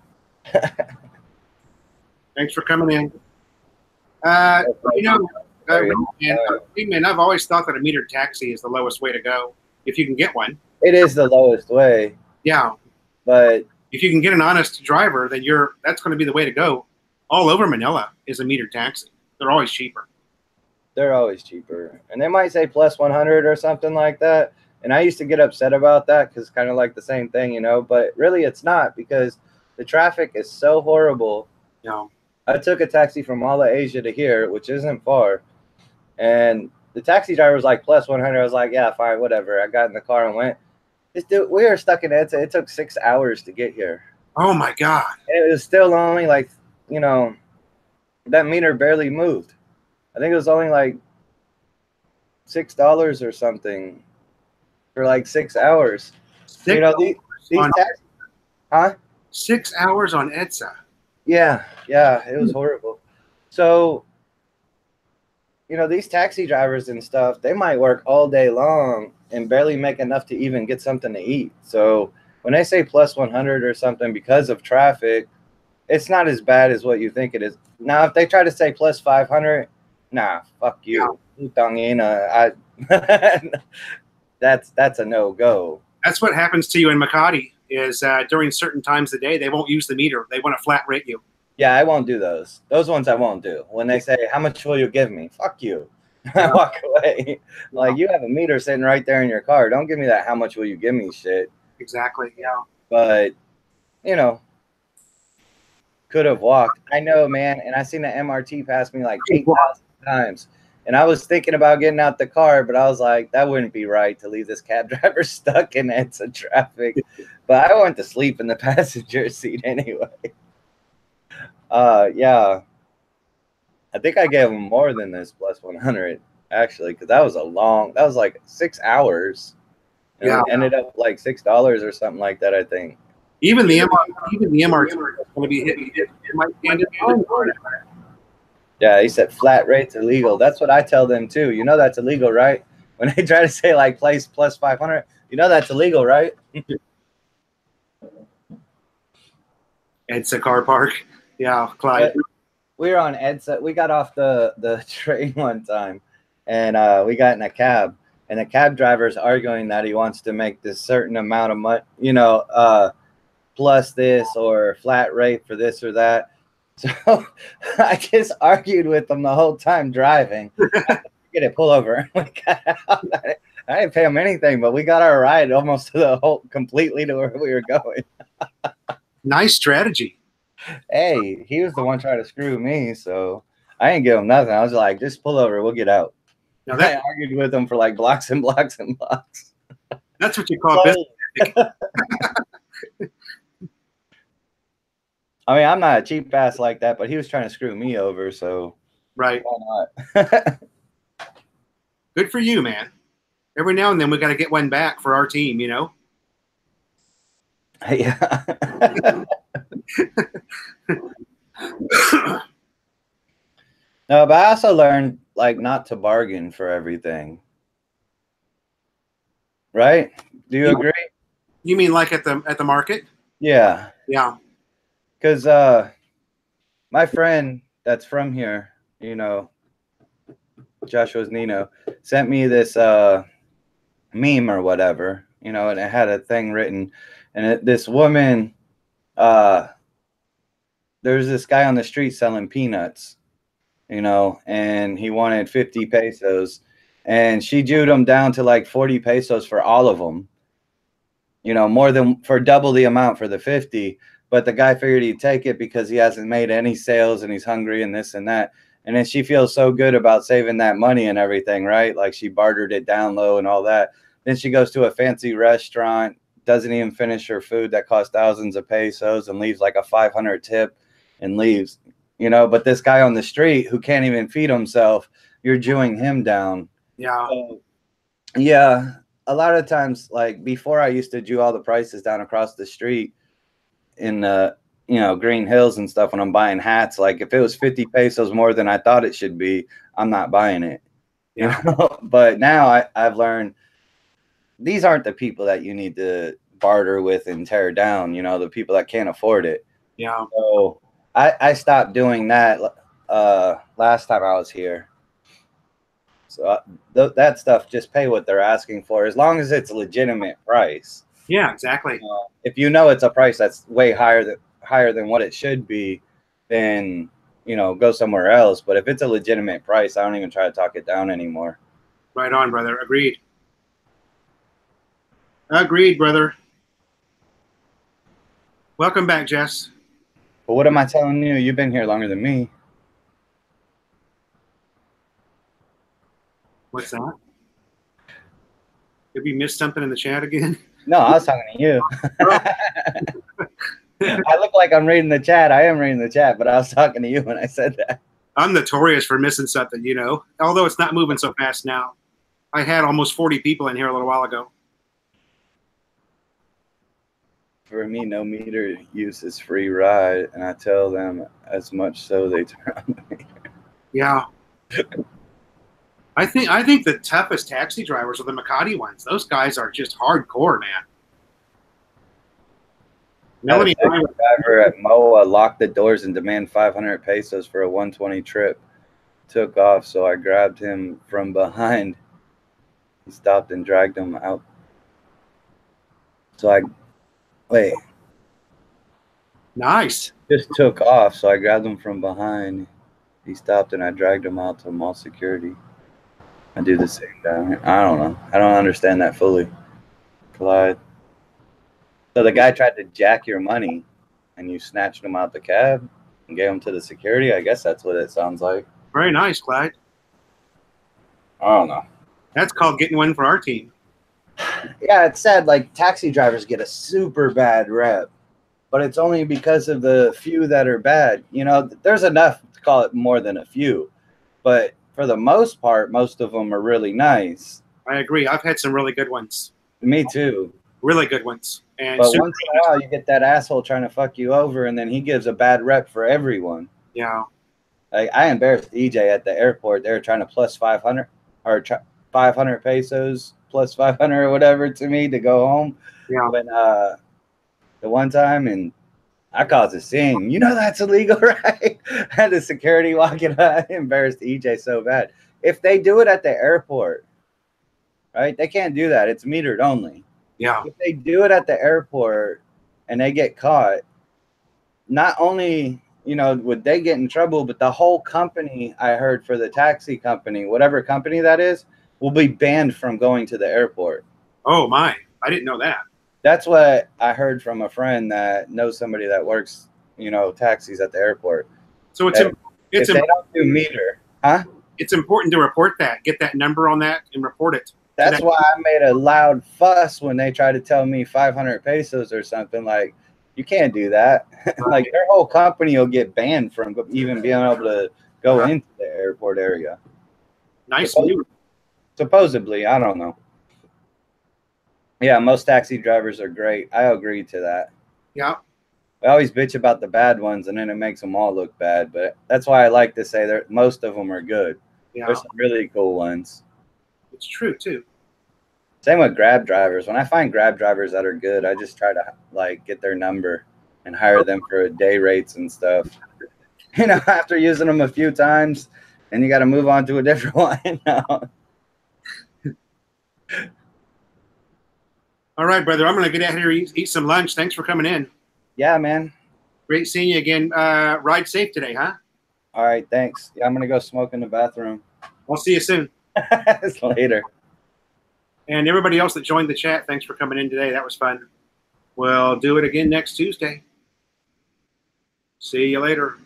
Thanks for coming in. You know, man, I've always thought that a metered taxi is the lowest way to go if you can get one. It is the lowest way. Yeah. But if you can get an honest driver, then that's going to be the way to go. All over Manila is a metered taxi. They're always cheaper. They're always cheaper. And they might say plus 100 or something like that. And I used to get upset about that because it's kind of like the same thing, you know. But really it's not, because the traffic is so horrible. Yeah. I took a taxi from all of Asia to here, which isn't far. And the taxi driver was like plus 100. I was like, yeah, fine, whatever. I got in the car and went. We were stuck in EDSA. It took 6 hours to get here. Oh, my God. And it was still only like, you know, that meter barely moved. I think it was only like $6 or something for like 6 hours. You know, these taxis, huh? 6 hours on EDSA. Yeah, it was horrible. So, you know, these taxi drivers and stuff, they might work all day long and barely make enough to even get something to eat. So when they say plus 100 or something because of traffic, it's not as bad as what you think it is. Now, if they try to say plus 500, nah, fuck you. Yeah. That's a no-go. That's what happens to you in Makati is during certain times of the day, they won't use the meter. They want to flat rate you. Yeah, I won't do those. Those ones I won't do. When they say, how much will you give me? Fuck you. I walk away. Like, you have a meter sitting right there in your car. Don't give me that how much will you give me shit. Exactly, yeah. But, you know, could have walked. I know, man. And I seen the MRT pass me like 8,000 times. And I was thinking about getting out the car, but I was like, that wouldn't be right to leave this cab driver stuck in EDSA traffic. But I went to sleep in the passenger seat anyway. Yeah. I think I gave him more than this plus 100, actually, because that was like 6 hours. And it ended up like $6 or something like that, I think. Even the MRT is going to be hitting. It might end it. Yeah, he said flat rates illegal. That's what I tell them too. You know that's illegal, right? When they try to say like place plus 500, you know that's illegal, right? EDSA car park. Yeah, Clyde. We were on EDSA. We got off the train one time, and we got in a cab. And the cab driver's arguing that he wants to make this certain amount of money, you know, plus this or flat rate for this or that. So I just argued with him the whole time driving. Get it, pull over. We got out. I didn't pay him anything, but we got our ride almost completely to where we were going. Nice strategy. Hey, he was the one trying to screw me, so I didn't give him nothing. I was like, just pull over, we'll get out. Now I argued with him for like blocks and blocks and blocks. that's what you call business. I mean, I'm not a cheap ass like that, but he was trying to screw me over, so Right. why not? Good for you, man. Every now and then we got to get one back for our team, you know? Yeah. No, but I also learned like not to bargain for everything. Right? Do you agree? You mean like at the market? Yeah. Yeah. Because my friend that's from here, you know, Joshua's Nino, sent me this meme or whatever, you know, and it had a thing written, and this woman, there's this guy on the street selling peanuts, you know, and he wanted 50 pesos, and she jewed him down to like 40 pesos for all of them, you know, more than for double the amount for the 50. But the guy figured he'd take it because he hasn't made any sales and he's hungry and this and that. And then she feels so good about saving that money and everything, right? Like she bartered it down low and all that. Then she goes to a fancy restaurant, doesn't even finish her food that costs thousands of pesos and leaves like a 500 tip and leaves, you know. But this guy on the street who can't even feed himself, you're jewing him down. Yeah. So, yeah. A lot of times, like before, I used to jew all the prices down across the street in you know, Green Hills and stuff when I'm buying hats. Like if it was 50 pesos more than I thought it should be, I'm not buying it. Yeah. You know? But now I've learned these aren't the people that you need to barter with and tear down, you know, the people that can't afford it. Yeah. So I stopped doing that last time I was here. So that stuff, just pay what they're asking for as long as it's a legitimate price. Yeah, exactly. If you know it's a price that's way higher than what it should be, then, you know, go somewhere else. But if it's a legitimate price, I don't even try to talk it down anymore. Right on, brother. Agreed. Agreed, brother. Welcome back, Jess. But what am I telling you? You've been here longer than me. What's that? Did we miss something in the chat again? No, I was talking to you. I look like I'm reading the chat. I am reading the chat, but I was talking to you when I said that. I'm notorious for missing something, you know, although it's not moving so fast now. I had almost 40 people in here a little while ago. For me, no meter use is free ride, and I tell them as much so they turn on the meter. Yeah. I think the toughest taxi drivers are the Makati ones. Those guys are just hardcore, man. Melanie driver at MOA locked the doors and demand 500 pesos for a 120 trip. Took off, so I grabbed him from behind. He stopped and dragged him out. So I wait. Nice. Just took off, so I grabbed him from behind. He stopped and I dragged him out to mall security. I do the same down here. I don't know. I don't understand that fully. Clyde. So the guy tried to jack your money and you snatched him out the cab and gave him to the security? I guess that's what it sounds like. Very nice, Clyde. I don't know. That's called getting one for our team. Yeah, it's sad. Like taxi drivers get a super bad rep, but it's only because of the few that are bad. You know, there's enough to call it more than a few, but for the most part, most of them are really nice. I agree. I've had some really good ones. Me too. Really good ones. And but once in a while, you get that asshole trying to fuck you over, and then he gives a bad rep for everyone. Yeah. Like I embarrassed EJ at the airport. They were trying to plus 500 or 500 pesos plus 500 or whatever to me to go home. Yeah. When the one time, and I caused a scene. You know that's illegal, right? Had the security walking out. I embarrassed EJ so bad. If they do it at the airport, right? They can't do that. It's metered only. Yeah. If they do it at the airport and they get caught, not only, you know, would they get in trouble, but the whole company, I heard, for the taxi company, whatever company that is, will be banned from going to the airport. Oh my, I didn't know that. That's what I heard from a friend that knows somebody that works, you know, taxis at the airport. So if they don't do meter, huh? it's important to report that. Get that number on that and report it. That's why I made a loud fuss when they tried to tell me 500 pesos or something. Like, you can't do that. Like, their whole company will get banned from even being able to go into the airport area. Nice. Supposedly, I don't know. Yeah, most taxi drivers are great. I agree to that. Yeah. I always bitch about the bad ones, and then it makes them all look bad. But that's why I like to say that most of them are good. Yeah. There's some really cool ones. It's true too. Same with Grab drivers. When I find Grab drivers that are good, I just try to like get their number and hire them for day rates and stuff. You know, after using them a few times, and you got to move on to a different one. All right, brother. I'm going to get out here and eat some lunch. Thanks for coming in. Yeah, man. Great seeing you again. Ride safe today, huh? All right, thanks. Yeah, I'm going to go smoke in the bathroom. I'll see you soon. Later. And everybody else that joined the chat, thanks for coming in today. That was fun. We'll do it again next Tuesday. See you later.